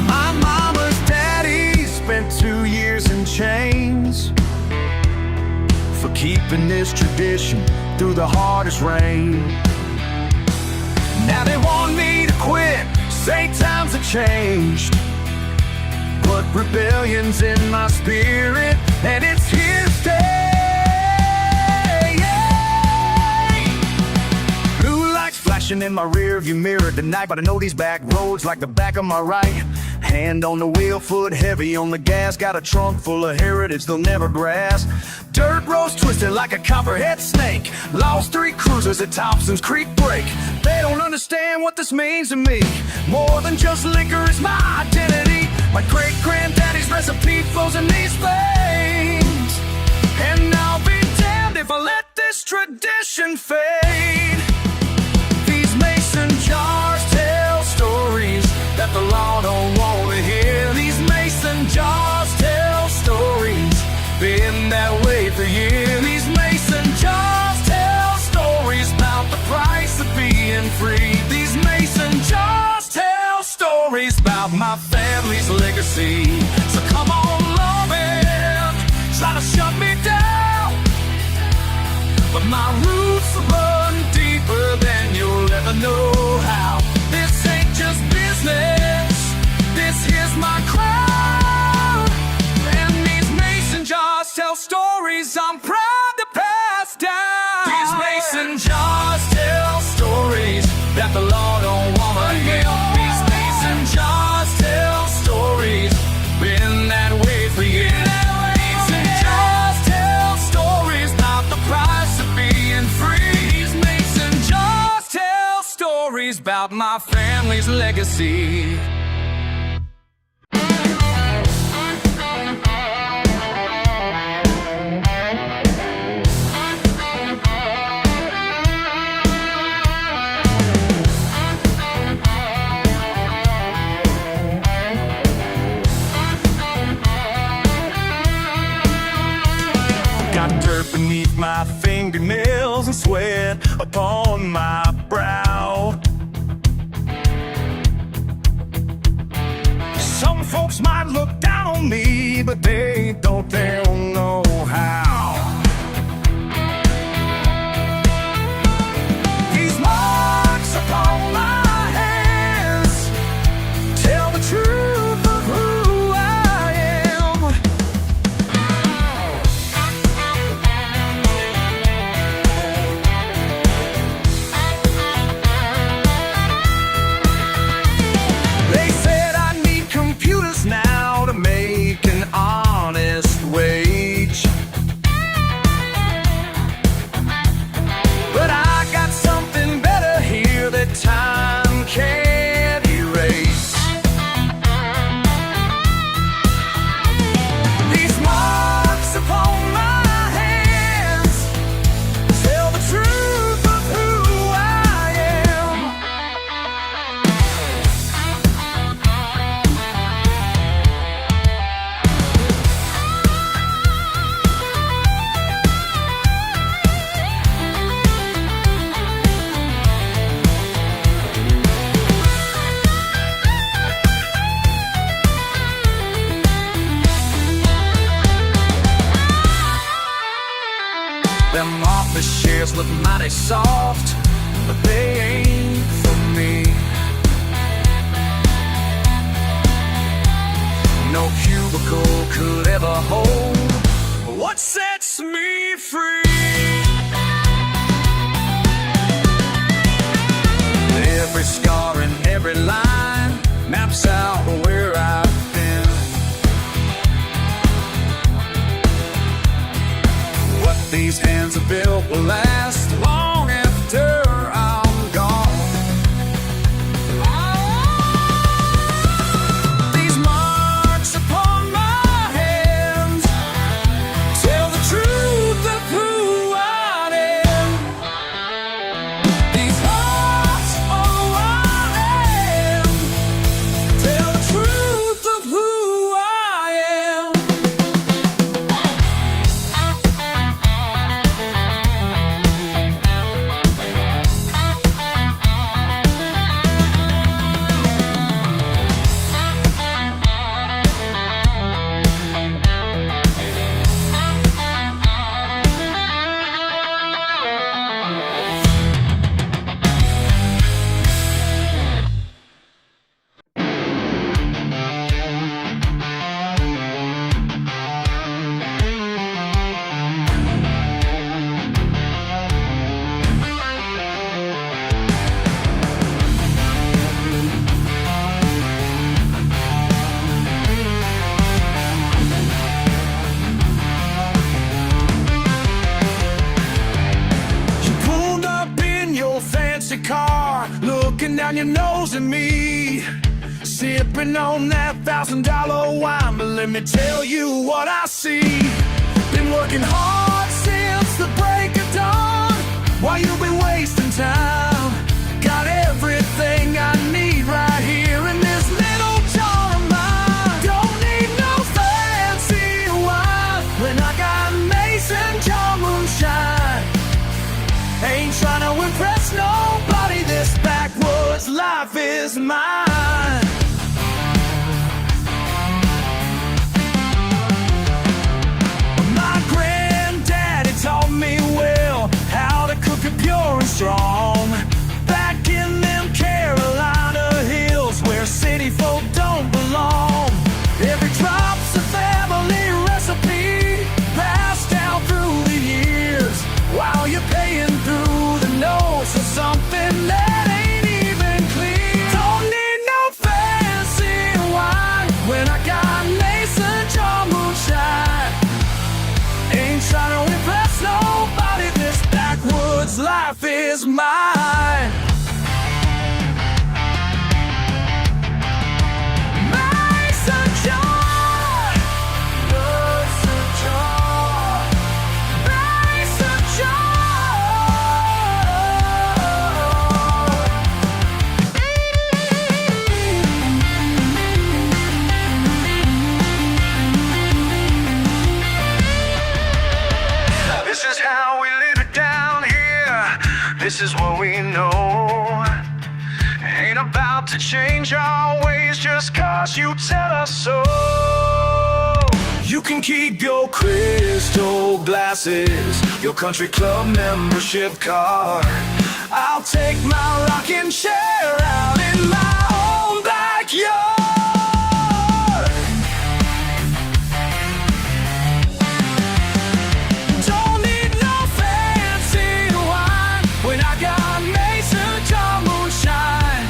My mama's daddy spent 2 years in chains for keeping this tradition through the hardest rain. Now they want me to quit, say times have changed, but rebellion's in my spirit, and it's here to stay. Blue lights flashing in my rearview mirror tonight, but I know these back roads like the back of my right. Hand on the wheel, foot heavy on the gas. Got a trunk full of heritage they'll never grasp. Dirt roads twisted like a copperhead snake. Lost 3 cruisers at Thompson's Creek break. They don't understand what this means to me. More than just liquor is my identity. My great-granddaddy's recipe flows in these veins, and I'll be damned if I let this tradition fade. These mason jars tell stories that the law don't want to hear. These mason jars tell stories, been that way for years. These mason jars tell stories about the price of being free. These mason jars tell stories about my family's legacy. So come on, love it, try to shut me down, but my roots run deeper than you'll ever know how. This ain't just business, this is my crown, and these mason jars tell stories I'm proud to pass down. These mason jars tell stories that the law don't wanna hear. These mason jars tell stories, been that way for years. Mason jars tell stories about the price of being free. These mason jars tell stories about my family's legacy. Got dirt beneath my fingernails and sweat upon my brow. Some folks might look down on me, but they don't know how. These marks upon my hands tell the truth of who I am. They said I need computers office chairs look mighty soft, but they ain't for me. No cubicle could ever hold what sets me free. Every scar and every line maps out where I've been. What these hands have built will last long after I'm gone. These marks upon my hands tell the truth of who I am. These hearts oh I am tell the truth of who I am. Car, looking down your nose at me, sipping on that $1,000 wine. But let me tell you what I see. Been working hard since the break of dawn, while you've been wasting time. Got everything I need right here in this little jar of mine. Don't need no fancy wine when I got Mason jar moonshine. Ain't trying to impress nobody, this backwoods life is mine. My granddaddy taught me well how to cook it pure and strong, back in them Carolina hills where city folk don't belong. Every drop's a family recipe passed down through the years, while you're paying through the nose of something that ain't even clear. Don't need no fancy wine when I got Mason jar moonshine. Ain't trying to impress nobody, this backwoods life is mine. Mason jar, Mason jar, Mason jar. This is how we live it down here. This is what we know. Ain't about to change our ways just cause you tell us so. You can keep your crystal glasses, your country club membership card. I'll take my rocking chair out in my own backyard. Don't need no fancy wine when I got Mason jar moonshine.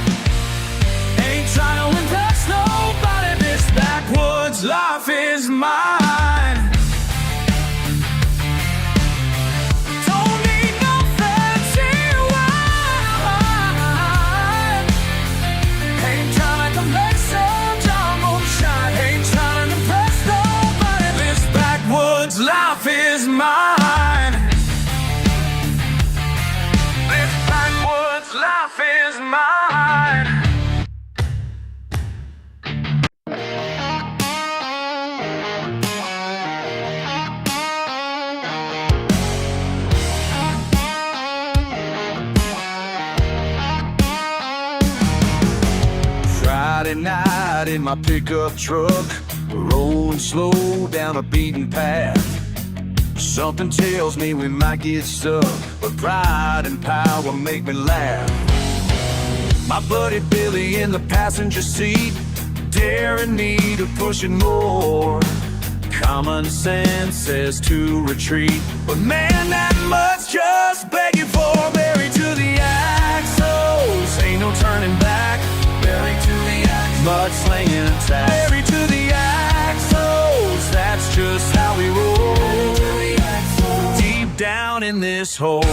Ain't trying to impress nobody, this backwoods life is mine. Don't need no fancy wine. Ain't trying to make some jar moonshine. Ain't trying to impress nobody, this backwoods life is mine. This backwoods life is mine. Friday night in my pickup truck, rolling slow down a beaten path. Something tells me we might get stuck, but pride and power make me laugh. My buddy Billy in the passenger seat, daring me to push it more. Common sense says to retreat, but man, that mud's just begging for. Married to the axles, ain't no turning back. Married to the axles, mud slinging attack. Married to the axles, that's just how we roll. Deep down in this hole.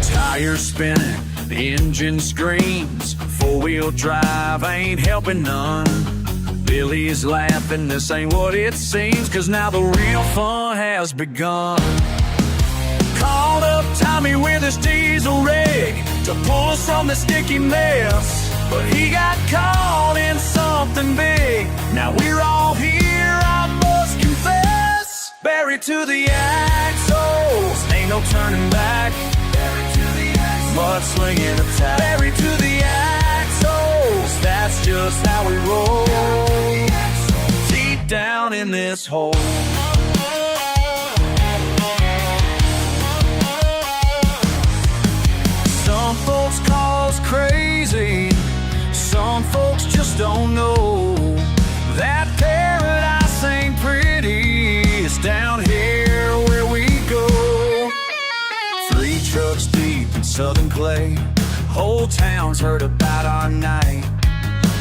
Tires spinning, the engine screams. Four-wheel drive ain't helping none. Billy's laughing, this ain't what it seems, 'cause now the real fun has begun. Called up Tommy with his diesel rig to pull us from the sticky mess, but he got caught in something big. Now we're all here, I must confess. Buried to the axles, ain't no turning back. Buried to the axles, mud slinging attack. Buried to the axles, that's just how we roll. Deep down in this hole. Some folks call us crazy, some folks just don't know that paradise ain't pretty. It's down here where we go. 3 trucks deep in southern clay, whole town's heard about our night.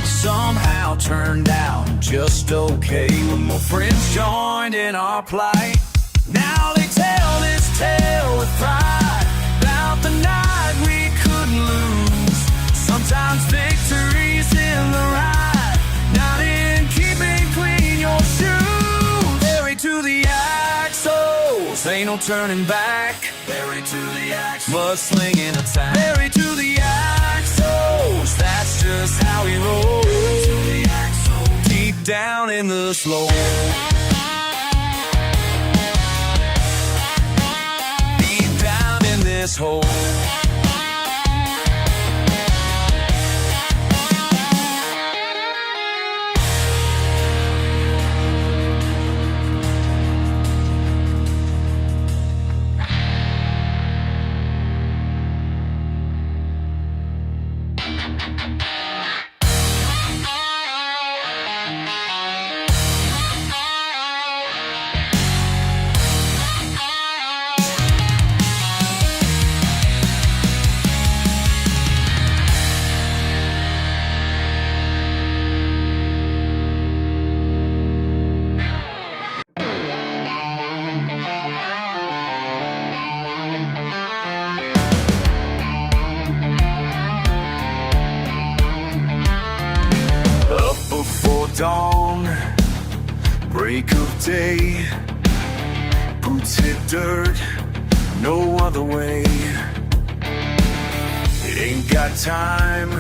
Somehow turned out just okay when my friends joined in our plight. Now they tell this tale with pride about the night we couldn't lose. Sometimes victory's in the ride, not in keeping clean your shoes. Buried to the axles, ain't no turning back. Buried to the axles, mud slinging attack. Buried to the axles, that's just how we roll. To the axles, deep down in the slow. Deep down in this hole. Dawn, break of day, boots hit dirt, no other way. It ain't got time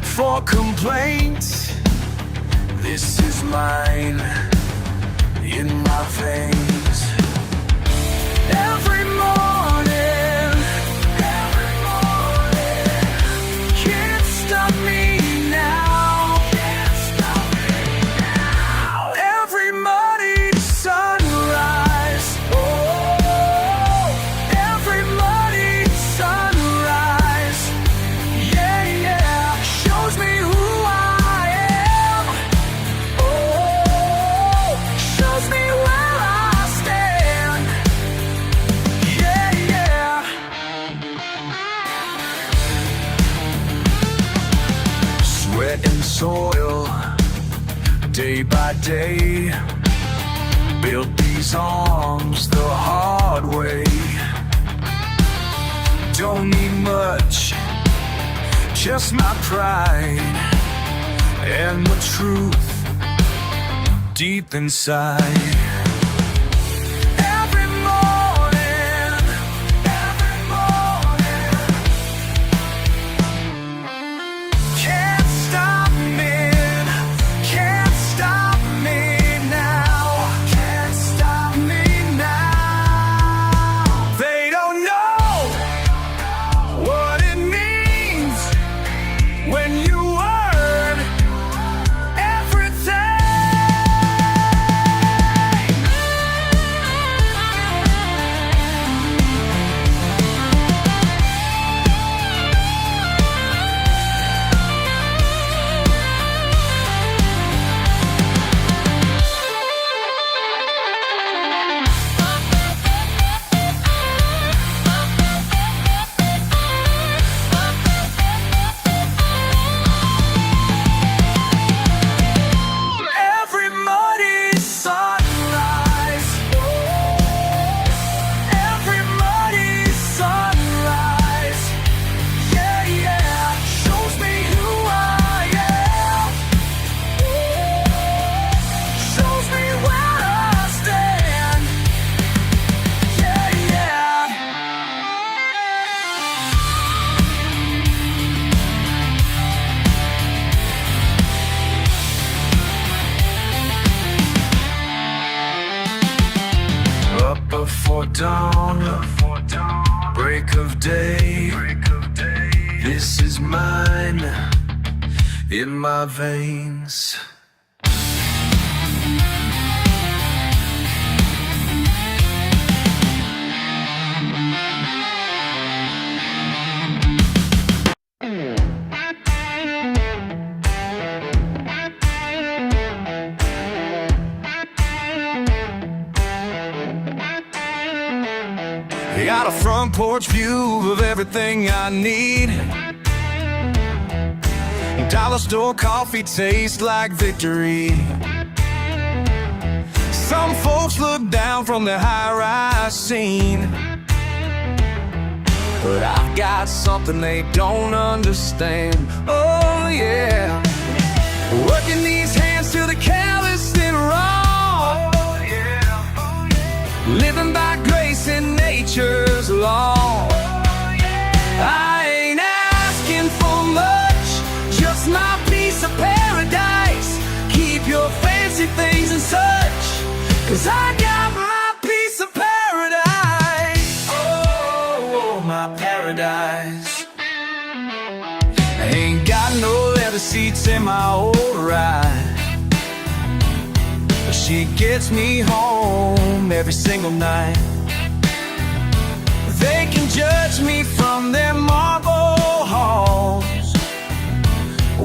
for complaints. This is mine, in my veins. Every morning, can't stop me now. Soil, day by day, built these arms the hard way. Don't need much, just my pride and the truth deep inside. dawn, break of day. This is mine in my veins. Got a front porch view of everything I need. Dollar store coffee tastes like victory. Some folks look down from their high-rise scene, but I've got something they don't understand. Oh yeah, working these hands till the calloused and raw. Living by grace in nature's law. I ain't asking for much, just my piece of paradise. Keep your fancy things and such, 'cause I got my piece of paradise. Oh, my paradise. I ain't got no leather seats in my old ride, but she gets me home every single night. They can judge me from their marble halls,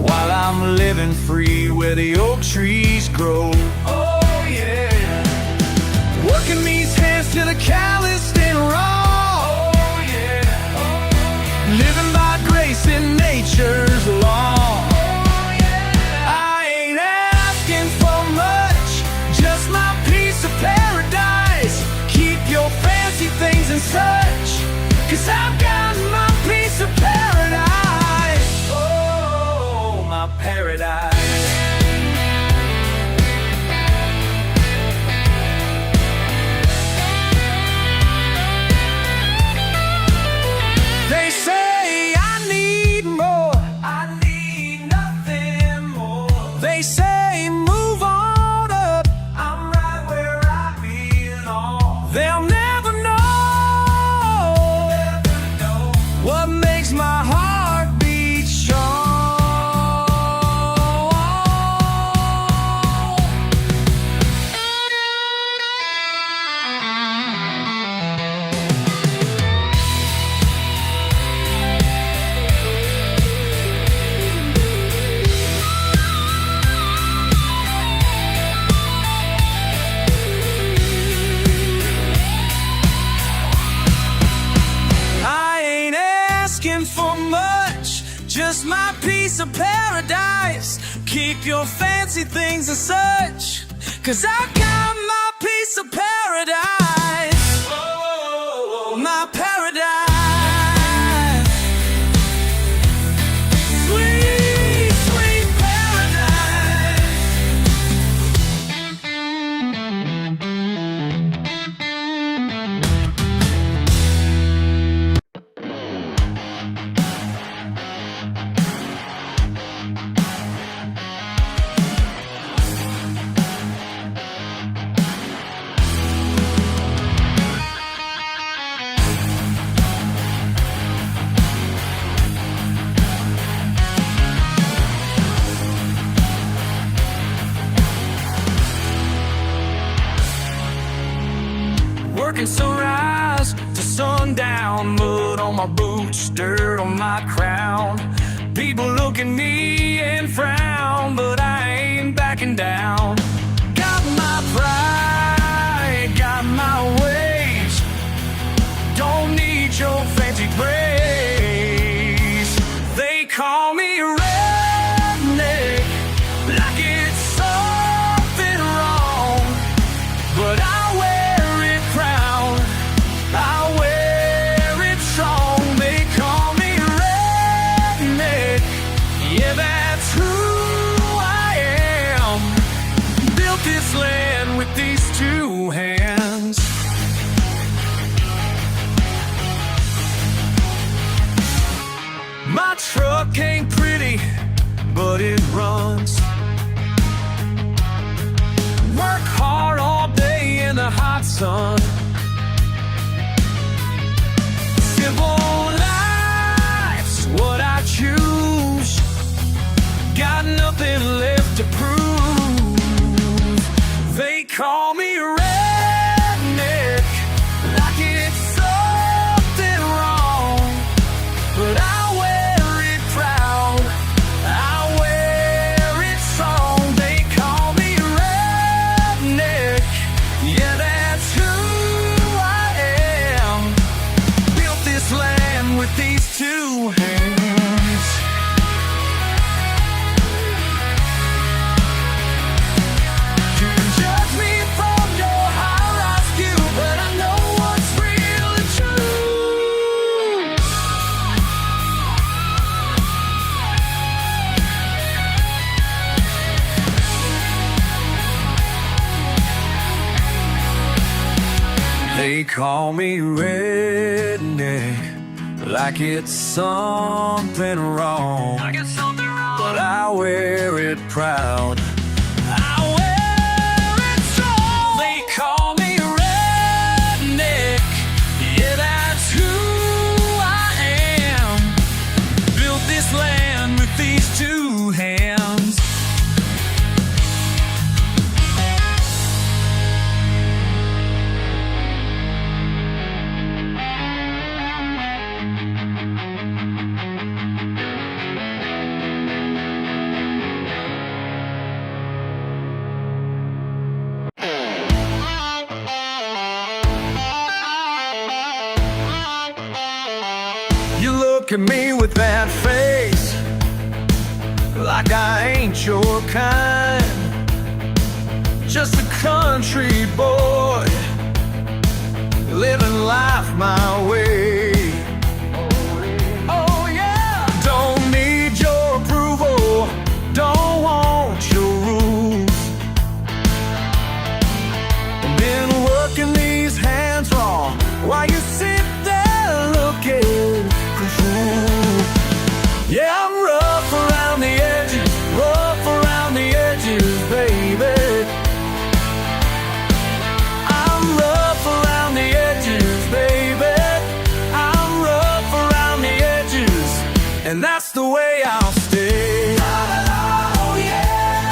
while I'm living free where the oak trees grow. Oh yeah, working these hands till the calloused and raw. Oh yeah, living by grace in nature's law. Things and such, 'cause I've got my piece of paradise. Oh, my paradise. They say I need more, I need nothing more. They say move on up, I'm right where I belong. They'll never what makes my heart beat strong. For much, just my piece of paradise. Keep your fancy things and such, 'cause I've got my piece of paradise. Oh, my paradise. Sweet, sweet paradise. Working sunrise to sundown, mud on my boots, dirt on my crown. People look at me and frown, but I ain't backing down. Got my pride, got my ways, don't need your fancy praise. They call me redneck, like it's something wrong, but I wear it proud, I wear it strong. They call me redneck, yeah, that's who I am. Built this land with these two hands. My truck ain't pretty, but it runs. Work hard all day in the hot sun. Simple life's what I choose. Got nothing left to prove. They call me redneck, like it's something wrong, but I wear it proud, I wear it strong. They call me redneck, yeah, that's who I am. Built this land with these two hands. You can judge me from your high-rise view, but I know what's real and true. They call me redneck, like it's something wrong, but I wear it proud, I wear it strong. They call me redneck, yeah, that's who I am. Built this land with these two hands. You look at me with that face, like I ain't your kind. Just a country boy, living life my way. Oh yeah, don't need your approval, don't want your rules. Been working these hands wrong while you sit there looking. Yeah, I'm rough around the edges, rough around the edges, baby. I'm rough around the edges, baby. I'm rough around the edges, and that's the way I'll stay. Oh yeah,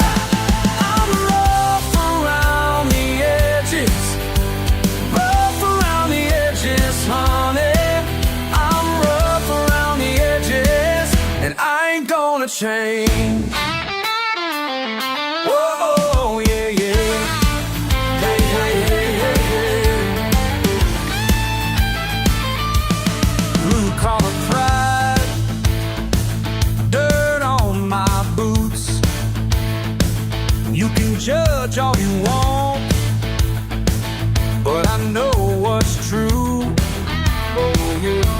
I'm rough around the edges, rough around the edges, honey. And I ain't gonna change. Whoa, yeah, yeah. Hey, hey, hey, hey, hey. Blue collar pride, dirt on my boots. You can judge all you want, but I know what's true. Oh, yeah.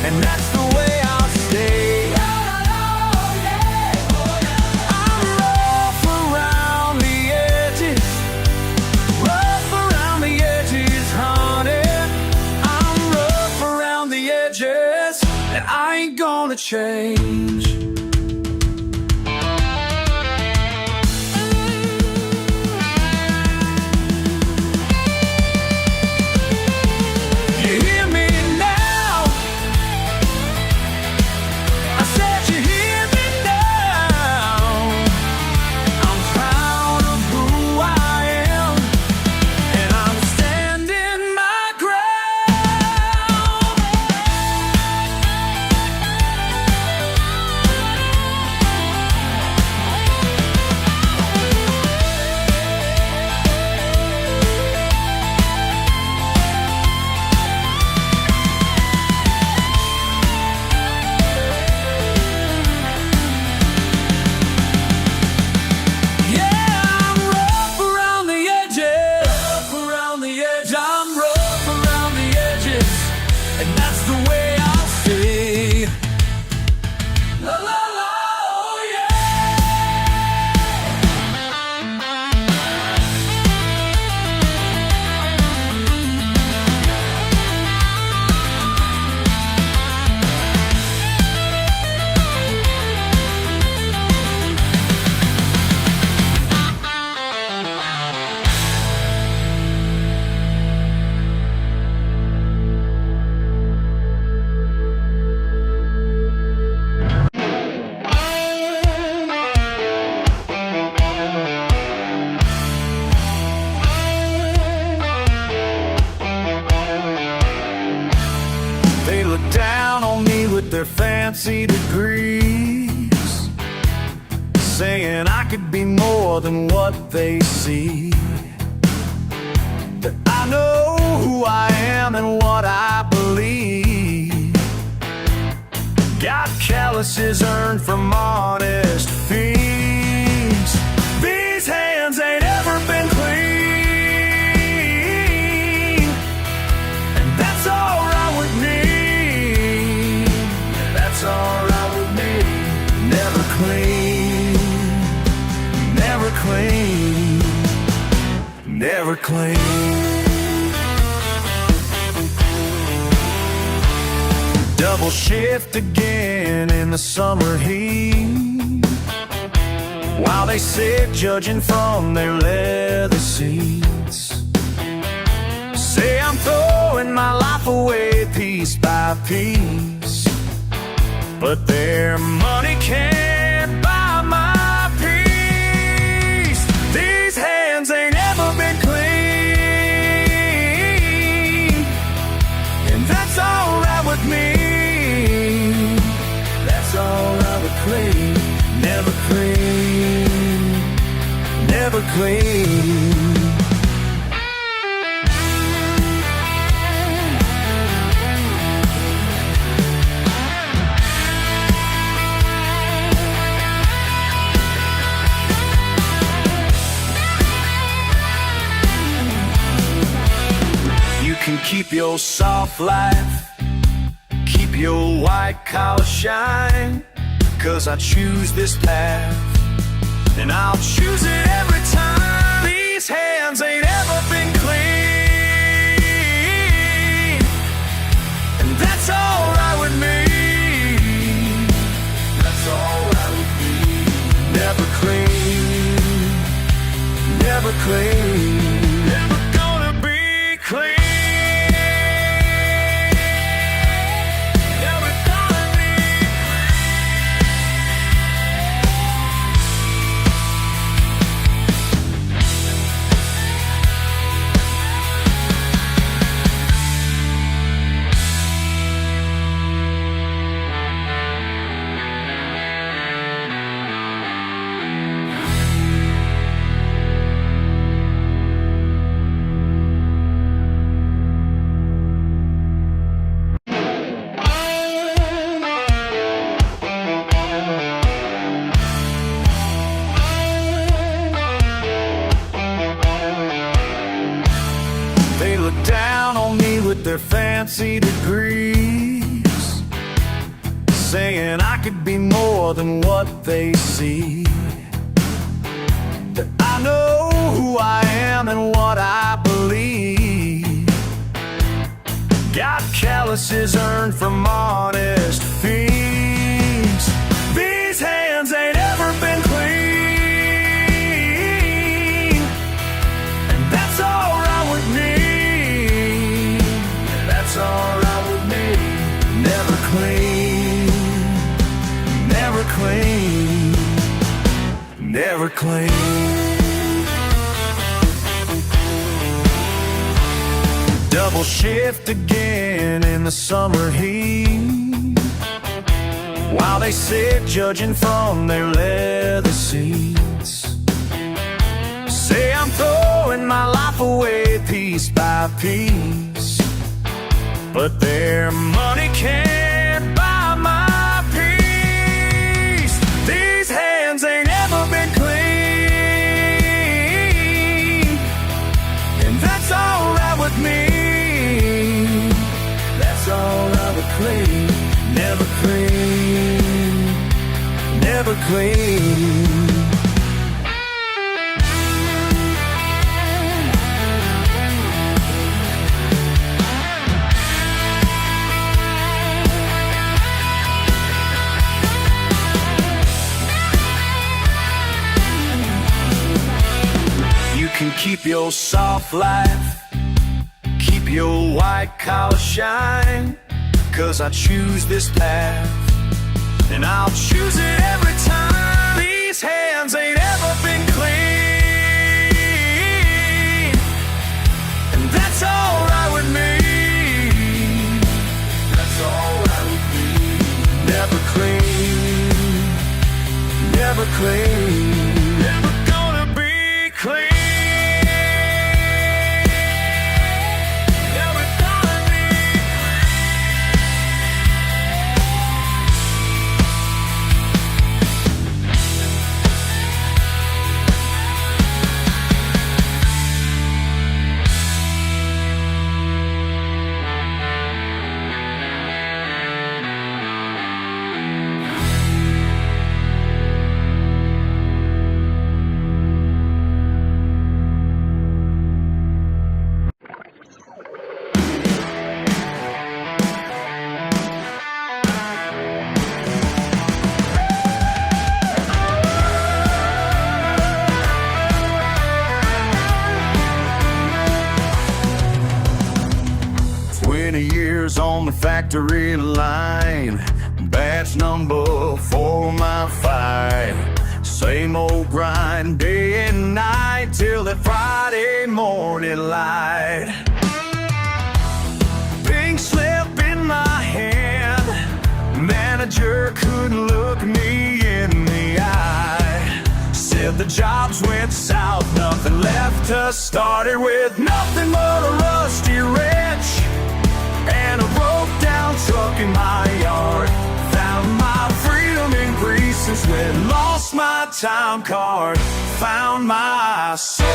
And that's the way I'll stay. I'm rough around the edges, rough around the edges, honey. I'm rough around the edges, and I ain't gonna change. fancy degrees, saying I could be more than what they see. That I know who I am and what I believe. Got calluses earned from honest fees. These hands ain't ever been clean, and that's alright with me. That's alright with me. Never clean, never clean, never clean. Double shift again in the summer heat, while they sit judging from their leather seats. Say I'm throwing my life away piece by piece, but their money can't buy my peace. These hands ain't ever been clean, and that's alright with me. That's alright with clean. Never clean, never clean. You can keep your soft life, keep your white collar shine, 'cause I choose this path, and I'll choose it every time. These hands ain't ever been clean, and that's alright with me. That's alright with me. Never clean, never clean, never gonna be clean. They look down on me with their fancy degrees, saying I could be more than what they see. That I know who I am and what I believe. Got calluses earned from honest fees. These hands ain't ever been clean, and that's alright with me. That's alright with me. Never clean, never clean, never clean. Double shift again in the summer heat, while they sit judging from their leather seats. Say I'm throwing my life away piece by piece, but their money can't buy my peace. These hands ain't ever been clean, and that's alright with me. That's alright with clean. Never clean, never clean. You can keep your soft life, keep your white collar shine, 'cause I choose this path, and I'll choose it every time. These hands ain't ever been clean, and that's alright with me. That's alright with me. Never years on the factory line. Batch number 4 my 5. Same old grind, day and night, till that Friday morning light. Pink slip in my hand, manager couldn't look me in the eye. Said the jobs went south, nothing left to start it with. Nothing but a rusty wrench and a broke down truck in my yard. Found my freedom in Greece and sweat, lost my time card, found my soul.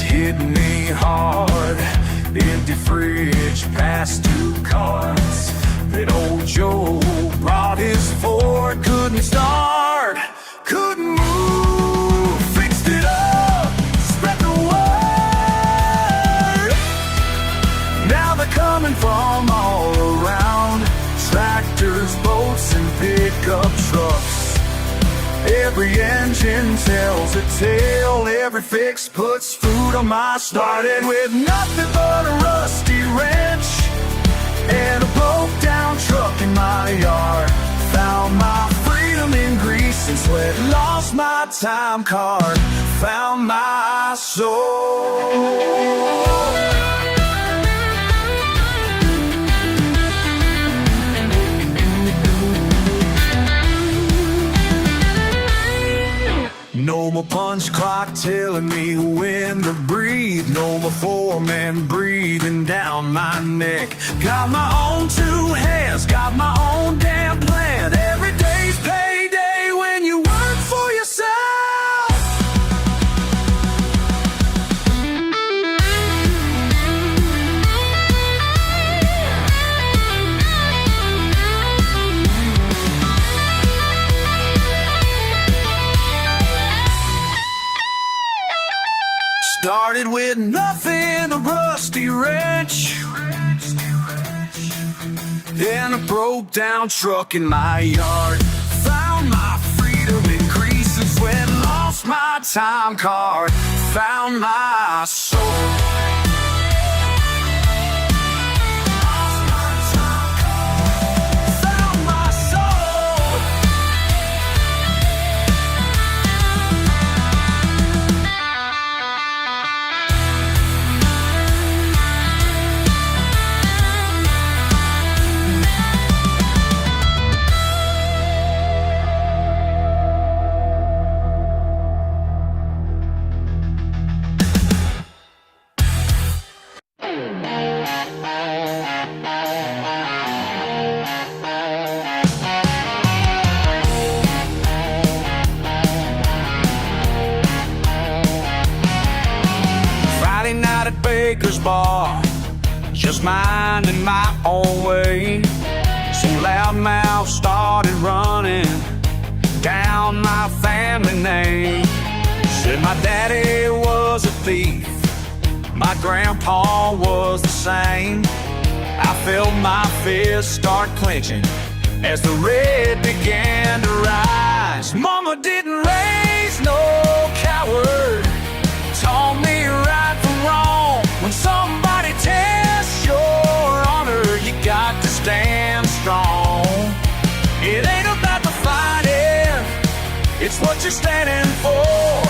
Hit me hard, empty fridge, past 2 cars. That old Joe brought his Ford, couldn't start, couldn't move, fixed it up, spread the word. Now they're coming from all around, tractors, boats, and pickup trucks. Every engine tells a tale, every fix puts food on my. Started with nothing but a rusty wrench and a broke down truck in my yard. Found my freedom in Greece and sweat, lost my time card, found my soul. No more punch clock telling me when to breathe. No more foreman breathing down my neck. Got my own 2 hands, got my own damn plan. Every day's payday when you work for yourself. Started with nothing, a rusty wrench and a broke down truck in my yard. Found my freedom in Greece and sweat, lost my time card, found my soul. Baker's bar, just minding my own way. Some loudmouth started running down my family name. Said my daddy was a thief, my grandpa was the same. I felt my fist start clenching as the red began to rise. Mama didn't raise no coward, taught me right from wrong. When somebody tests your honor, you got to stand strong. It ain't about the fighting, it's what you're standing for.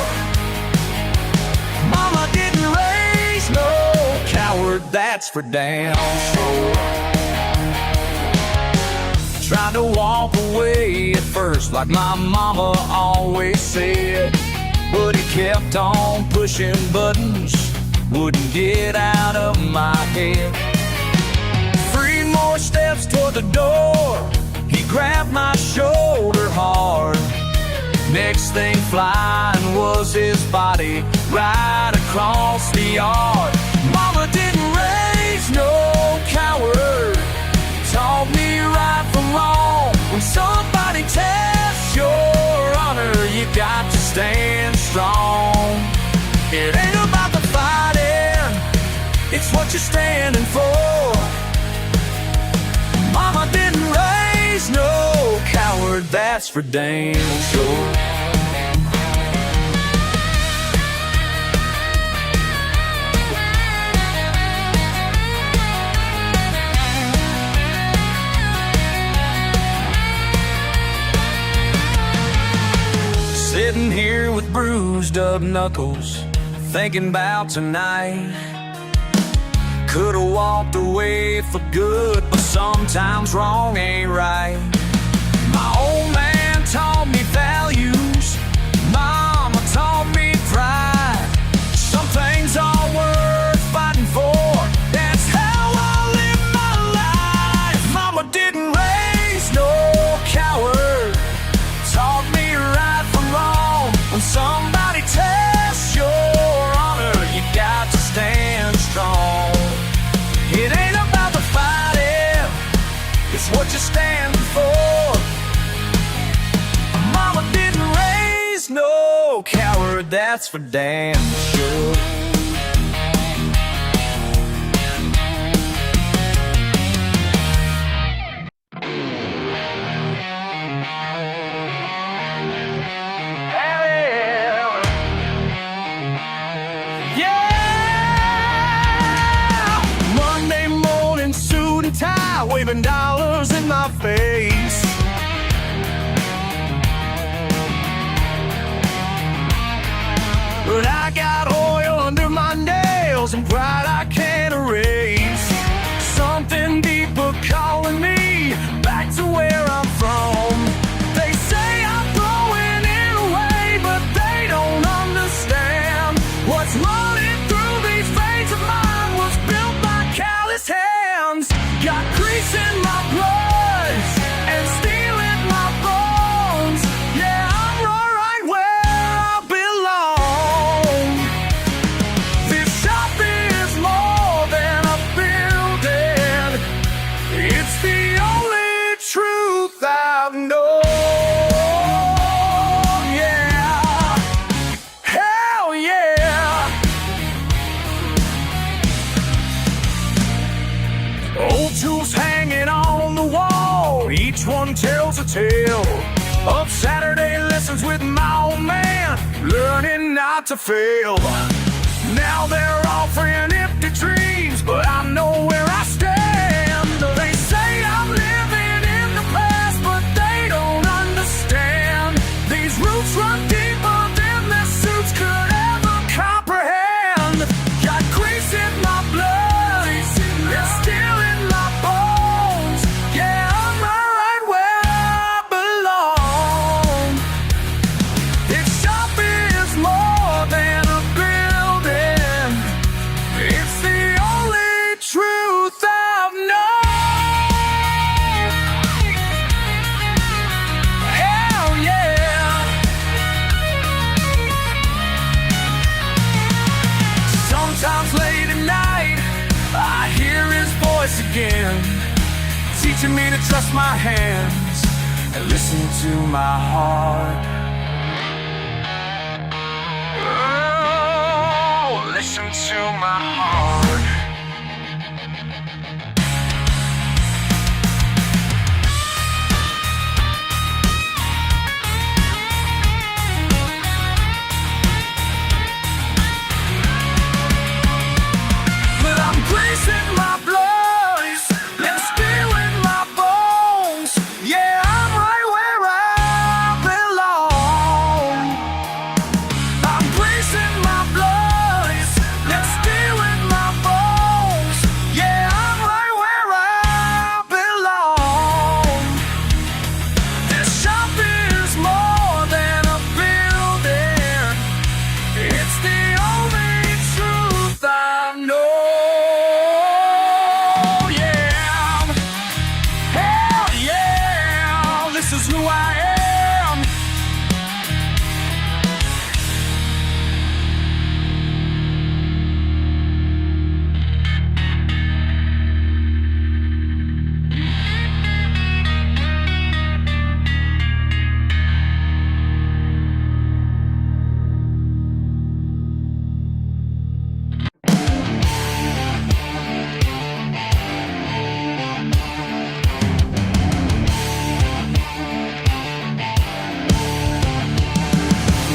Mama didn't raise no coward, that's for damn sure. Tried to walk away at first, like my mama always said, but he kept on pushing buttons, wouldn't get out of my head. 3 more steps toward the door, he grabbed my shoulder hard. Next thing flying was his body right across the yard. Mama didn't raise no coward, taught me right from wrong. When somebody tests your honor, you got to stand strong. It ain't about the fighting, it's what you're standing for. Mama didn't raise no coward, that's for damn sure. sitting here with bruised up knuckles, thinking about tonight. Could've walked away for good, but sometimes wrong ain't right. My old man taught me values, mama taught me pride. Some things are worth fighting for, that's how I live my life. Mama didn't raise no coward, taught me right from wrong. When somebody tests your honor, you got to stand strong. It ain't about the fighting, it's what you're standing for. Mama didn't raise no coward, that's for damn sure. Waving dollars in my face, but I got oil under my nails and pride I can't erase. Something deeper calling me back to where I'm from. They say I'm throwing it away, but they don't understand what's running through these veins of mine was built by callous hands. Got grease in my blood and steel in my bones. Yeah, I'm right where I belong. This shop is more than a building, it's the only truth I've known. Yeah, hell yeah. Old tools hanging on the wall, each one tells a tale of Saturday lessons with my old man, learning not to fail. Now they're offering empty dreams, but I know where I stand. They say I'm living in the past, but they don't understand. These roots run deeper than their suits could ever comprehend. Got grease in my blood, it's still in my bones. Yeah, I'm right where I belong. This shop is more than a building, it's the only truth I've known. Hell yeah. Sometimes late at night I hear his voice again, teaching me to trust my hands and listen to my heart. Oh, listen to my heart. But I'm greasing my blood and steel in my bones. Yeah, I'm right where I belong. I'm greasing my blood and steel in my bones. Yeah, I'm right where I belong. This shop is more than a building, it's the only truth I know. Yeah, hell yeah, this is who I am.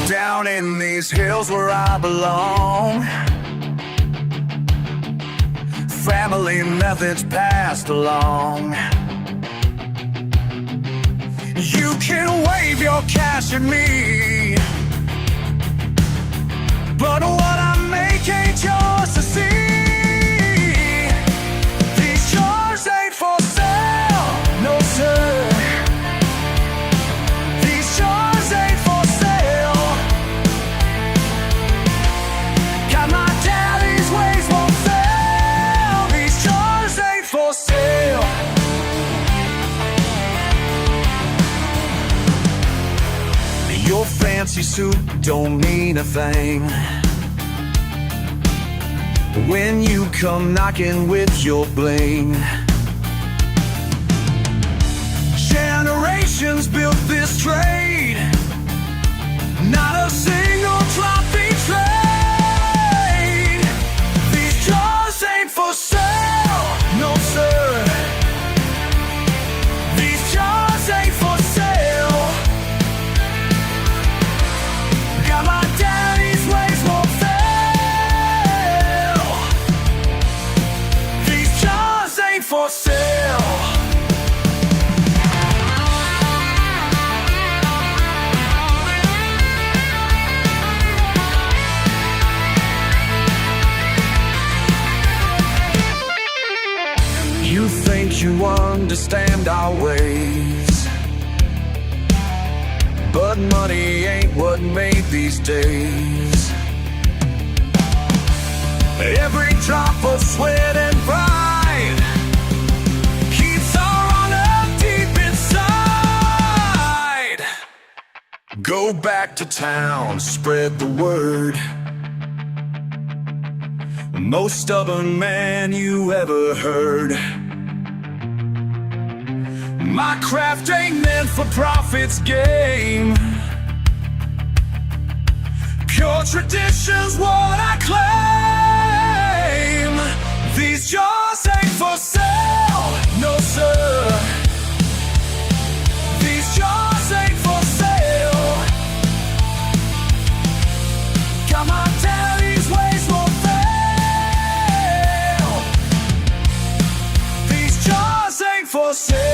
Down in these hills where I belong, family methods passed along. You can wave your cash at me, but what I make ain't yours to see. These jars ain't for sale, no sir. These jars ain't for sale. Got my daddy's ways, won't fail. These jars ain't for sale. Your fancy suit don't mean a thing when you come knocking with your bling. Generations built this trade, not a single drop betrayed. These jars ain't for sale, no sir. These jars ain't for sale. Got my daddy's ways, won't fail. These jars ain't for sale. You think you understand our ways, but money ain't what made these days. Every drop of sweat and pride keeps our honor deep inside. Go back to town, spread the word. Most stubborn man you ever heard. My craft ain't meant for profit's game. Pure tradition's what I claim. These jars ain't for sale, no sir. These jars ain't for sale. Got my daddy's ways, won't fail. These jars ain't for sale.